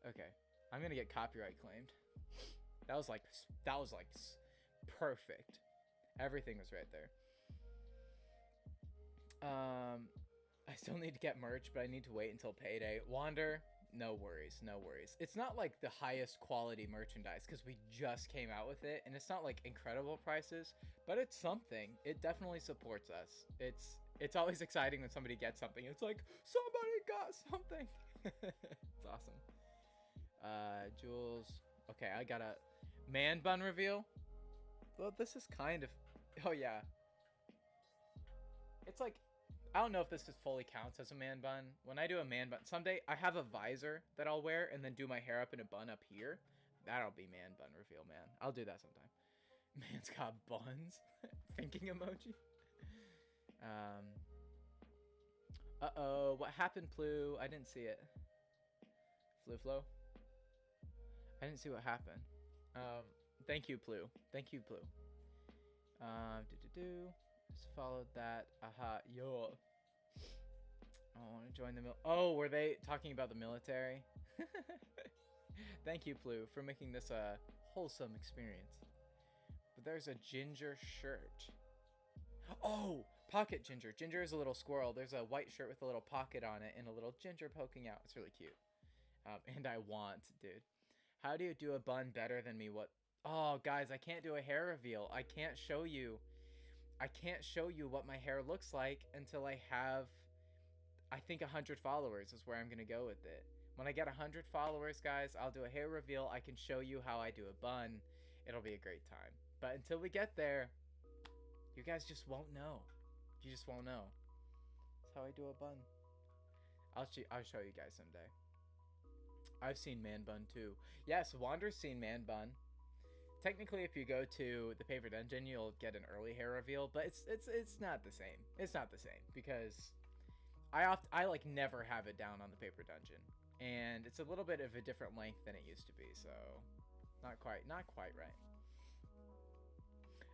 Okay, I'm gonna get copyright claimed. That was like perfect. Everything was right there. I still need to get merch, but I need to wait until payday. Wander, no worries. It's not like the highest quality merchandise because we just came out with it, and it's not like incredible prices, but it's something. It definitely supports us. It's always exciting when somebody gets something. It's like, somebody got something. It's awesome. Jules. Okay, I gotta Man bun reveal? Well, this is kind of... Oh, yeah. It's like... I don't know if this is fully counts as a man bun. When I do a man bun... Someday, I have a visor that I'll wear and then do my hair up in a bun up here. That'll be man bun reveal, man. I'll do that sometime. Man's got buns. Thinking emoji. Uh-oh. What happened, Plu? I didn't see it. Flo? I didn't see what happened. Thank you, Plu. Thank you, Plu. Just followed that. Aha, yo. I want to join the Oh, were they talking about the military? Thank you, Plu, for making this a wholesome experience. But there's a ginger shirt. Oh, pocket ginger. Ginger is a little squirrel. There's a white shirt with a little pocket on it and a little ginger poking out. It's really cute. And I want, dude. How do you do a bun better than me? What? Oh, guys, I can't do a hair reveal. I can't show you what my hair looks like until I have, I think, 100 followers is where I'm going to go with it. When I get 100 followers, guys, I'll do a hair reveal. I can show you how I do a bun. It'll be a great time. But until we get there, you guys just won't know. You just won't know. That's how I do a bun. I'll show you guys someday. I've seen man bun too. Yes, Wander's seen man bun. Technically, if you go to the Paper Dungeon, you'll get an early hair reveal, but it's not the same. It's not the same because I like never have it down on the Paper Dungeon, and it's a little bit of a different length than it used to be, so not quite right.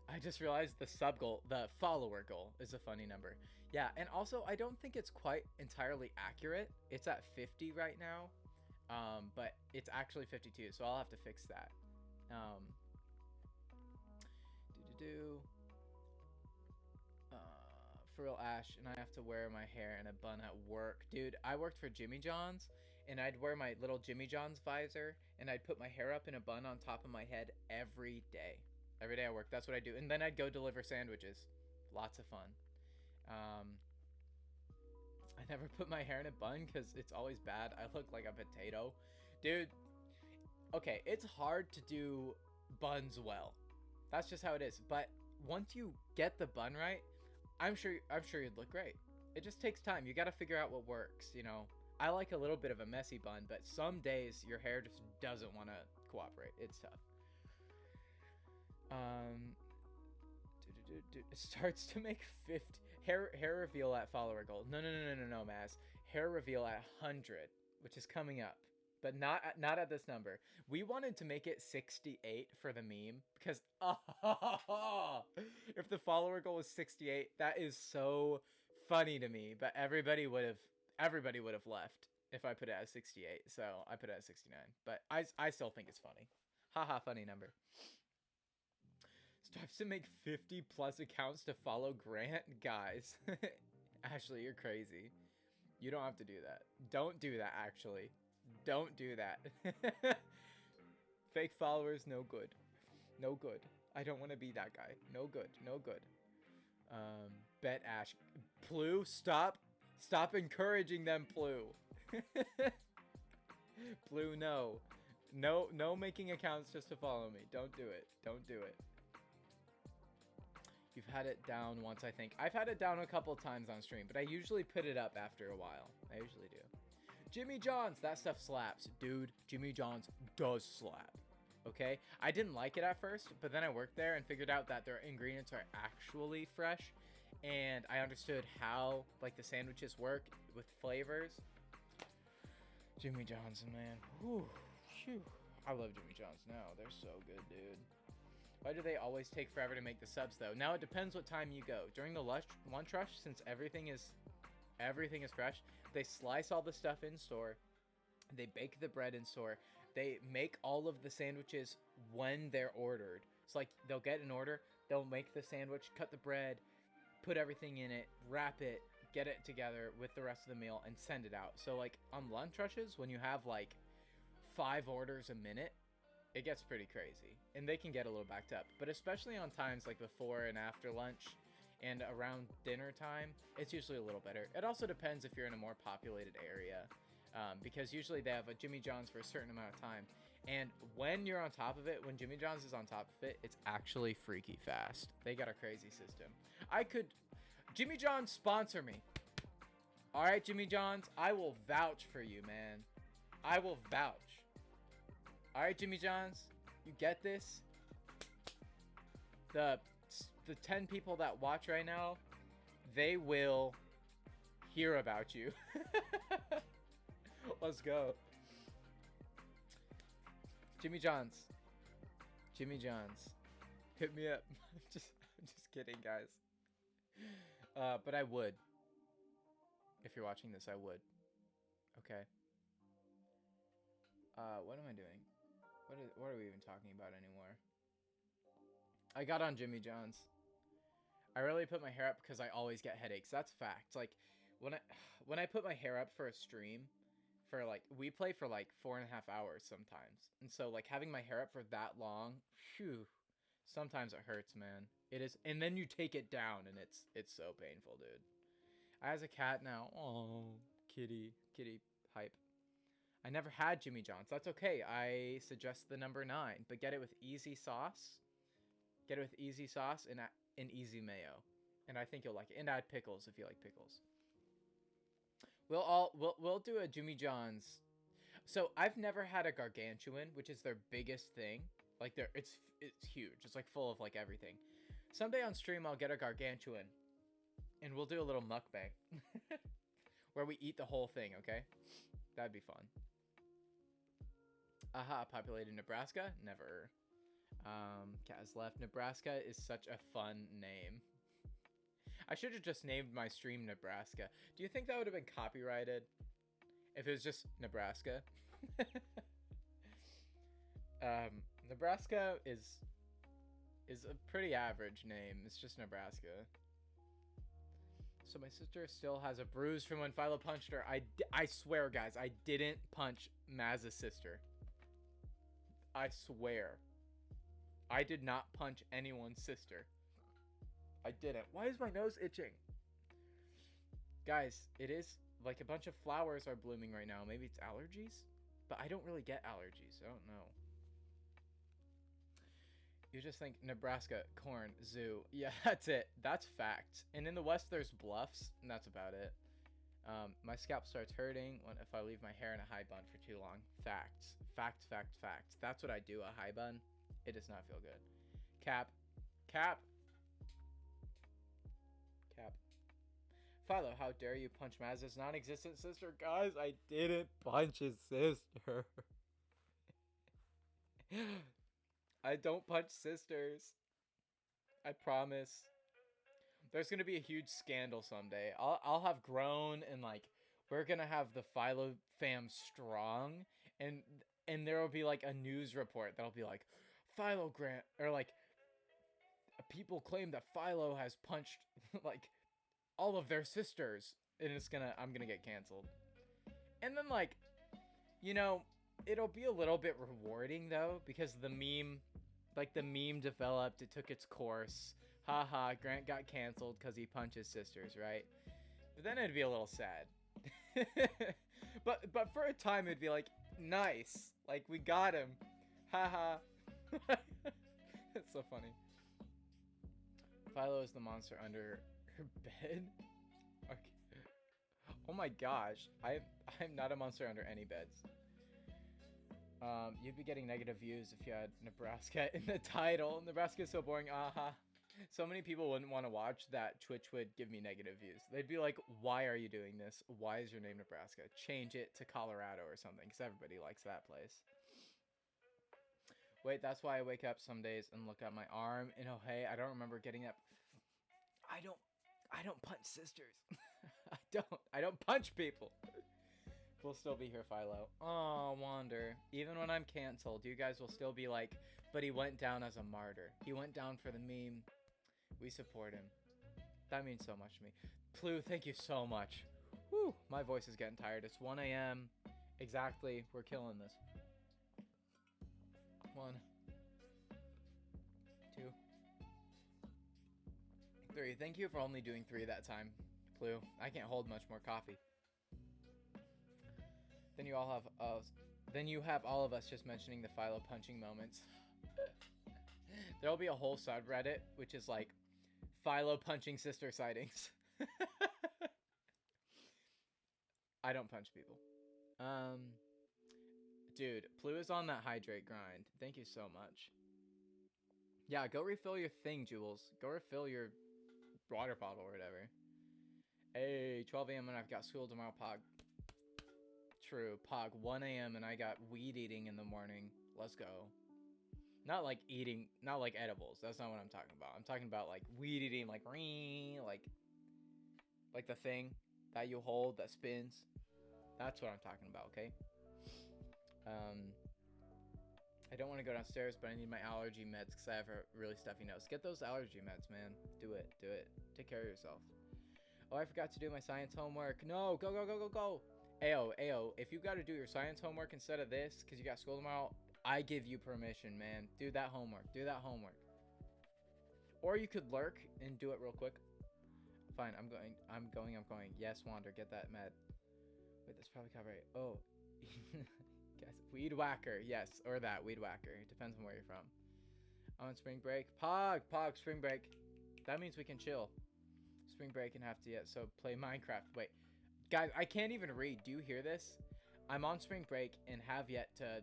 I just realized the sub goal, the follower goal, is a funny number. Yeah, and also I don't think it's quite entirely accurate. It's at 50 right now, but it's actually 52, so I'll have to fix that. For real, Ash, and I have to wear my hair in a bun at work. Dude, I worked for Jimmy John's, and I'd wear my little Jimmy John's visor, and I'd put my hair up in a bun on top of my head every day. Every day I work, that's what I do. And then I'd go deliver sandwiches. Lots of fun. I never put my hair in a bun because it's always bad. I look like a potato. Dude, okay, it's hard to do buns well. That's just how it is. But once you get the bun right, I'm sure you'd look great. It just takes time. You got to figure out what works, you know. I like a little bit of a messy bun, but some days your hair just doesn't want to cooperate. It's tough. It starts to make 50 hair reveal at follower goal. No, Maz. Hair reveal at 100, which is coming up. But not at this number. We wanted to make it 68 for the meme because if the follower goal was 68, that is so funny to me. But everybody would have left if I put it at 68. So I put it at 69. But I still think it's funny. Haha, funny number. Starts to make 50 plus accounts to follow Grant, guys. Ashley, you're crazy. You don't have to do that. Don't do that, actually. Don't do that. Fake followers, no good. No good. I don't want to be that guy. No good. No good. Bet Ash. Plu, stop. Stop encouraging them, Plu. Plu, no. No making accounts just to follow me. Don't do it. Don't do it. You've had it down once, I think. I've had it down a couple times on stream, but I usually put it up after a while. I usually do. Jimmy John's, that stuff slaps. Dude, Jimmy John's does slap. Okay? I didn't like it at first, but then I worked there and figured out that their ingredients are actually fresh. And I understood how, like, the sandwiches work with flavors. Jimmy John's, man. Whew. Phew. I love Jimmy John's now. They're so good, dude. Why do they always take forever to make the subs, though? Now, it depends what time you go. During the lunch rush, since everything is fresh, they slice all the stuff in store. They bake the bread in store. They make all of the sandwiches when they're ordered. So, like, they'll get an order. They'll make the sandwich, cut the bread, put everything in it, wrap it, get it together with the rest of the meal, and send it out. So, like, on lunch rushes, when you have, like, 5 orders a minute, it gets pretty crazy, and they can get a little backed up. But especially on times like before and after lunch and around dinner time, it's usually a little better. It also depends if you're in a more populated area, because usually they have a Jimmy John's for a certain amount of time, And when you're on top of it, when Jimmy John's is on top of it, it's actually freaky fast. They got a crazy system. Jimmy John's, sponsor me. All right, Jimmy John's, I will vouch for you, man. I will vouch. All right, Jimmy John's, you get this? The 10 people that watch right now, they will hear about you. Let's go. Jimmy John's. Jimmy John's. Hit me up. I'm just kidding, guys. But I would. If you're watching this, I would. Okay. What am I doing? What are we even talking about anymore? I got on Jimmy John's. I really put my hair up because I always get headaches. That's fact. Like when I put my hair up for a stream, for like we play for like 4.5 hours sometimes, and so like having my hair up for that long, phew, sometimes it hurts, man. It is, and then you take it down, and it's so painful, dude. I has a cat now. Oh, kitty hype. I never had Jimmy John's. That's okay. I suggest the number 9, but get it with easy sauce. Get it with easy sauce and easy mayo, and I think you'll like it. And add pickles if you like pickles. We'll do a Jimmy John's. So I've never had a gargantuan, which is their biggest thing. Like it's huge. It's like full of like everything. Someday on stream I'll get a gargantuan, and we'll do a little mukbang where we eat the whole thing. Okay, that'd be fun. Aha, populated Nebraska? Never. Kaz left. Nebraska is such a fun name. I should have just named my stream Nebraska. Do you think that would have been copyrighted if it was just Nebraska? Nebraska is a pretty average name. It's just Nebraska. So my sister still has a bruise from when Philo punched her. I swear, guys, I didn't punch Maz's sister. I swear. I did not punch anyone's sister. I didn't. Why is my nose itching? Guys, it is like a bunch of flowers are blooming right now. Maybe it's allergies? But I don't really get allergies. I don't know. You just think Nebraska, corn, zoo. Yeah, that's it. That's fact. And in the West, there's bluffs, and that's about it. My scalp starts hurting if I leave my hair in a high bun for too long. Facts. Fact. That's what I do, a high bun. It does not feel good. Cap. Philo, how dare you punch Maz's non-existent sister? Guys, I didn't punch his sister. I don't punch sisters. I promise. There's gonna be a huge scandal someday. I'll have grown, and like we're gonna have the Philo fam strong, and there will be like a news report that'll be like philogrant, or like people claim that Philo has punched like all of their sisters, and I'm gonna get canceled. And then like, you know, it'll be a little bit rewarding though, because the meme developed, it took its course. Haha, Grant got canceled because he punches sisters, right? But then it'd be a little sad. but for a time it'd be like, nice, like we got him. Haha. It's so funny. Philo is the monster under her bed. Okay. Oh my gosh, I'm not a monster under any beds. You'd be getting negative views if you had Nebraska in the title. Nebraska is so boring. Aha. So many people wouldn't want to watch that. Twitch would give me negative views. They'd be like, why are you doing this? Why is your name Nebraska? Change it to Colorado or something, because everybody likes that place. Wait, that's why I wake up some days and look at my arm. And oh hey, I don't remember getting up. I don't punch sisters. I don't punch people. We'll still be here, Philo. Oh, Wander. Even when I'm canceled, you guys will still be like, but he went down as a martyr. He went down for the meme. We support him. That means so much to me. Plu, thank you so much. Whew, my voice is getting tired. It's 1 a.m. Exactly. We're killing this. 1, 2, 3. Thank you for only doing 3 that time, Plu. I can't hold much more coffee. Then you all have Then you have all of us just mentioning the philo punching moments. There'll be a whole subreddit which is like philo punching sister sightings. I don't punch people. Dude, Plu is on that hydrate grind. Thank you so much. Yeah, go refill your thing, Jules. Go refill your water bottle or whatever. Hey, 12 a.m. and I've got school tomorrow, Pog. True, Pog. 1 a.m. and I got weed eating in the morning. Let's go. Not like eating, not like edibles. That's not what I'm talking about. I'm talking about like weed eating, like the thing that you hold that spins. That's what I'm talking about, okay? I don't want to go downstairs, but I need my allergy meds because I have a really stuffy nose. Get those allergy meds, man. Do it. Do it. Take care of yourself. Oh, I forgot to do my science homework. No, go, go, go, go, go. Ayo, if you got to do your science homework instead of this because you got school tomorrow, I give you permission, man. Do that homework. Do that homework. Or you could lurk and do it real quick. Fine, I'm going. Yes, Wander, get that med. Wait, that's probably copyright. Oh. Guys, weed whacker. Yes, or that, weed whacker. It depends on where you're from. I'm on spring break. Pog, spring break. That means we can chill. Spring break and have to yet, so play Minecraft. Wait, guys, I can't even read. Do you hear this? I'm on spring break and have yet to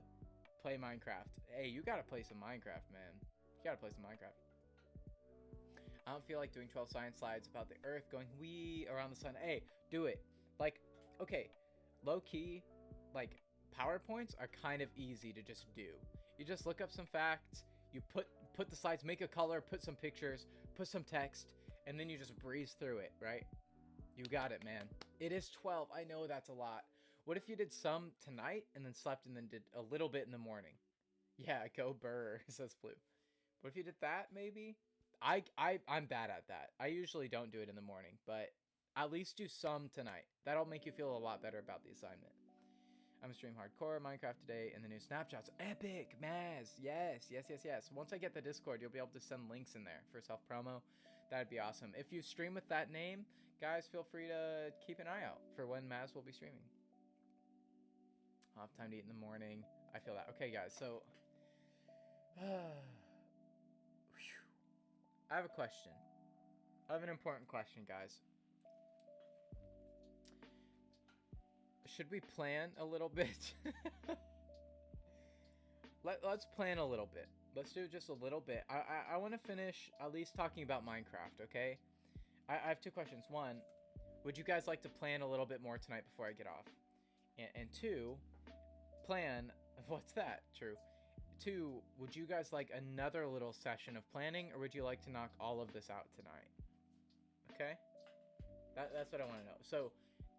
play Minecraft. Hey, you gotta play some Minecraft, man. You gotta play some Minecraft. I don't feel like doing 12 science slides about the earth going wee around the sun. Hey, do it. Like, okay, low key, like, PowerPoints are kind of easy to just do. You just look up some facts, you put the slides, make a color, put some pictures, put some text, and then you just breeze through it, right? You got it, man. It is 12. I know that's a lot. What if you did some tonight and then slept and then did a little bit in the morning? Yeah, go burr, says Blue. What if you did that, maybe? I'm bad at that. I usually don't do it in the morning, but at least do some tonight. That'll make you feel a lot better about the assignment. I'm stream hardcore Minecraft today, and the new Snapchats. Epic, Maz. Yes. Once I get the Discord, you'll be able to send links in there for self-promo. That'd be awesome. If you stream with that name, guys, feel free to keep an eye out for when Maz will be streaming. I'll have time to eat in the morning. I feel that. Okay, guys, so... I have a question. I have an important question, guys. Should we plan a little bit? Let's plan a little bit. Let's do just a little bit. I want to finish at least talking about Minecraft, okay? I have two questions. One, would you guys like to plan a little bit more tonight before I get off? And two, plan... What's that? True. Two, would you guys like another little session of planning, or would you like to knock all of this out tonight? Okay? That's what I want to know. So,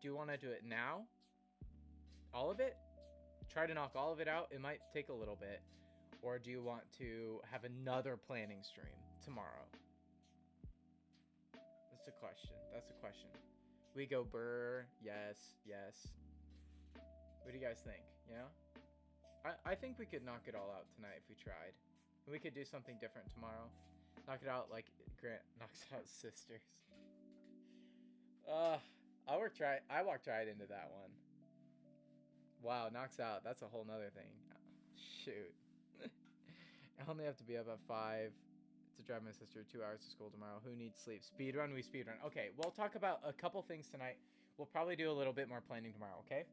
do you want to do it now? All of it? Try to knock all of it out. It might take a little bit. Or do you want to have another planning stream tomorrow? That's a question. We go burr. Yes. What do you guys think? You know? I think we could knock it all out tonight if we tried. We could do something different tomorrow. Knock it out like Grant knocks out sisters. I walked right into that one. Wow, knocks out. That's a whole nother thing. Shoot. I only have to be up at 5 to drive my sister 2 hours to school tomorrow. Who needs sleep? Speedrun, we speedrun. Okay, we'll talk about a couple things tonight. We'll probably do a little bit more planning tomorrow, okay?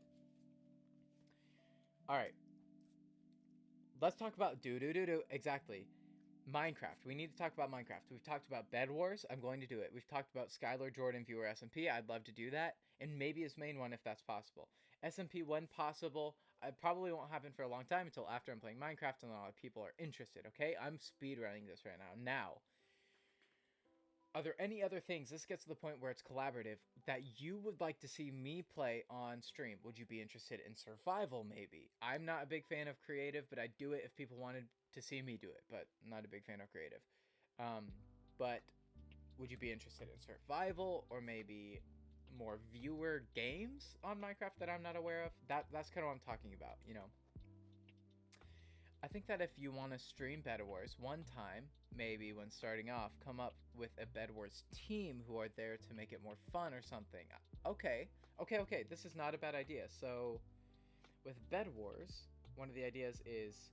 Alright. Let's talk about exactly. Minecraft. We need to talk about Minecraft. We've talked about Bed Wars. I'm going to do it. We've talked about Skylar Jordan viewer SMP. I'd love to do that. And maybe his main one if that's possible. SMP when possible. It probably won't happen for a long time until after I'm playing Minecraft and a lot of people are interested, okay? I'm speedrunning this right now. Now, are there any other things, this gets to the point where it's collaborative, that you would like to see me play on stream? Would you be interested in survival, maybe? I'm not a big fan of creative, but I'd do it if people wanted to see me do it, but I'm not a big fan of creative. But would you be interested in survival, or maybe more viewer games on Minecraft that I'm not aware of? That's kind of what I'm talking about, you know? I think that if you want to stream Bed Wars one time, maybe when starting off, come up with a Bed Wars team who are there to make it more fun or something. Okay, this is not a bad idea. So, with Bed Wars, one of the ideas is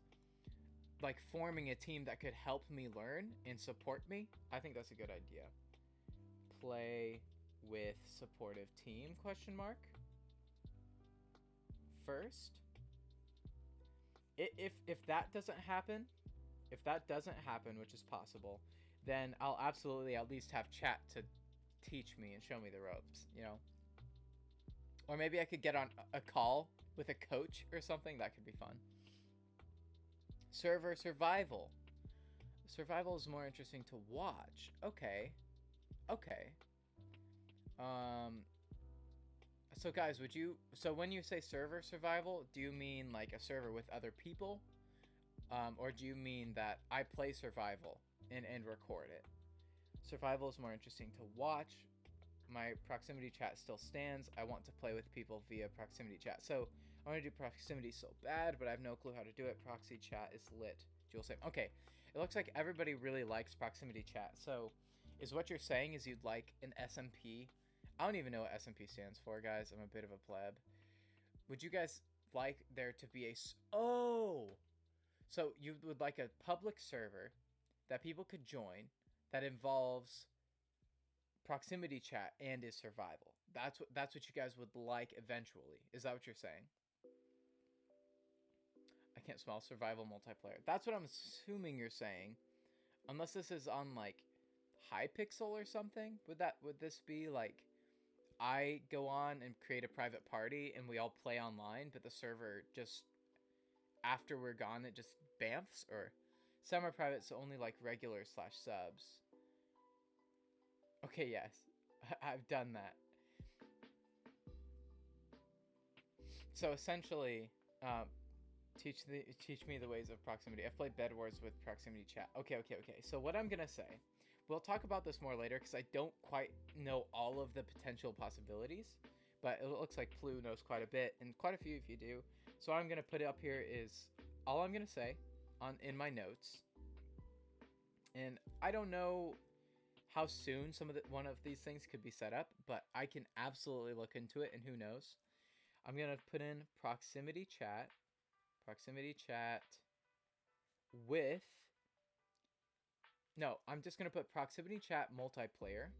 like forming a team that could help me learn and support me. I think that's a good idea. Play with supportive team, question mark. First, if that doesn't happen, which is possible, then I'll absolutely at least have chat to teach me and show me the ropes, you know? Or maybe I could get on a call with a coach or something. That could be fun. Server survival. Survival is more interesting to watch. Okay. So guys, so when you say server survival, do you mean like a server with other people? Or do you mean that I play survival and record it? Survival is more interesting to watch. My proximity chat still stands. I want to play with people via proximity chat. So I want to do proximity so bad, but I have no clue how to do it. Proxy chat is lit. Jewel saying, okay, it looks like everybody really likes proximity chat. So is what you're saying is you'd like an SMP? I don't even know what SMP stands for, guys. I'm a bit of a pleb. Would you guys like there to be so you would like a public server that people could join that involves proximity chat and is survival. That's what you guys would like eventually. Is that what you're saying? I can't smell survival multiplayer. That's what I'm assuming you're saying. Unless this is on like Hypixel or something. Would this be like I go on and create a private party and we all play online, but the server just after we're gone it just bamfs? Or some are private, so only like regular /subs. Okay, yes. I've done that. So essentially, teach me the ways of proximity. I've played Bed Wars with proximity chat. Okay. So what I'm gonna say, we'll talk about this more later because I don't quite know all of the potential possibilities, but it looks like Plu knows quite a bit, and quite a few if you do. So what I'm gonna put up here is all I'm gonna say in my notes, and I don't know how soon one of these things could be set up, but I can absolutely look into it, and who knows. I'm going to put in proximity chat with, no, I'm just going to put proximity chat multiplayer,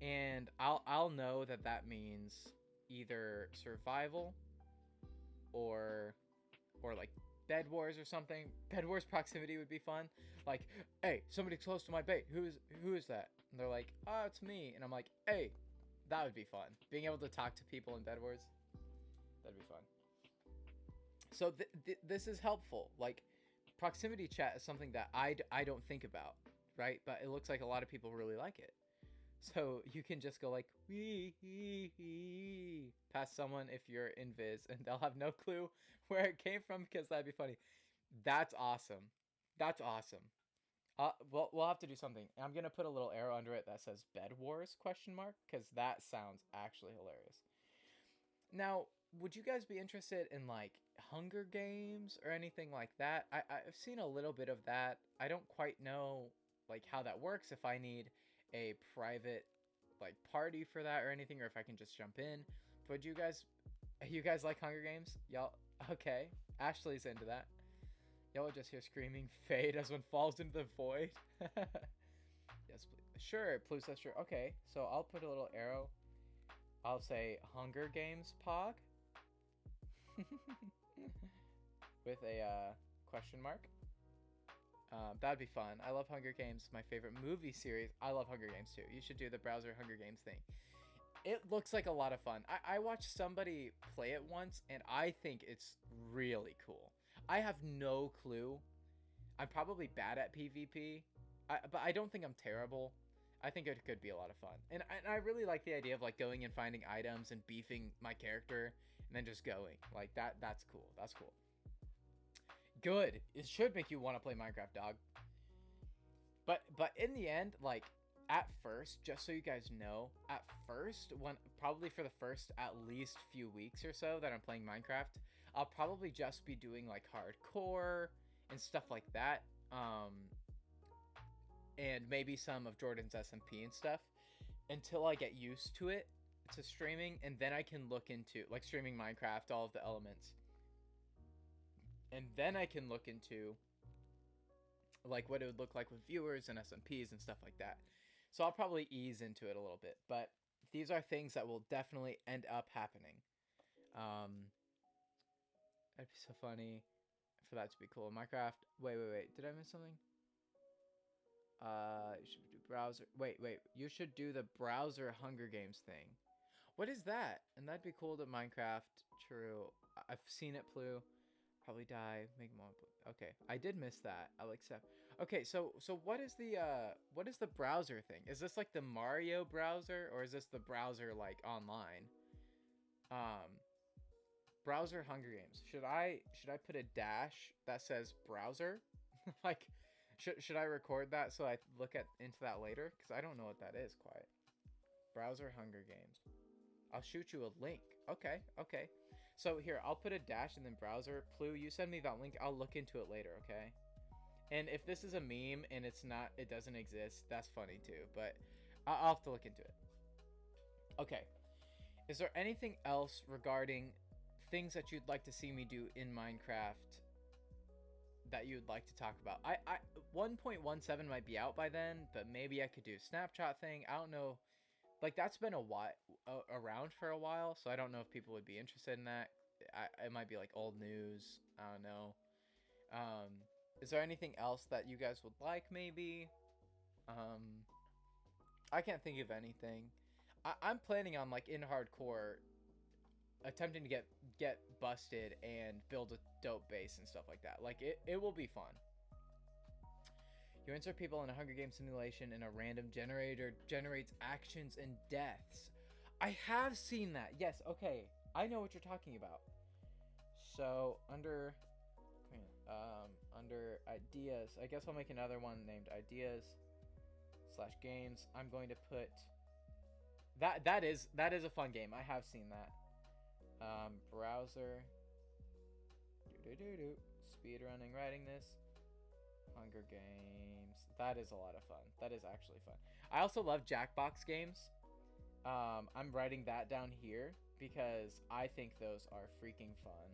and I'll know that means either survival or like Bed Wars or something. Bed Wars proximity would be fun. Like, hey, somebody close to my bait. Who is that? And they're like, oh, it's me. And I'm like, hey, that would be fun. Being able to talk to people in Bed Wars, that'd be fun. So this is helpful. Like, proximity chat is something that I don't think about, right? But it looks like a lot of people really like it. So you can just go like, wee past someone if you're invis, and they'll have no clue where it came from because that'd be funny. That's awesome. Well, we'll have to do something. I'm gonna put a little arrow under it that says Bed Wars ? Because that sounds actually hilarious. Now, would you guys be interested in like Hunger Games or anything like that? I've seen a little bit of that. I don't quite know like how that works. If I need a private like party for that or anything, or if I can just jump in. But you guys like Hunger Games? Y'all okay? Ashley's into that. Y'all are just here screaming fade as one falls into the void. Yes, please. Sure, please, that's sure. Okay, so I'll put a little arrow. I'll say Hunger Games Pog. With a question mark. That'd be fun. I love Hunger Games. My favorite movie series. I love Hunger Games too. You should do the browser Hunger Games thing. It looks like a lot of fun. I watched somebody play it once, and I think it's really cool. I have no clue. I'm probably bad at PvP, but I don't think I'm terrible. I think it could be a lot of fun. And I really like the idea of like going and finding items and beefing my character and then just going. Like that's cool. That's cool. Good. It should make you want to play Minecraft, dog. But in the end, like at first, just so you guys know, at first, probably for the first at least few weeks or so that I'm playing Minecraft, I'll probably just be doing like hardcore and stuff like that. And maybe some of Jordan's SMP and stuff until I get used to it, to streaming, and then I can look into like streaming Minecraft, all of the elements. and then I can look into like what it would look like with viewers and SMPs and stuff like that. So I'll probably ease into it a little bit, but these are things that will definitely end up happening. That'd be so funny for that to be cool. Minecraft. Wait. Did I miss something? You should do browser. Wait. You should do the browser Hunger Games thing. What is that? And that'd be cool to Minecraft. True. I've seen it, Plu. Probably die. Make more. Okay, I did miss that. I'll accept. Okay, so what is the browser thing? Is this like the Mario browser, or is this the browser like online? Browser Hunger Games. Should I put a dash that says browser? Like, should I record that so I look into that later? Because I don't know what that is quite. Browser Hunger Games. I'll shoot you a link. Okay. So here, I'll put a dash and then browser. Plu, you send me that link. I'll look into it later, okay? And if this is a meme and it doesn't exist, that's funny too. But I'll have to look into it. Okay. Is there anything else regarding things that you'd like to see me do in Minecraft that you'd like to talk about? I 1.17 might be out by then, but maybe I could do a Snapchat thing. I don't know. Like, that's been around for a while, so I don't know if people would be interested in that. It might be like old news. I don't know. Is there anything else that you guys would like, maybe? I can't think of anything. I'm planning on, like, in hardcore, attempting to get busted and build a dope base and stuff like that. Like, it will be fun. You insert people in a Hunger Games simulation and a random generator generates actions and deaths. I have seen that. Yes, okay. I know what you're talking about. So, under ideas, I guess I'll make another one named ideas/games. I'm going to put that is a fun game. I have seen that. Browser. Speedrunning, writing this. Hunger Games. That is a lot of fun. That is actually fun. I also love Jackbox games. I'm writing that down here because I think those are freaking fun.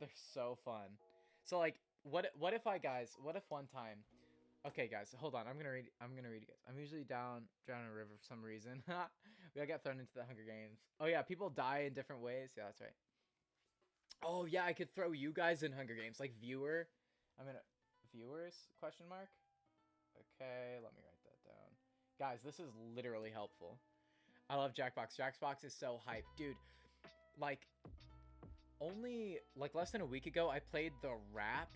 They're so fun. So like, what if one time? Okay, guys, hold on. I'm gonna read you guys. I'm usually down a river for some reason. We all got thrown into the Hunger Games. Oh yeah, people die in different ways. Yeah, that's right. Oh yeah, I could throw you guys in Hunger Games, like viewer. Viewers? Question mark. Okay, let me write that down. Guys, this is literally helpful. I love Jackbox. Jackbox is so hype, dude. Like, only like less than a week ago, I played the rap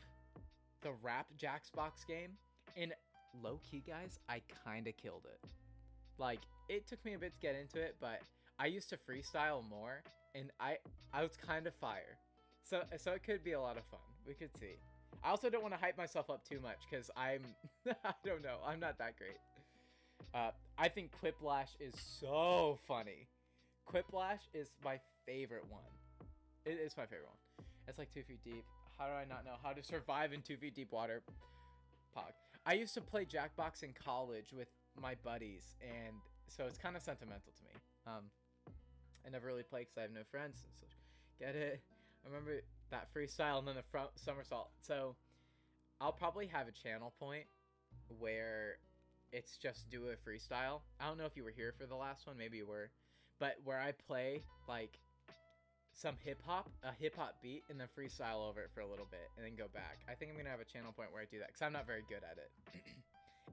Jackbox game, and low key, guys, I kind of killed it. Like, it took me a bit to get into it, but I used to freestyle more, and I was kind of fire. So it could be a lot of fun. We could see. I also don't want to hype myself up too much because I don't know. I'm not that great. I think Quiplash is so funny. Quiplash is my favorite one. It is my favorite one. It's like 2 feet deep. How do I not know how to survive in 2 feet deep water? Pog. I used to play Jackbox in college with my buddies, and so it's kind of sentimental to me. I never really played because I have no friends. So get it? I remember that freestyle and then the front somersault. So I'll probably have a channel point where it's just do a freestyle. I don't know if you were here for the last one. Maybe you were. But where I play like a hip hop beat, and then freestyle over it for a little bit and then go back. I think I'm going to have a channel point where I do that because I'm not very good at it.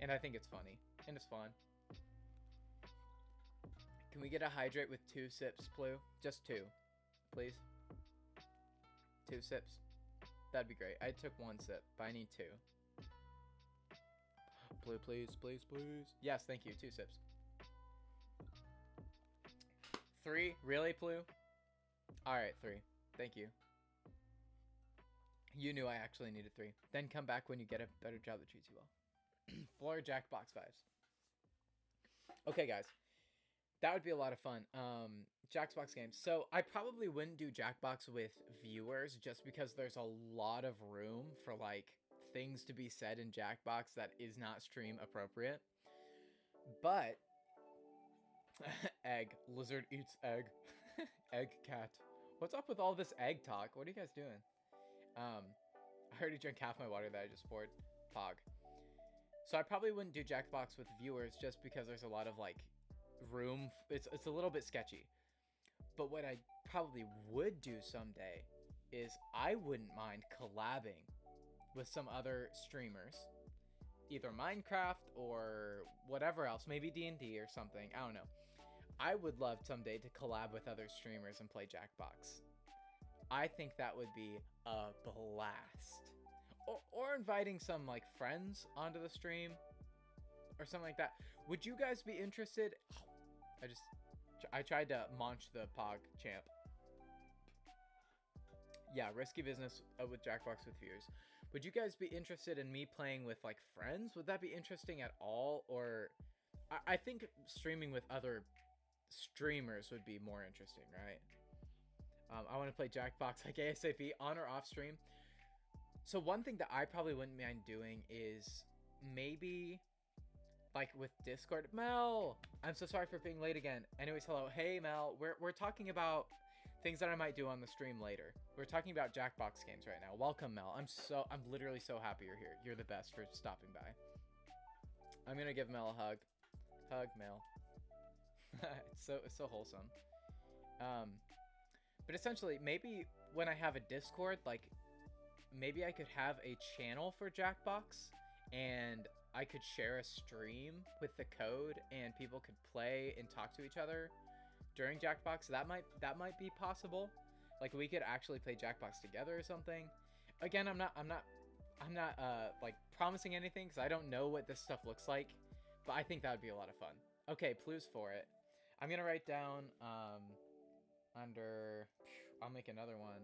And I think it's funny. And it's fun. Can we get a hydrate with 2 sips, Plu? Just 2. Please. 2 sips. That'd be great. I took 1 sip, but I need 2. Plu, please. Yes, thank you. 2 sips. 3? Really, Plu? Alright, 3. Thank you. You knew I actually needed 3. Then come back when you get a better job that treats you well. Floor Jackbox vibes. Okay, guys. That would be a lot of fun. Jackbox games. So I probably wouldn't do Jackbox with viewers just because there's a lot of room for like things to be said in Jackbox that is not stream appropriate. But egg. Lizard eats egg. Egg cat. What's up with all this egg talk? What are you guys doing? I already drank half my water that I just poured. Pog. So I probably wouldn't do Jackbox with viewers just because there's a lot of like room. It's a little bit sketchy. But what I probably would do someday is I wouldn't mind collabing with some other streamers, either Minecraft or whatever else, maybe D&D or something. I don't know. I would love someday to collab with other streamers and play Jackbox. I think that would be a blast. Or inviting some like friends onto the stream or something like that. Would you guys be interested? I tried to launch the Pog champ. Yeah, risky business with Jackbox with viewers. Would you guys be interested in me playing with like friends? Would that be interesting at all? Or I think streaming with other streamers would be more interesting, right? I want to play Jackbox like ASAP on or off stream. So one thing that I probably wouldn't mind doing is maybe like with Discord. Mel, I'm so sorry for being late again. Anyways, hello. Hey Mel, we're talking about things that I might do on the stream later. We're talking about Jackbox games right now. Welcome, Mel. I'm literally so happy you're here. You're the best for stopping by. I'm gonna give Mel a hug. Hug, Mel. it's so wholesome. But essentially, maybe when I have a Discord, like maybe I could have a channel for Jackbox and I could share a stream with the code and people could play and talk to each other during Jackbox. That might be possible. Like we could actually play Jackbox together or something. Again, I'm not like promising anything because I don't know what this stuff looks like, but I think that would be a lot of fun. Okay, clues for it. I'm gonna write down under. I'll make another one.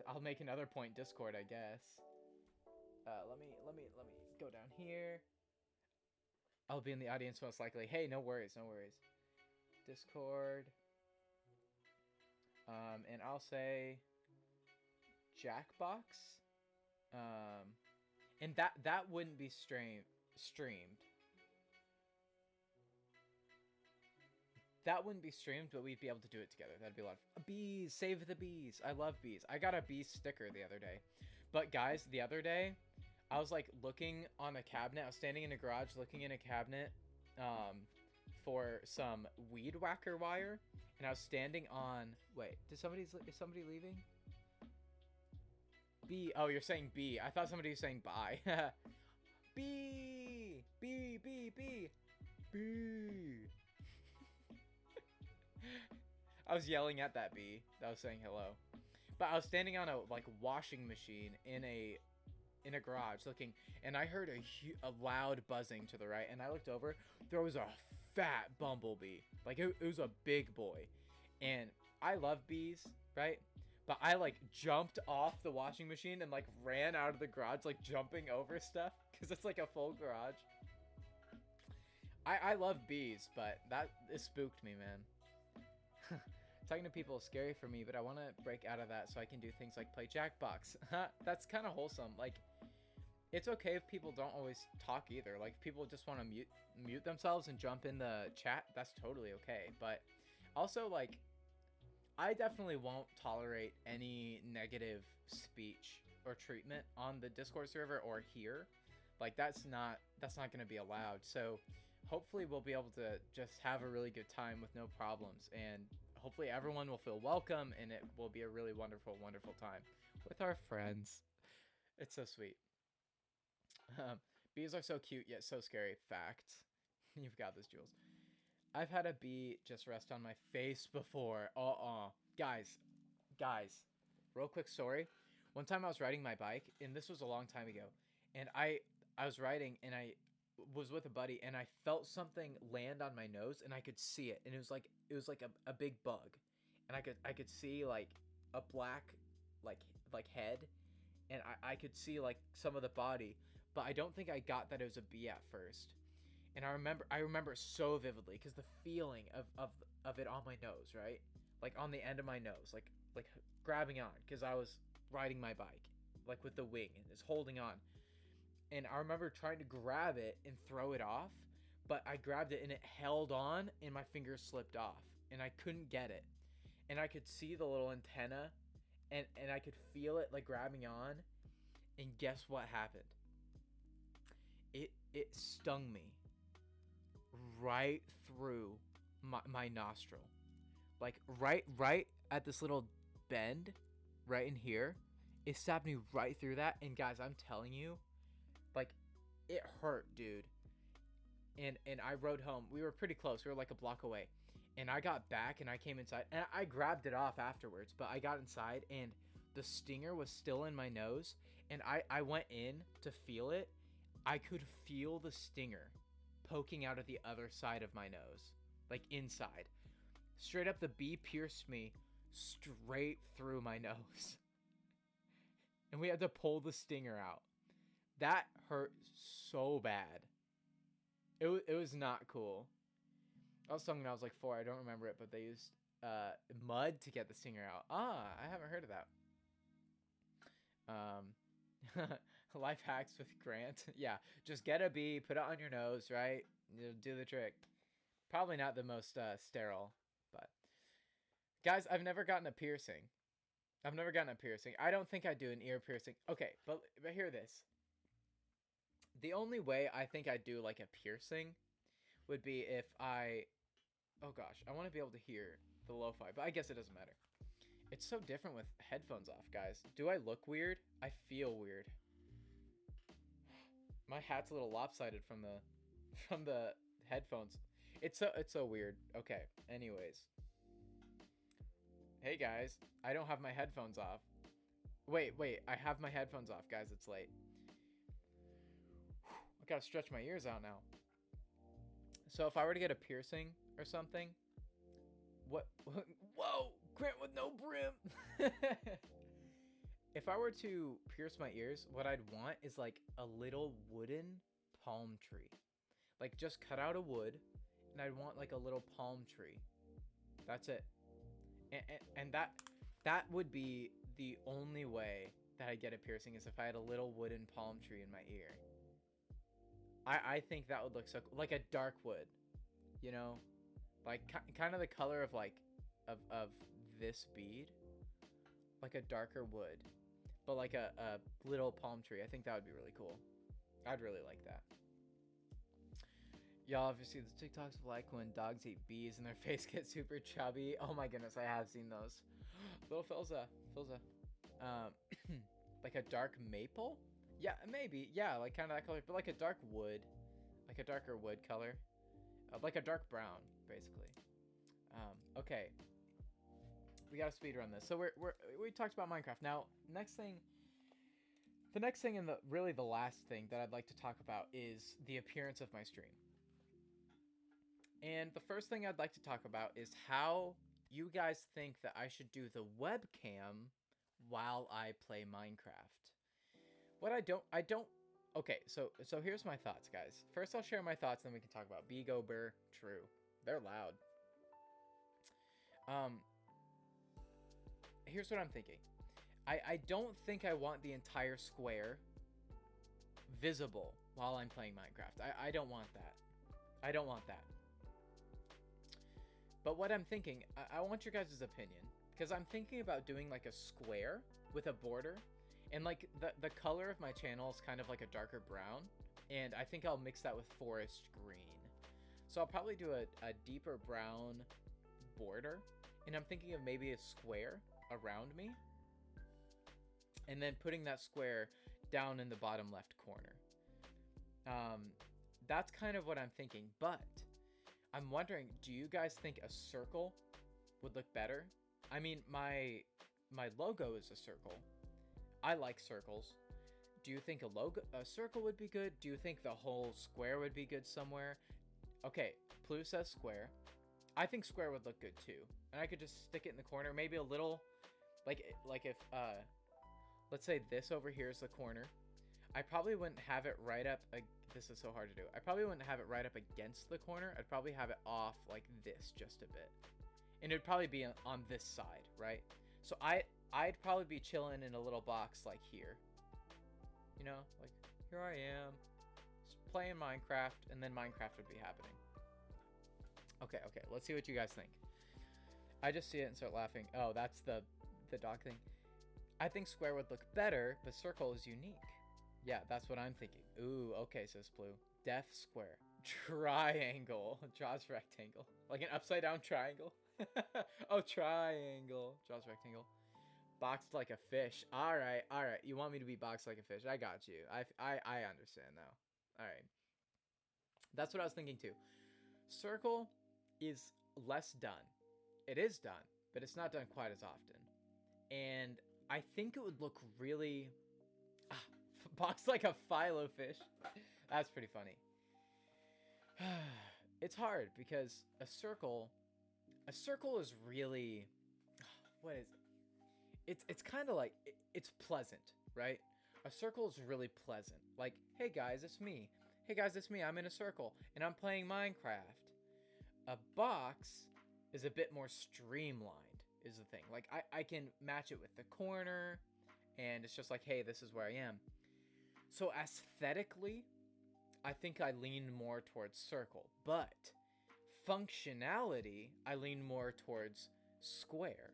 I'll make another point Discord, I guess. Let me go down here. I'll be in the audience most likely. Hey, no worries. Discord. And I'll say Jackbox. And that wouldn't be streamed. That wouldn't be streamed, but we'd be able to do it together. That'd be a lot of bees. Save the bees. I love bees. I got a bee sticker the other day. But guys, the other day, I was like looking on a cabinet. I was standing in a garage looking in a cabinet for some weed whacker wire. And I was standing on... Wait, is somebody leaving? B. Oh, you're saying B. I thought somebody was saying bye. B. B. B. B. B. I was yelling at that bee that was saying hello. But I was standing on a like washing machine in a garage looking, and I heard a loud buzzing to the right, and I looked over. There was a fat bumblebee. Like it was a big boy. And I love bees, right? But I like jumped off the washing machine and like ran out of the garage, like jumping over stuff because it's like a full garage. I love bees, but it spooked me, man. Talking to people is scary for me, but I want to break out of that so I can do things like play Jackbox. That's kind of wholesome. Like, it's okay if people don't always talk either. Like, if people just want to mute themselves and jump in the chat, that's totally okay. But also, like, I definitely won't tolerate any negative speech or treatment on the Discord server or here. Like, that's not going to be allowed. So hopefully we'll be able to just have a really good time with no problems, and hopefully everyone will feel welcome, and it will be a really wonderful, wonderful time with our friends. It's so sweet. Bees are so cute, yet so scary. Fact. You've got this, Jules. I've had a bee just rest on my face before. Guys, real quick story. One time I was riding my bike, and this was a long time ago, and I was riding, and I was with a buddy, and I felt something land on my nose, and I could see it, and it was like a big bug, and I could see like a black like head, and I could see like some of the body, but I don't think I got that it was a bee at first. And I remember so vividly because the feeling of it on my nose, right, like on the end of my nose, like grabbing on, because I was riding my bike like with the wing and it's holding on. And I remember trying to grab it and throw it off, but I grabbed it and it held on and my fingers slipped off and I couldn't get it. and I could see the little antenna, and I could feel it like grabbing on. And guess what happened? It stung me right through my nostril, like right at this little bend, right in here. It stabbed me right through that, and guys, I'm telling you, like, it hurt, dude. And I rode home. We were pretty close. We were like a block away. And I got back and I came inside and I grabbed it off afterwards, but I got inside and the stinger was still in my nose, and I went in to feel it. I could feel the stinger poking out of the other side of my nose, like inside. Straight up, the bee pierced me straight through my nose. And we had to pull the stinger out. That hurt so bad. It was not cool. I was stung when I was like 4. I don't remember it, but they used mud to get the stinger out. I haven't heard of that. Life hacks with Grant. Yeah, just get a bee, put it on your nose, right? It'll do the trick. Probably not the most sterile, but guys, I've never gotten a piercing. I don't think I'd do an ear piercing. Okay, but hear this. The only way I think I'd do like a piercing would be if oh gosh, I want to be able to hear the lo-fi, but I guess it doesn't matter. It's so different with headphones off, guys. Do I look weird? I feel weird. My hat's a little lopsided from the headphones. It's so weird. Okay, anyways. Hey guys, I don't have my headphones off. Wait, I have my headphones off, guys. It's late. I gotta stretch my ears out now. So if I were to get a piercing or something, what? Whoa, Grant with no brim. If I were to pierce my ears, what I'd want is like a little wooden palm tree. Like just cut out a wood, and I'd want like a little palm tree. That's it. And that would be the only way that I get a piercing, is if I had a little wooden palm tree in my ear. I think that would look so cool. Like a dark wood, you know, like kind of the color of like of this bead, like a darker wood, but like a little palm tree. I think that would be really cool. I'd really like that. Y'all ever see the TikToks of like when dogs eat bees and their face gets super chubby? Oh my goodness, I have seen those. Little Philza. Like a dark maple? Yeah, maybe. Yeah, like kind of that color, but like a dark wood, like a darker wood color, like a dark brown, basically. Okay, we gotta speed run this. So we talked about Minecraft. Now, the next thing and really the last thing that I'd like to talk about is the appearance of my stream. And the first thing I'd like to talk about is how you guys think that I should do the webcam while I play Minecraft. What I don't. Okay, so here's my thoughts, guys. First, I'll share my thoughts, then we can talk about Bigo, Burr, True. They're loud. Here's what I'm thinking. I don't think I want the entire square visible while I'm playing Minecraft. I don't want that. I don't want that. But what I'm thinking, I want your guys' opinion, because I'm thinking about doing like a square with a border. And like the color of my channel is kind of like a darker brown, and I think I'll mix that with forest green. So I'll probably do a deeper brown border, and I'm thinking of maybe a square around me, and then putting that square down in the bottom left corner. That's kind of what I'm thinking, but I'm wondering, do you guys think a circle would look better? I mean, my logo is a circle. I like circles. Do you think a circle would be good? Do you think the whole square would be good somewhere? Okay, Plu says square. I think square would look good too. And I could just stick it in the corner. Maybe a little, like if, let's say this over here is the corner. I probably wouldn't have it right up, this is so hard to do. I probably wouldn't have it right up against the corner. I'd probably have it off like this just a bit. And it would probably be on this side, right? So I'd probably be chilling in a little box like here. You know, like here I am, just playing Minecraft, and then Minecraft would be happening. Okay, let's see what you guys think. I just see it and start laughing. Oh, that's the dog thing. I think square would look better, but circle is unique. Yeah, that's what I'm thinking. Ooh, okay, says Blue. Def square. Triangle. Jaws rectangle. Like an upside down triangle. Oh, triangle. Jaws rectangle. Boxed like a fish. All right. You want me to be boxed like a fish? I got you. I understand now. All right. That's what I was thinking too. Circle is less done. It is done, but it's not done quite as often. And I think it would look really boxed like a philo fish. That's pretty funny. It's hard because a circle is really, what is it? It's kind of like it's pleasant, right? A circle is really pleasant. Like, hey guys, it's me. Hey guys, it's me. I'm in a circle and I'm playing Minecraft. A box is a bit more streamlined, is the thing. Like I can match it with the corner, and it's just like, hey, this is where I am. So aesthetically, I think I lean more towards circle, but functionality, I lean more towards square.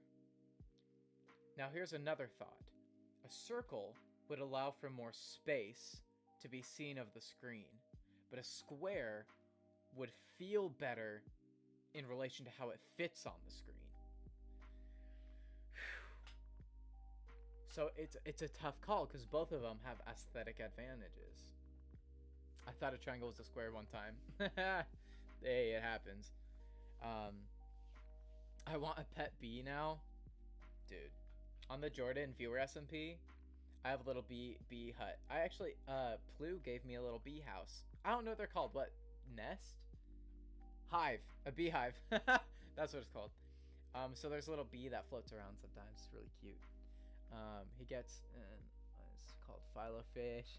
Now here's another thought. A circle would allow for more space to be seen of the screen, but a square would feel better in relation to how it fits on the screen. So it's a tough call because both of them have aesthetic advantages. I thought a triangle was a square one time. Hey, it happens. I want a pet bee now. Dude, on the Jordan viewer SMP, I have a little bee hut. I actually, Plu gave me a little bee house. I don't know what they're called. What? Nest? Hive. A beehive. That's what it's called. So there's a little bee that floats around sometimes. It's really cute. He gets, it's called philo fish.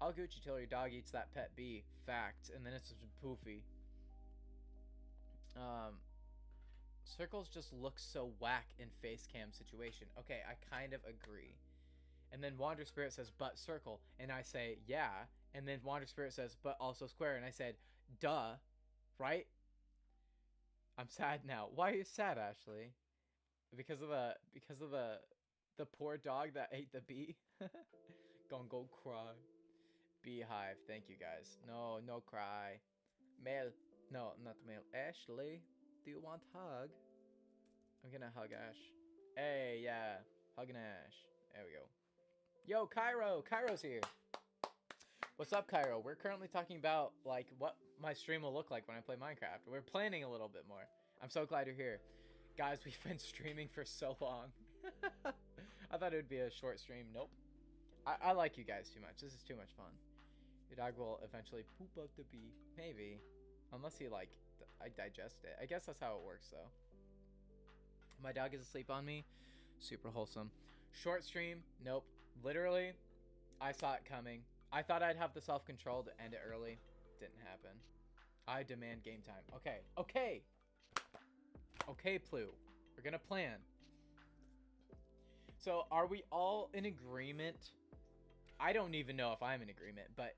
I'll Gucci till your dog eats that pet bee. Fact. And then it's just poofy. Circles just look so whack in face cam situation. Okay, I kind of agree. And then Wander Spirit says, but circle. And I say, yeah. And then Wander Spirit says, but also square. And I said, duh. Right? I'm sad now. Why are you sad, Ashley? Because of the poor dog that ate the bee? Gonna go cry. Beehive. Thank you, guys. No cry. Male. No, not male. Ashley, do you want hug? I'm gonna hug Ash. Hey, yeah. Hugging Ash. There we go. Yo, Cairo. Cairo's here. What's up, Cairo? We're currently talking about, like, what my stream will look like when I play Minecraft. We're planning a little bit more. I'm so glad you're here. Guys, we've been streaming for so long. I thought it would be a short stream. Nope. I like you guys too much. This is too much fun. Your dog will eventually poop out the bee. Maybe. Unless he, like, I digest it. I guess that's how it works, though. My dog is asleep on me. Super wholesome. Short stream. Nope. Literally, I saw it coming. I thought I'd have the self-control to end it early. Didn't happen. I demand game time. Okay. Okay. Okay, Plu. We're gonna plan. So, are we all in agreement? I don't even know if I'm in agreement, but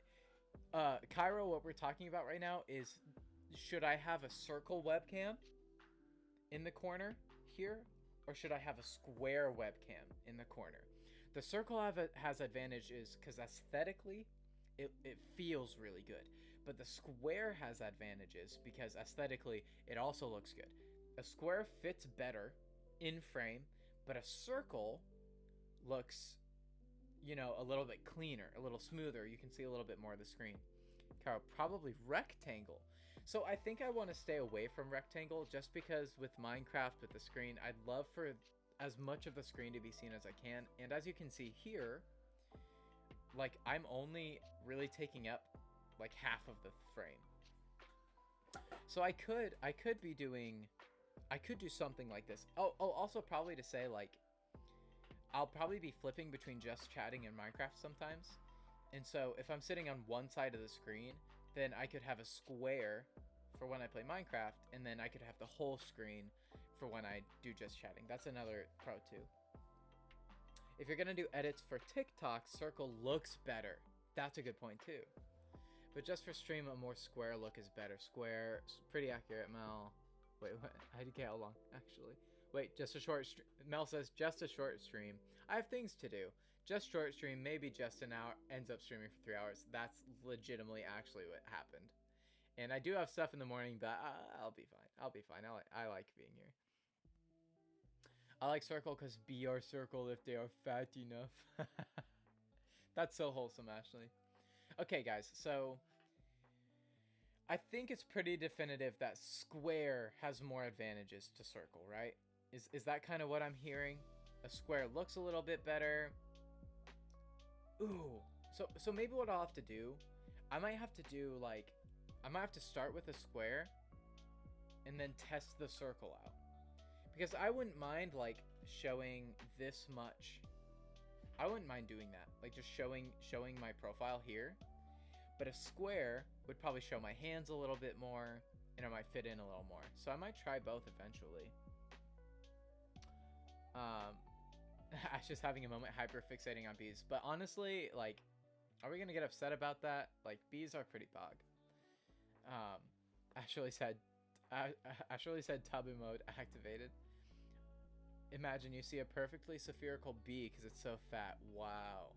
Cairo, what we're talking about right now is, should I have a circle webcam in the corner here, or should I have a square webcam in the corner? The circle has advantages because aesthetically, it feels really good. But the square has advantages because aesthetically, it also looks good. A square fits better in frame, but a circle looks, you know, a little bit cleaner, a little smoother. You can see a little bit more of the screen. Carol, probably rectangle. So I think I want to stay away from rectangle just because with Minecraft, with the screen, I'd love for as much of the screen to be seen as I can. And as you can see here, like, I'm only really taking up like half of the frame. So I could do something like this. Oh, also probably to say, like, I'll probably be flipping between just chatting and Minecraft sometimes. And so if I'm sitting on one side of the screen, then I could have a square for when I play Minecraft, and then I could have the whole screen for when I do just chatting. That's another pro too. If you're gonna do edits for TikTok, circle looks better. That's a good point too. But just for stream, a more square look is better. Square, pretty accurate, Mel. Wait, what? I had to get how long, actually. Wait, just a short stream. Mel says, just a short stream. I have things to do. Just short stream, maybe just an hour, ends up streaming for 3 hours. That's legitimately actually what happened. And I do have stuff in the morning, but I'll be fine. I'll be fine. I like being here. I like circle because be our circle if they are fat enough. That's so wholesome, Ashley. Okay, guys, so I think it's pretty definitive that square has more advantages to circle, right? Is that kind of what I'm hearing? A square looks a little bit better. Ooh, so maybe what I'll have to do, I might have to start with a square and then test the circle out. Because I wouldn't mind like showing this much. I wouldn't mind doing that. Like just showing my profile here. But a square would probably show my hands a little bit more and it might fit in a little more. So I might try both eventually. Ash just having a moment hyper fixating on bees. But honestly, like, are we gonna get upset about that? Like, bees are pretty bog. Ashley said Tabu mode activated. Imagine you see a perfectly spherical bee because it's so fat. Wow.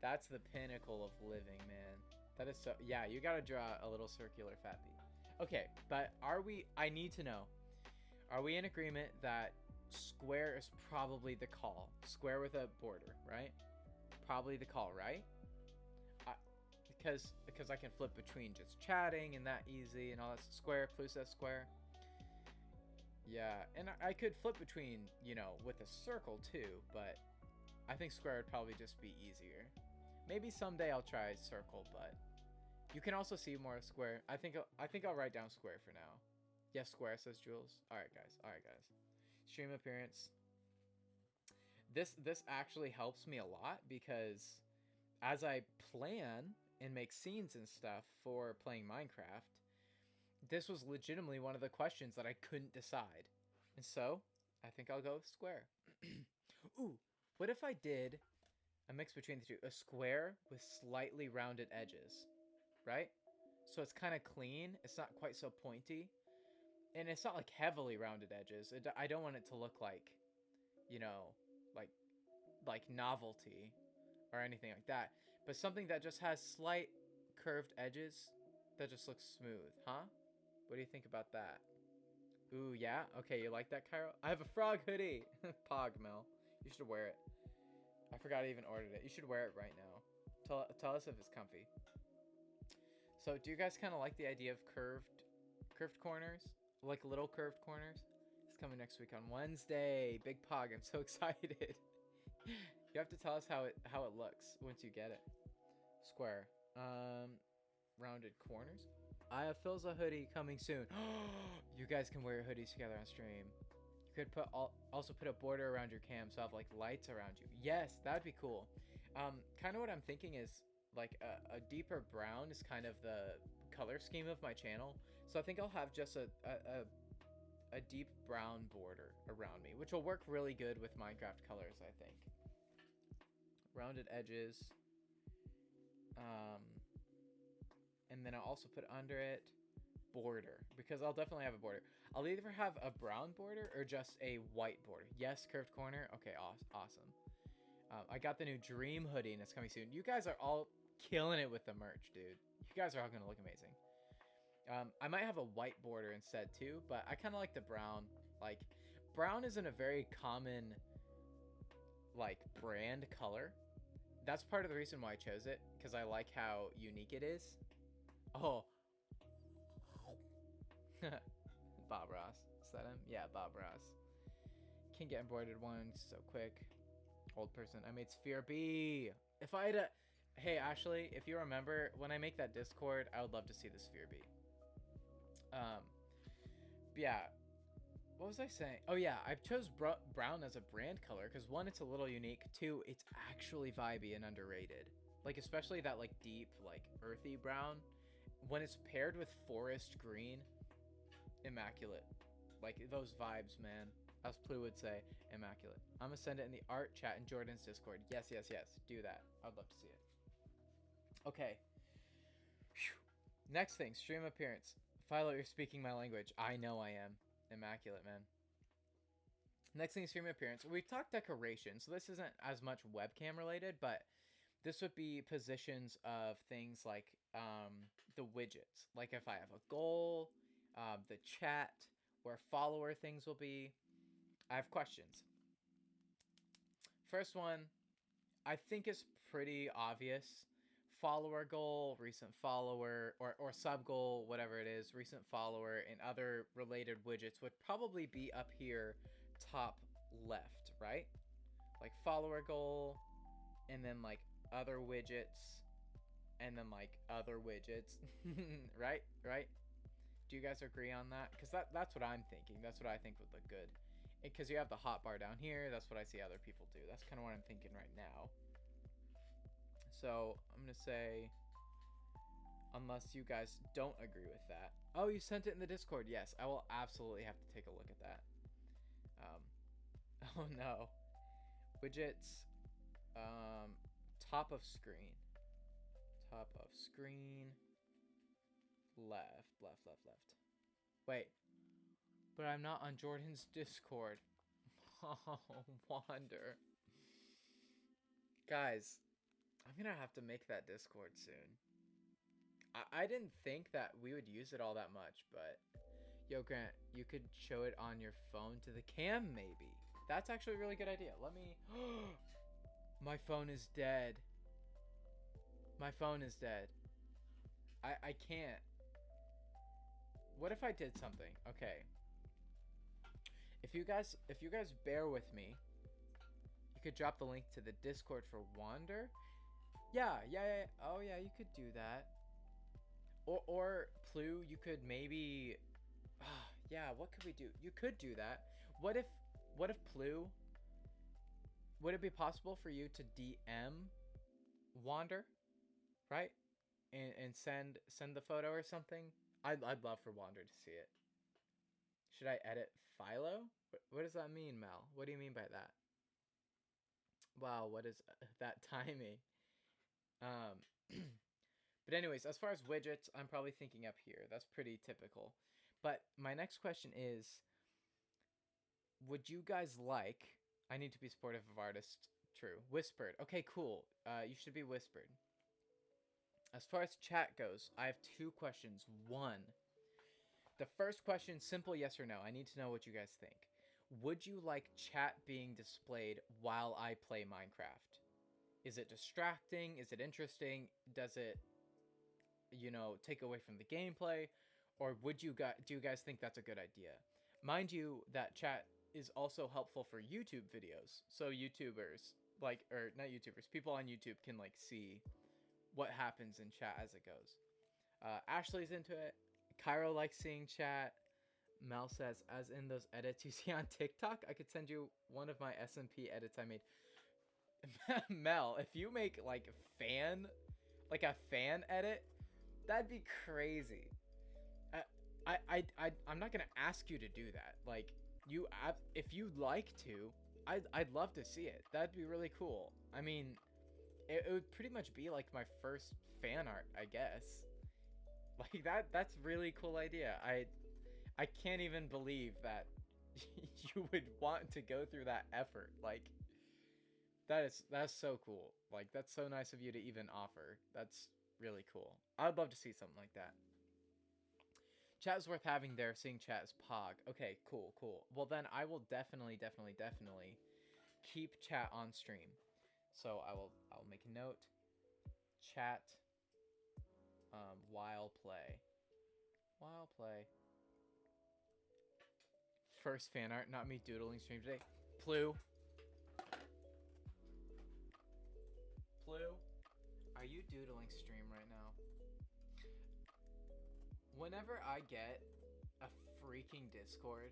That's the pinnacle of living, man. That is so... Yeah, you gotta draw a little circular fat bee. Okay, but I need to know. Are we in agreement that square is probably the call? Square with a border, right? Probably the call, right? Because I can flip between just chatting and that easy and all that. Square, plus that square. Yeah, and I could flip between, you know, with a circle too, but I think square would probably just be easier. Maybe someday I'll try circle, but you can also see more square. I think I'll write down square for now. Yes, square, says Jules. All right, guys. Stream appearance. This actually helps me a lot because as I plan and make scenes and stuff for playing Minecraft, this was legitimately one of the questions that I couldn't decide. And so, I think I'll go square. Ooh, what if I did a mix between the two? A square with slightly rounded edges, right? So it's kind of clean. It's not quite so pointy. And it's not like heavily rounded edges. I don't want it to look like, you know, like novelty or anything like that. But something that just has slight curved edges that just looks smooth, huh? What do you think about that? Ooh, yeah? Okay, you like that, Cairo? I have a frog hoodie! Pog, Mel. You should wear it. I forgot I even ordered it. You should wear it right now. Tell us if it's comfy. So, do you guys kind of like the idea of curved corners? Like little curved corners? It's coming next week on Wednesday. Big Pog, I'm so excited. You have to tell us how it looks once you get it. Square. Rounded corners. I have Phil's a hoodie coming soon. You guys can wear your hoodies together on stream. You could also put a border around your cam so have like lights around you. Yes, that'd be cool. Kind of what I'm thinking is like a deeper brown is kind of the color scheme of my channel. So I think I'll have just a deep brown border around me, which will work really good with Minecraft colors, I think. Rounded edges. And then I'll also put under it border because I'll definitely have a border. I'll either have a brown border or just a white border. Yes, curved corner. Okay, awesome. I got the new Dream hoodie and it's coming soon. You guys are all killing it with the merch, dude. You guys are all gonna look amazing. I might have a white border instead too, but I kind of like the brown. Like, brown isn't a very common like brand color. That's part of the reason why I chose it, because I like how unique it is. Oh. Bob Ross. Is that him? Yeah, Bob Ross. Can get embroidered ones so quick. Old person. I made Sphere B. If I had a... Hey, Ashley, if you remember, when I make that Discord, I would love to see the Sphere B. Yeah. What was I saying? Oh, yeah. I chose brown as a brand color because, one, it's a little unique. Two, it's actually vibey and underrated. Like, especially that, like, deep, like, earthy brown. When it's paired with forest green, immaculate. Like, those vibes, man. As Plu would say, immaculate. I'm gonna send it in the art chat in Jordan's Discord. Yes. Do that. I'd love to see it. Okay. Whew. Next thing, stream appearance. Philo, you're speaking my language. I know I am. Immaculate, man. Next thing is stream appearance. We've talked decoration, so this isn't as much webcam related, but this would be positions of things like the widgets. Like if I have a goal, the chat, where follower things will be. I have questions. First one, I think is pretty obvious. Follower goal, recent follower, or sub goal, whatever it is, recent follower, and other related widgets would probably be up here top left, right? Like follower goal, and then like other widgets, and then like other widgets, right? Right? Do you guys agree on that? Because that's what I'm thinking. That's what I think would look good. Because you have the hotbar down here. That's what I see other people do. That's kind of what I'm thinking right now. So I'm going to say, unless you guys don't agree with that. Oh, you sent it in the Discord. Yes, I will absolutely have to take a look at that. Oh no. Widgets. Top of screen. Top of screen. Left. Wait. But I'm not on Jordan's Discord. Oh, Wander. Guys, I'm gonna have to make that Discord soon. I didn't think that we would use it all that much, but... Yo, Grant, you could show it on your phone to the cam, maybe. That's actually a really good idea. Let me... My phone is dead. My phone is dead. I can't. What if I did something? Okay. If you guys bear with me, you could drop the link to the Discord for Wander. Yeah. Oh yeah, you could do that. Or Plu, you could maybe. Yeah, what could we do? You could do that. What if Plu? Would it be possible for you to DM Wander, right? And send the photo or something? I'd love for Wander to see it. Should I edit Philo? What does that mean, Mel? What do you mean by that? Wow, what is that timing? But anyways, as far as widgets, I'm probably thinking up here. That's pretty typical. But my next question is, would you guys like... I need to be supportive of artists. True. Whispered. Okay, cool. You should be whispered. As far as chat goes, I have 2 questions. 1. The first question, simple yes or no. I need to know what you guys think. Would you like chat being displayed while I play Minecraft? Is it distracting? Is it interesting? Does it, take away from the gameplay? Or do you guys think that's a good idea? Mind you, that chat is also helpful for YouTube videos. So YouTubers, not YouTubers, people on YouTube can see what happens in chat as it goes. Ashley's into it. Cairo likes seeing chat. Mel says, as in those edits you see on TikTok, I could send you one of my SMP edits I made. Mel, if you make a fan edit, that'd be crazy. I'm not gonna ask you to do that. If you'd like to, I'd love to see it. That'd be really cool. I mean, it would pretty much be like my first fan art, I guess. That's really cool idea. I can't even believe that you would want to go through that effort. That's so cool. That's so nice of you to even offer. That's really cool. I'd love to see something like that. Chat is worth having there. Seeing chat is pog. Okay, cool. Well then I will definitely keep chat on stream. So I'll make a note. Chat while play. First fan art, not me doodling stream today. Plu, are you doodling stream right now? Whenever I get a freaking Discord,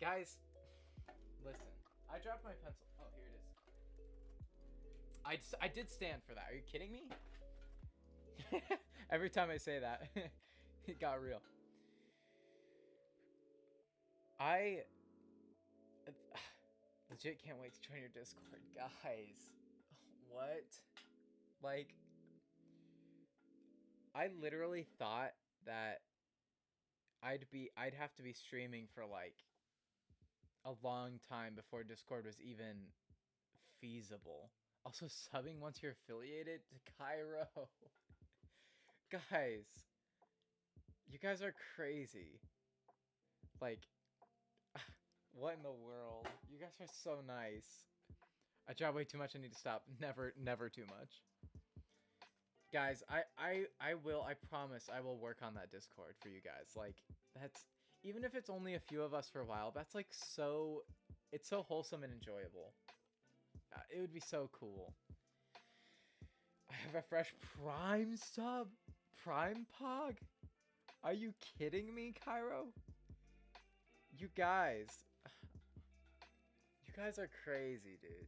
guys, listen. I dropped my pencil. Oh, here it is. I did stand for that. Are you kidding me? Every time I say that, it got real. I legit can't wait to join your Discord, guys. What? I literally thought that I'd have to be streaming for like a long time before Discord was even feasible. Also, subbing once you're affiliated to Cairo. Guys, you guys are crazy. Like, what in the world? You guys are so nice. I chat way too much. I need to stop. Never too much. Guys, I will. I promise I will work on that Discord for you guys. Like, that's, even if it's only a few of us for a while, that's like so, it's so wholesome and enjoyable. It would be so cool. I have a fresh Prime sub. Prime Pog? Are you kidding me, Cairo? You guys are crazy, dude.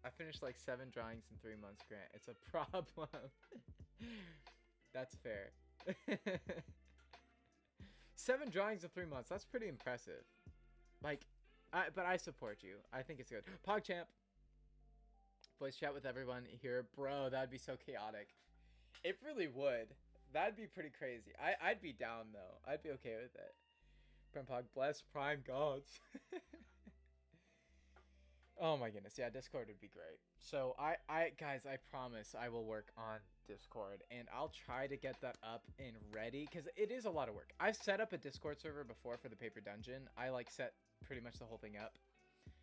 I finished like 7 drawings in 3 months, Grant. It's a problem. That's fair. 7 drawings in 3 months. That's pretty impressive. Like, but I support you. I think it's good. PogChamp. Voice chat with everyone here. Bro, that'd be so chaotic. It really would. That'd be pretty crazy. I'd be down, though. I'd be okay with it. Prime Pog, bless Prime Gods. Oh my goodness, yeah, Discord would be great. So guys, I promise I will work on Discord, and I'll try to get that up and ready, because it is a lot of work. I've set up a Discord server before for the Paper Dungeon. I like set pretty much the whole thing up.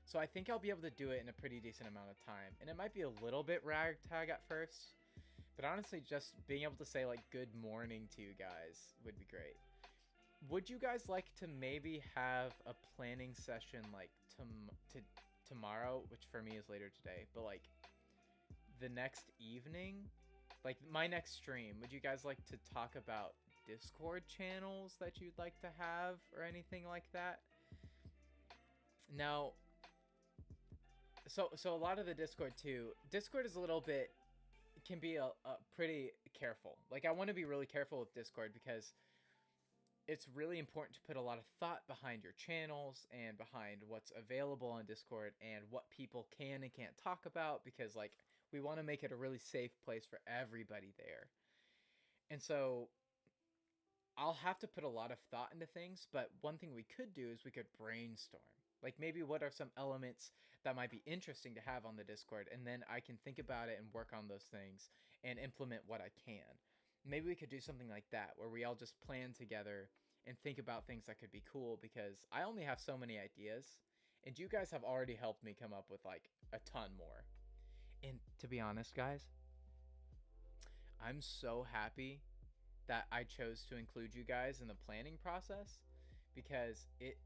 So I think I'll be able to do it in a pretty decent amount of time. And it might be a little bit ragtag at first, but honestly, just being able to say like good morning to you guys would be great. Would you guys like to maybe have a planning session like tomorrow, which for me is later today, but like the next evening, like my next stream? Would you guys like to talk about Discord channels that you'd like to have or anything like that? Now, so a lot of the Discord too, Discord is a little bit, can be a pretty careful. Like, I want to be really careful with Discord because it's really important to put a lot of thought behind your channels and behind what's available on Discord and what people can and can't talk about, because like we want to make it a really safe place for everybody there. And so I'll have to put a lot of thought into things, but one thing we could do is we could brainstorm. Like, maybe what are some elements that might be interesting to have on the Discord, and then I can think about it and work on those things and implement what I can. Maybe we could do something like that, where we all just plan together and think about things that could be cool, because I only have so many ideas, and you guys have already helped me come up with like a ton more. And to be honest, guys, I'm so happy that I chose to include you guys in the planning process, because it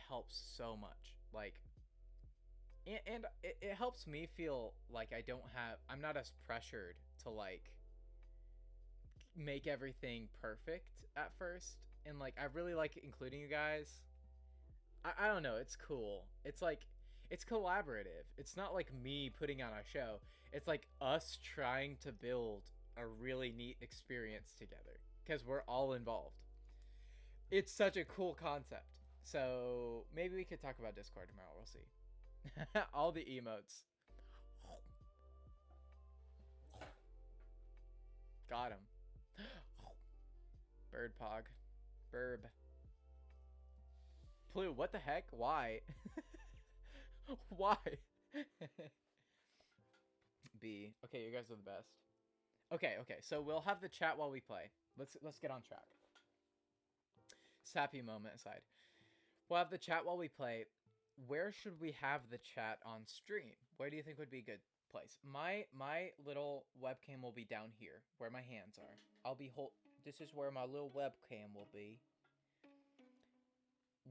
helps so much. Like, and it helps me feel like I'm not as pressured to like make everything perfect at first. And like, I really like including you guys. I don't know, it's cool. It's like, it's collaborative. It's not like me putting on a show. It's like us trying to build a really neat experience together, because we're all involved. It's such a cool concept. So maybe we could talk about Discord tomorrow. We'll see. All the emotes. Got him. Bird Pog. Burb. Plu, what the heck? Why? Why? B. Okay, you guys are the best. Okay, so we'll have the chat while we play. Let's get on track. Sappy moment aside. We'll have the chat while we play. Where should we have the chat on stream? Where do you think would be a good place? My little webcam will be down here, where my hands are. This is where my little webcam will be.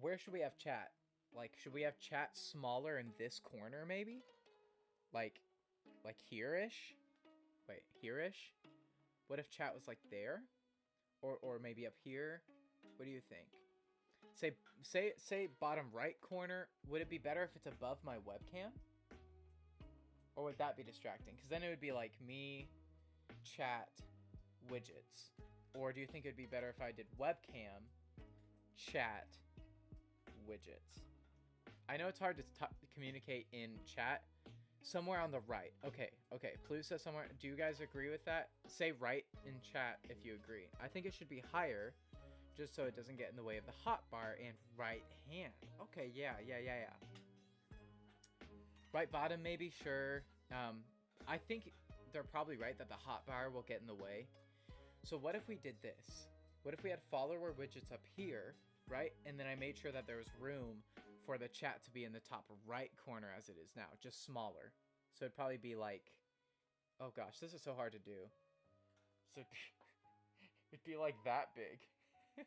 Where should we have chat? Like, should we have chat smaller in this corner, maybe? Like here-ish? Wait, here-ish? What if chat was like there? Or maybe up here? What do you think? Say bottom right corner. Would it be better if it's above my webcam? Or would that be distracting? Because then it would be like me, chat, widgets. Or do you think it would be better if I did webcam, chat, widgets? I know it's hard to communicate in chat, Somewhere on the right. Okay. Plu says somewhere. Do you guys agree with that? Say right in chat if you agree. I think it should be higher, just so it doesn't get in the way of the hotbar and right hand. Okay, yeah. Right bottom, maybe, sure. I think they're probably right that the hotbar will get in the way. So what if we did this? What if we had follower widgets up here, right? And then I made sure that there was room for the chat to be in the top right corner as it is now, just smaller. So it'd probably be like, oh gosh, this is so hard to do. So it'd be like that big.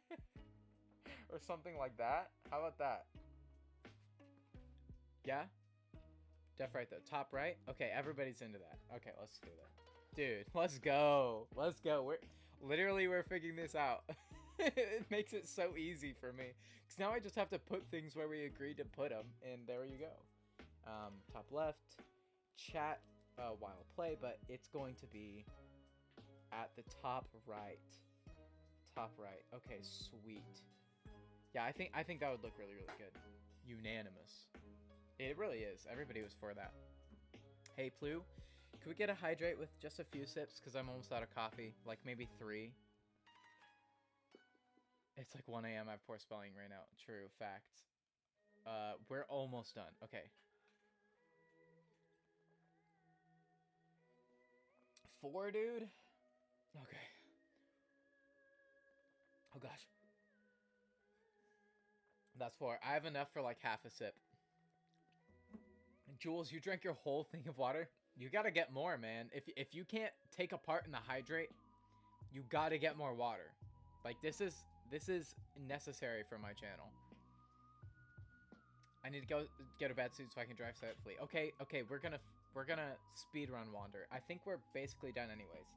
Or something like that. How about that? Yeah? Def right though. Top right? Okay, everybody's into that. Okay, let's do that. Dude, let's go. We're figuring this out. It makes it so easy for me. Because now I just have to put things where we agreed to put them. And there you go. Top left. Chat while play. But it's going to be at the top right. Top right. Okay, sweet. Yeah, I think that would look really, really good. Unanimous. It really is. Everybody was for that. Hey, Plu. Could we get a hydrate with just a few sips? Because I'm almost out of coffee. Like maybe 3. It's like 1 a.m. I have poor spelling right now. True. Facts. We're almost done. Okay. 4, dude? Okay. Oh, gosh. That's 4. I have enough for like half a sip. Jules, you drank your whole thing of water? You gotta get more, man. If you can't take a part in the hydrate, you gotta get more water. Like, this is necessary for my channel. I need to go get a bad suit so I can drive safely. Okay, we're gonna speed run Wander. I think we're basically done anyways.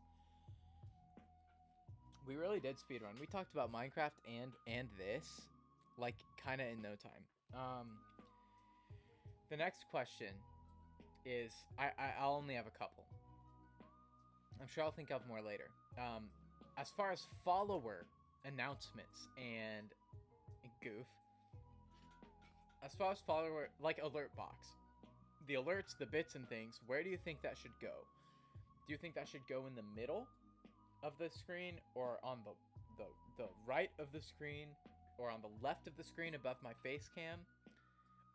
We really did speed run. We talked about Minecraft and this, like, kind of in no time. The next question is, I'll only have a couple. I'm sure I'll think of more later. As far as follower announcements and goof, as far as follower, like, alert box, the alerts, the bits and things, where do you think that should go? Do you think that should go in the middle of the screen, or on the right of the screen, or on the left of the screen above my face cam,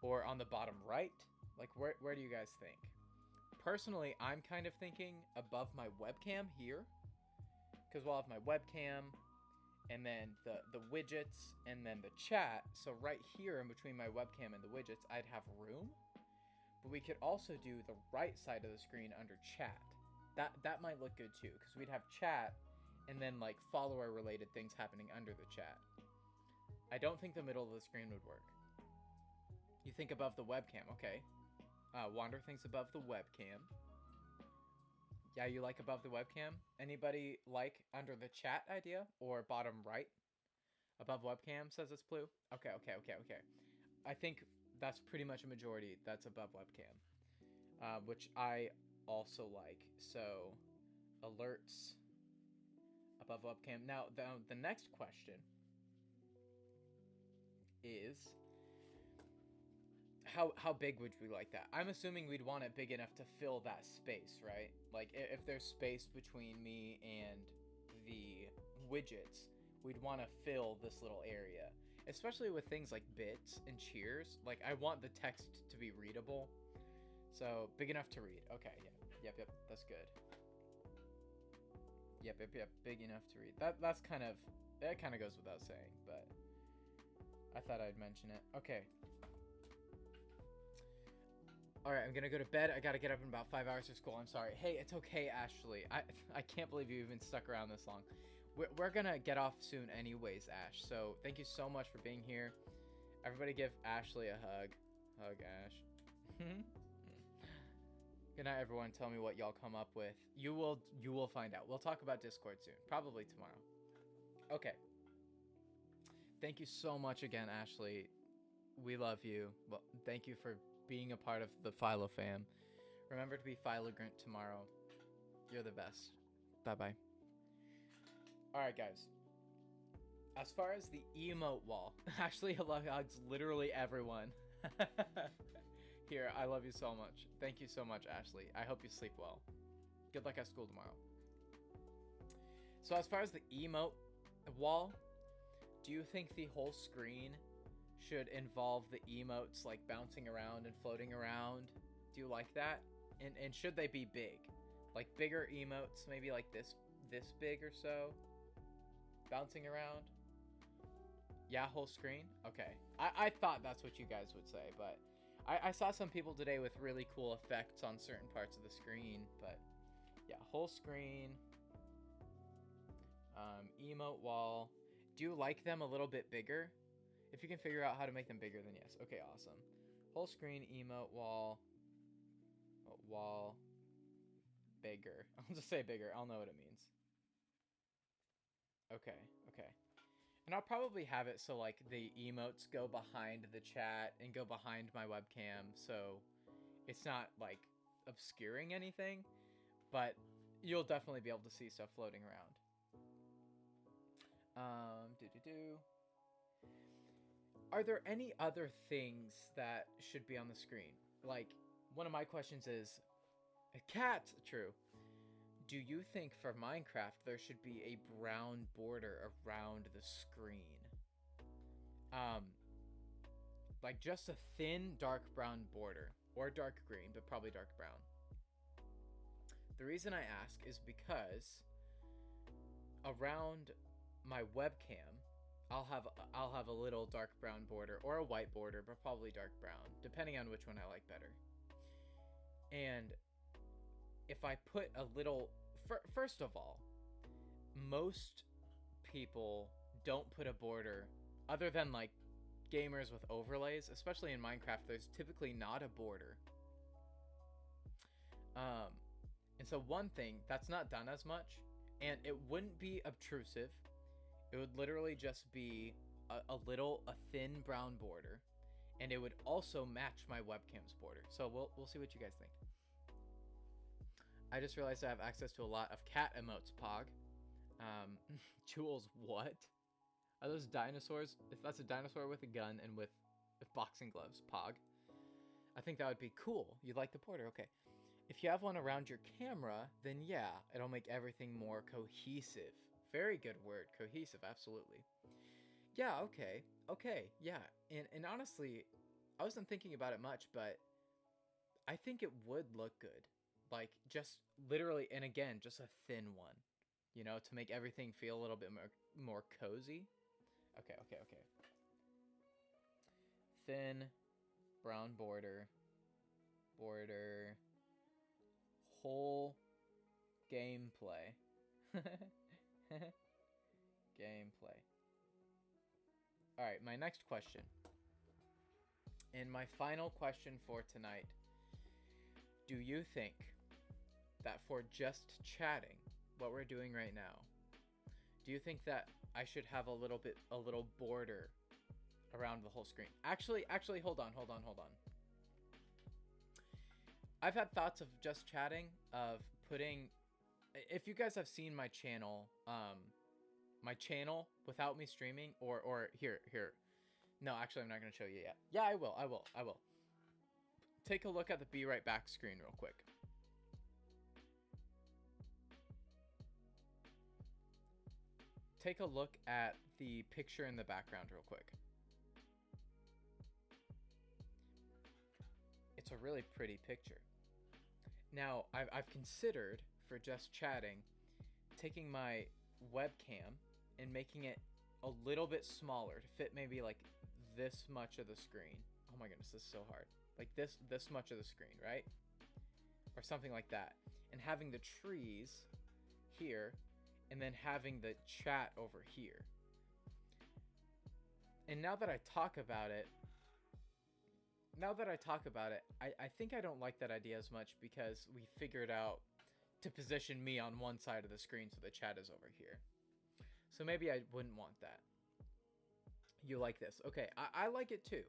or on the bottom right? Like, where do you guys think? Personally, I'm kind of thinking above my webcam here, because we'll have my webcam, and then the widgets, and then the chat. So right here in between my webcam and the widgets, I'd have room. But we could also do the right side of the screen under chat. That might look good too, because we'd have chat, and then like follower related things happening under the chat. I don't think the middle of the screen would work. You think above the webcam, okay. Wander thinks above the webcam. Yeah, you like above the webcam? Anybody like under the chat idea? Or bottom right? Above webcam, says it's Blue. Okay. I think that's pretty much a majority that's above webcam. Which I also like. So, alerts above webcam. Now, the next question is, how big would we like that? I'm assuming we'd want it big enough to fill that space, right? Like, if there's space between me and the widgets, we'd want to fill this little area. Especially with things like bits and cheers. Like, I want the text to be readable. So, big enough to read. Okay, yeah. Yep, that's good. Yep, big enough to read. That kind of goes without saying, but I thought I'd mention it. Okay. Alright, I'm gonna go to bed. I gotta get up in about 5 hours for school. I'm sorry. Hey, it's okay, Ashley. I can't believe you even stuck around this long. We're gonna get off soon anyways, Ash. So, thank you so much for being here. Everybody give Ashley a hug. Hug, Ash. Good night, everyone. Tell me what y'all come up with. You will find out. We'll talk about Discord soon. Probably tomorrow. Okay. Thank you so much again, Ashley. We love you. Well, thank you for being a part of the Philo fam. Remember to be philogrant tomorrow. You're the best. Bye-bye. Alright, guys. As far as the emote wall, Ashley hugs literally everyone. Here, I love you so much. Thank you so much, Ashley. I hope you sleep well. Good luck at school tomorrow. So as far as the emote wall, do you think the whole screen should involve the emotes like bouncing around and floating around? Do you like that? And should they be big? Like bigger emotes, maybe like this big or so? Bouncing around? Yeah, whole screen? Okay. I thought that's what you guys would say, but I saw some people today with really cool effects on certain parts of the screen, but yeah, whole screen. Emote wall. Do you like them a little bit bigger? If you can figure out how to make them bigger, then yes. Okay, awesome. Whole screen, emote wall. Wall. Bigger. I'll just say bigger. I'll know what it means. Okay, okay. And I'll probably have it so like the emotes go behind the chat and go behind my webcam, so it's not like obscuring anything, but you'll definitely be able to see stuff floating around. Are there any other things that should be on the screen? Like, one of my questions is, a cat, true. Do you think for Minecraft there should be a brown border around the screen? Like just a thin dark brown border, or dark green, but probably dark brown. The reason I ask is because around my webcam, I'll have a little dark brown border or a white border, but probably dark brown, depending on which one I like better. And if I put a little, first of all, most people don't put a border, other than like gamers with overlays, especially in Minecraft, there's typically not a border. And so one thing that's not done as much, and it wouldn't be obtrusive, it would literally just be a thin brown border, and it would also match my webcam's border. So we'll see what you guys think. I just realized I have access to a lot of cat emotes, Pog. Jules, what? Are those dinosaurs? If that's a dinosaur with a gun and with boxing gloves, Pog. I think that would be cool. You'd like the border, okay. If you have one around your camera, then yeah, it'll make everything more cohesive. Very good word, cohesive, absolutely. Yeah, okay, yeah. And honestly, I wasn't thinking about it much, but I think it would look good. Like, just literally, and again, just a thin one, you know, to make everything feel a little bit more cozy. Okay. Thin, brown border, whole gameplay. Gameplay. Alright, my next question. And my final question for tonight. Do you think that for just chatting, what we're doing right now, do you think that I should have a little border around the whole screen? Actually, hold on. I've had thoughts of just chatting, of putting, if you guys have seen my channel without me streaming, or here. No, actually, I'm not going to show you yet. Yeah, I will. Take a look at the Be Right Back screen real quick. Take a look at the picture in the background real quick. It's a really pretty picture. Now, I've considered, for just chatting, taking my webcam and making it a little bit smaller to fit maybe like this much of the screen. Oh my goodness, this is so hard. Like this much of the screen, right? Or something like that. And having the trees here, and then having the chat over here. And now that I talk about it, I think I don't like that idea as much, because we figured out to position me on one side of the screen so the chat is over here. So maybe I wouldn't want that. You like this. Okay, I like it too.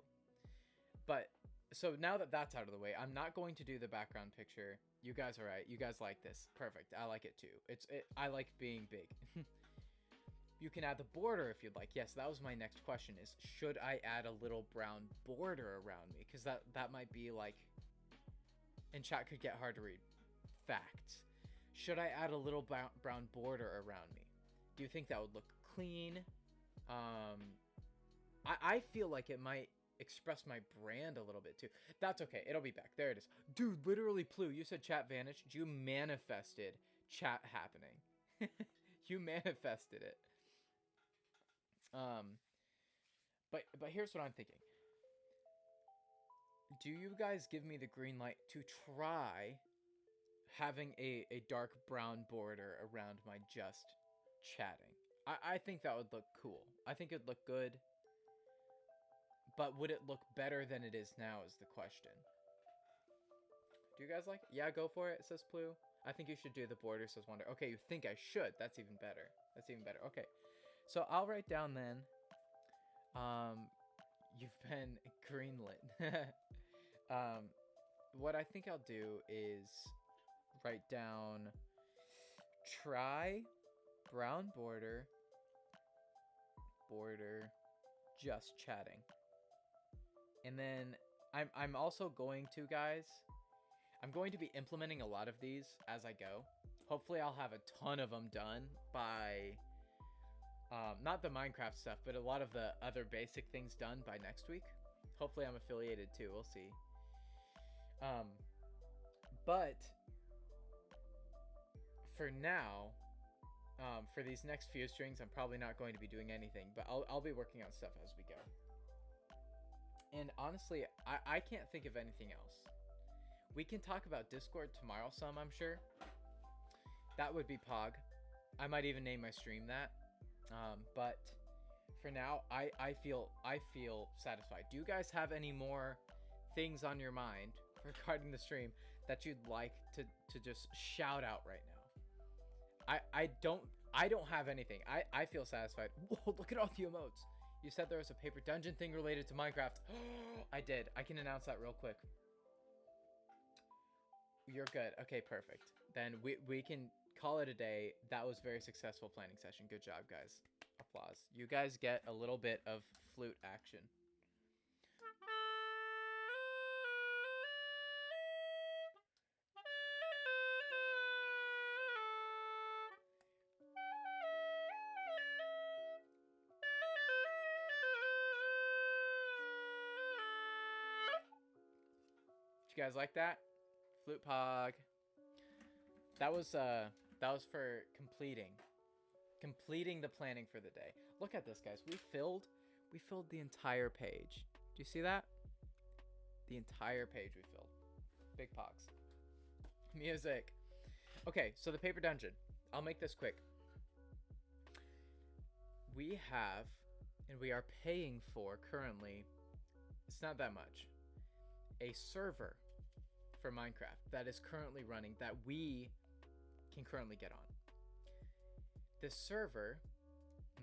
But, so now that that's out of the way, I'm not going to do the background picture. You guys are right. You guys like this. Perfect. I like it too. I like being big. You can add the border if you'd like. Yes, that was my next question, is should I add a little brown border around me? Because that might be like and chat could get hard to read. Facts. Should I add a little brown border around me? Do you think that would look clean? I feel like it might express my brand a little bit too. That's okay. It'll be back. There it is. Dude, literally, Plu, you said chat vanished. You manifested chat happening. You manifested it. But here's what I'm thinking. Do you guys give me the green light to try having a dark brown border around my just chatting? I think that would look cool. I think it'd look good. But would it look better than it is now is the question. Do you guys like it? Yeah, go for it, says Plu. I think you should do the border, says Wonder. Okay, you think I should. That's even better. That's even better. Okay. So I'll write down then. You've been greenlit. What I think I'll do is write down try brown border just chatting. And then I'm also going to, guys, I'm going to be implementing a lot of these as I go. Hopefully I'll have a ton of them done by not the Minecraft stuff, but a lot of the other basic things done by next week. Hopefully I'm affiliated too. We'll see. But for now, for these next few strings, I'm probably not going to be doing anything, but I'll be working on stuff as we go. And honestly, I can't think of anything else. We can talk about Discord tomorrow some, I'm sure. That would be Pog. I might even name my stream that. But for now, I feel satisfied. Do you guys have any more things on your mind regarding the stream that you'd like to just shout out right now? I don't have anything. I feel satisfied. Whoa, look at all the emotes. You said there was a paper dungeon thing related to Minecraft. I did. I can announce that real quick. You're good. Okay, perfect. Then we can call it a day. That was a very successful planning session. Good job, guys. Applause. You guys get a little bit of flute action. Did you guys like that? Flute Pog. That was for completing the planning for the day. Look at this, guys. We filled the entire page. Do you see that? The entire page we filled. Big Pogs. Music. Okay, so the paper dungeon. I'll make this quick. We have, and we are paying for currently, it's not that much, a server for Minecraft that is currently running that we can currently get on. The server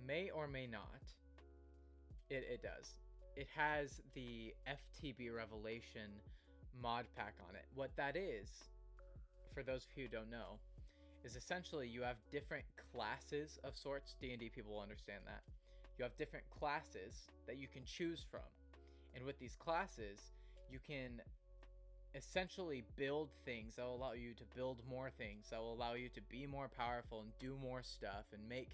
may or may not, it does. It has the FTB Revelation mod pack on it. What that is, for those of you who don't know, is essentially you have different classes of sorts. D&D people will understand that. You have different classes that you can choose from. And with these classes, you can essentially build things that will allow you to build more things, that will allow you to be more powerful and do more stuff and make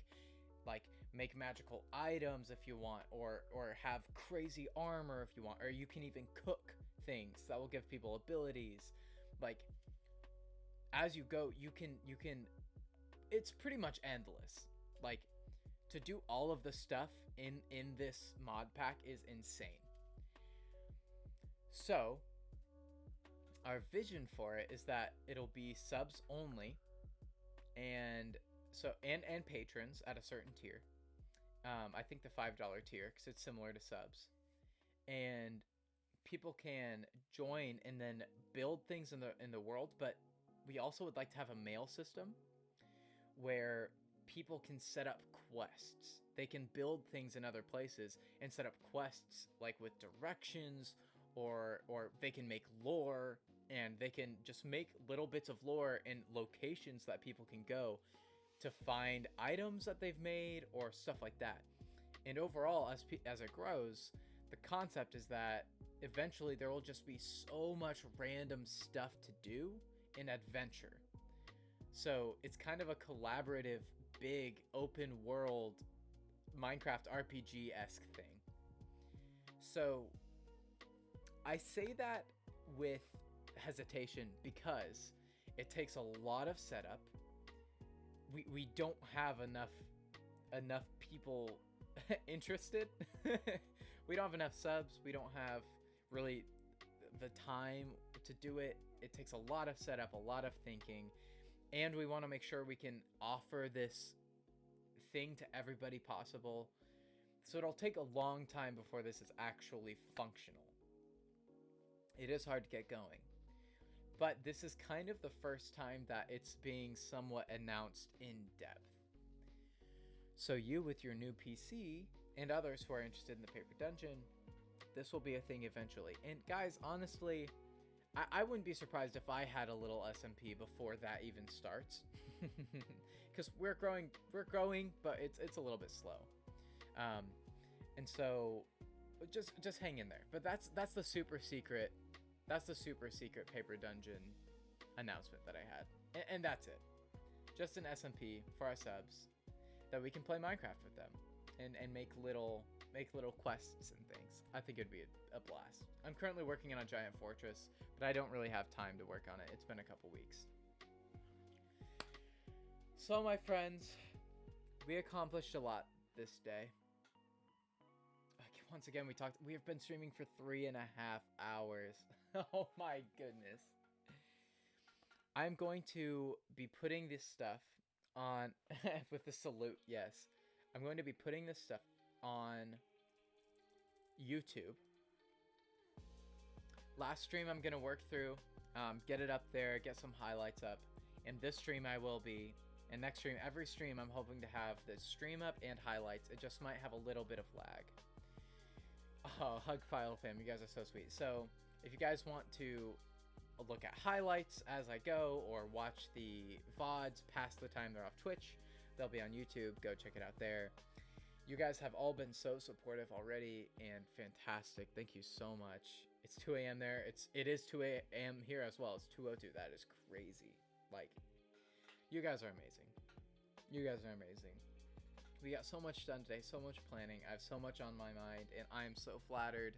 magical items if you want, or have crazy armor if you want, or you can even cook things that will give people abilities. Like, as you go, you can it's pretty much endless. Like, to do all of the stuff in this mod pack is insane. So our vision for it is that it'll be subs only, and patrons at a certain tier. I think the $5 tier, because it's similar to subs, and people can join and then build things in the world. But we also would like to have a mail system where people can set up quests. They can build things in other places and set up quests, like with directions, or they can make lore, and they can just make little bits of lore in locations that people can go to find items that they've made or stuff like that. And overall, as it grows, the concept is that eventually there will just be so much random stuff to do in adventure. So it's kind of a collaborative, big, open world Minecraft RPG-esque thing. So I say that with hesitation because it takes a lot of setup. We don't have enough people interested. We don't have enough subs. We don't have really the time to do it. It takes a lot of setup, a lot of thinking, and we want to make sure we can offer this thing to everybody possible. So it'll take a long time before this is actually functional. It is hard to get going. But this is kind of the first time that it's being somewhat announced in depth. So you with your new PC and others who are interested in the Paper Dungeon, this will be a thing eventually. And guys, honestly, I wouldn't be surprised if I had a little SMP before that even starts. Because we're growing, but it's a little bit slow. And so just hang in there. But that's the super secret. That's the super secret Paper Dungeon announcement that I had. And that's it. Just an SMP for our subs that we can play Minecraft with them and make little quests and things. I think it'd be a blast. I'm currently working on a giant fortress, but I don't really have time to work on it. It's been a couple weeks. So my friends, we accomplished a lot this day. Once again, we have been streaming for 3.5 hours. Oh my goodness. I'm going to be putting this stuff on with the salute. Yes. I'm going to be putting this stuff on YouTube. Last stream I'm going to work through, get it up there, get some highlights up. And this stream I will be, and next stream, every stream I'm hoping to have the stream up and highlights. It just might have a little bit of lag. Oh, hug Philo fam, you guys are so sweet. So if you guys want to look at highlights as I go or watch the VODs past the time they're off Twitch, they'll be on YouTube. Go check it out there. You guys have all been so supportive already and fantastic. Thank you so much. It's 2 a.m. there. It is 2 a.m. here as well. It's 2:02. That is crazy. Like, you guys are amazing. You guys are amazing. We got so much done today, so much planning. I have so much on my mind, and I am so flattered.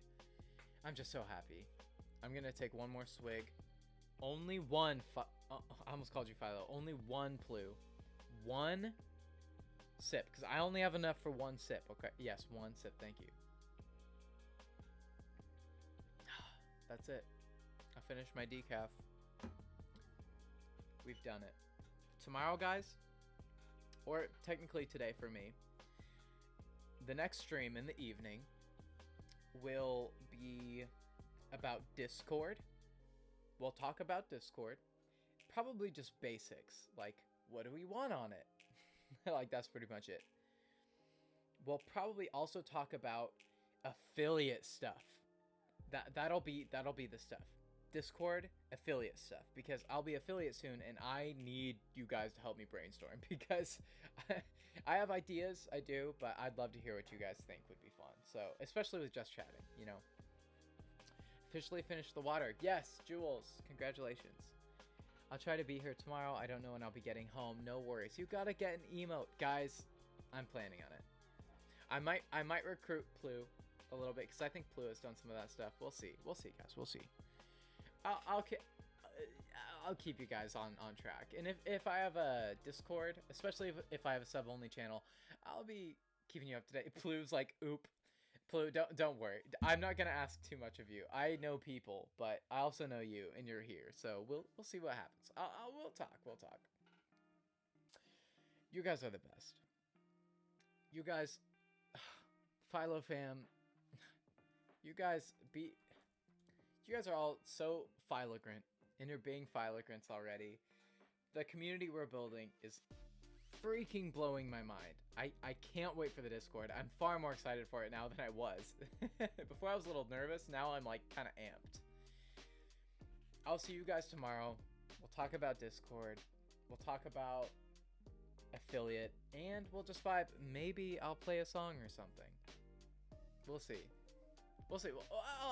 I'm just so happy. I'm going to take one more swig. Only one... I almost called you Philo. Only one Plu. One sip, because I only have enough for one sip. Okay, yes, one sip. Thank you. That's it. I finished my decaf. We've done it. Tomorrow, guys... or technically today for me, the next stream in the evening will be about Discord. We'll talk about Discord. Probably just basics, like what do we want on it? Like, that's pretty much it. We'll probably also talk about affiliate stuff. That'll be the stuff. Discord affiliate stuff, because I'll be affiliate soon and I need you guys to help me brainstorm, because I have ideas, I do, but I'd love to hear what you guys think would be fun. So especially with just chatting, you know. Officially finished the water. Yes, Jules, congratulations. I'll try to be here tomorrow. I don't know when I'll be getting home. No worries. You gotta get an emote, guys. I'm planning on it. I might recruit Plu a little bit, because I think Plu has done some of that stuff. We'll see, guys. We'll see. I'll keep you guys on track. And if I have a Discord, especially if I have a sub-only channel, I'll be keeping you up to date. Plu's like, oop. Plu, don't worry. I'm not going to ask too much of you. I know people, but I also know you, and you're here. So we'll see what happens. We'll talk. You guys are the best. You guys, Philo fam, you guys are all so philogrant, and you're being philogrants already. The community we're building is freaking blowing my mind. I can't wait for the Discord. I'm far more excited for it now than I was. Before I was a little nervous, now I'm like kind of amped. I'll see you guys tomorrow. We'll talk about Discord. We'll talk about affiliate, and we'll just vibe. Maybe I'll play a song or something. We'll see. We'll see. Well,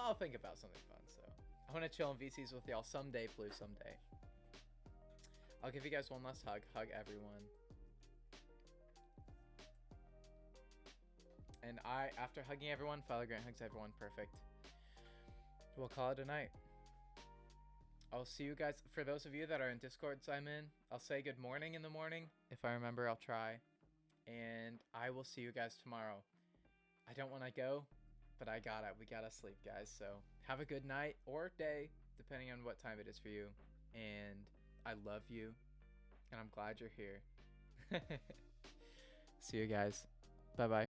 I'll think about something fun. So I want to chill in VCs with y'all someday, Blue, someday. I'll give you guys one last hug. Hug everyone. And after hugging everyone, philogrant hugs everyone. Perfect. We'll call it a night. I'll see you guys. For those of you that are in Discords I'm in, I'll say good morning in the morning. If I remember, I'll try. And I will see you guys tomorrow. I don't want to go, but we gotta sleep, guys. So have a good night or day, depending on what time it is for you. And I love you, and I'm glad you're here. See you guys. Bye-bye.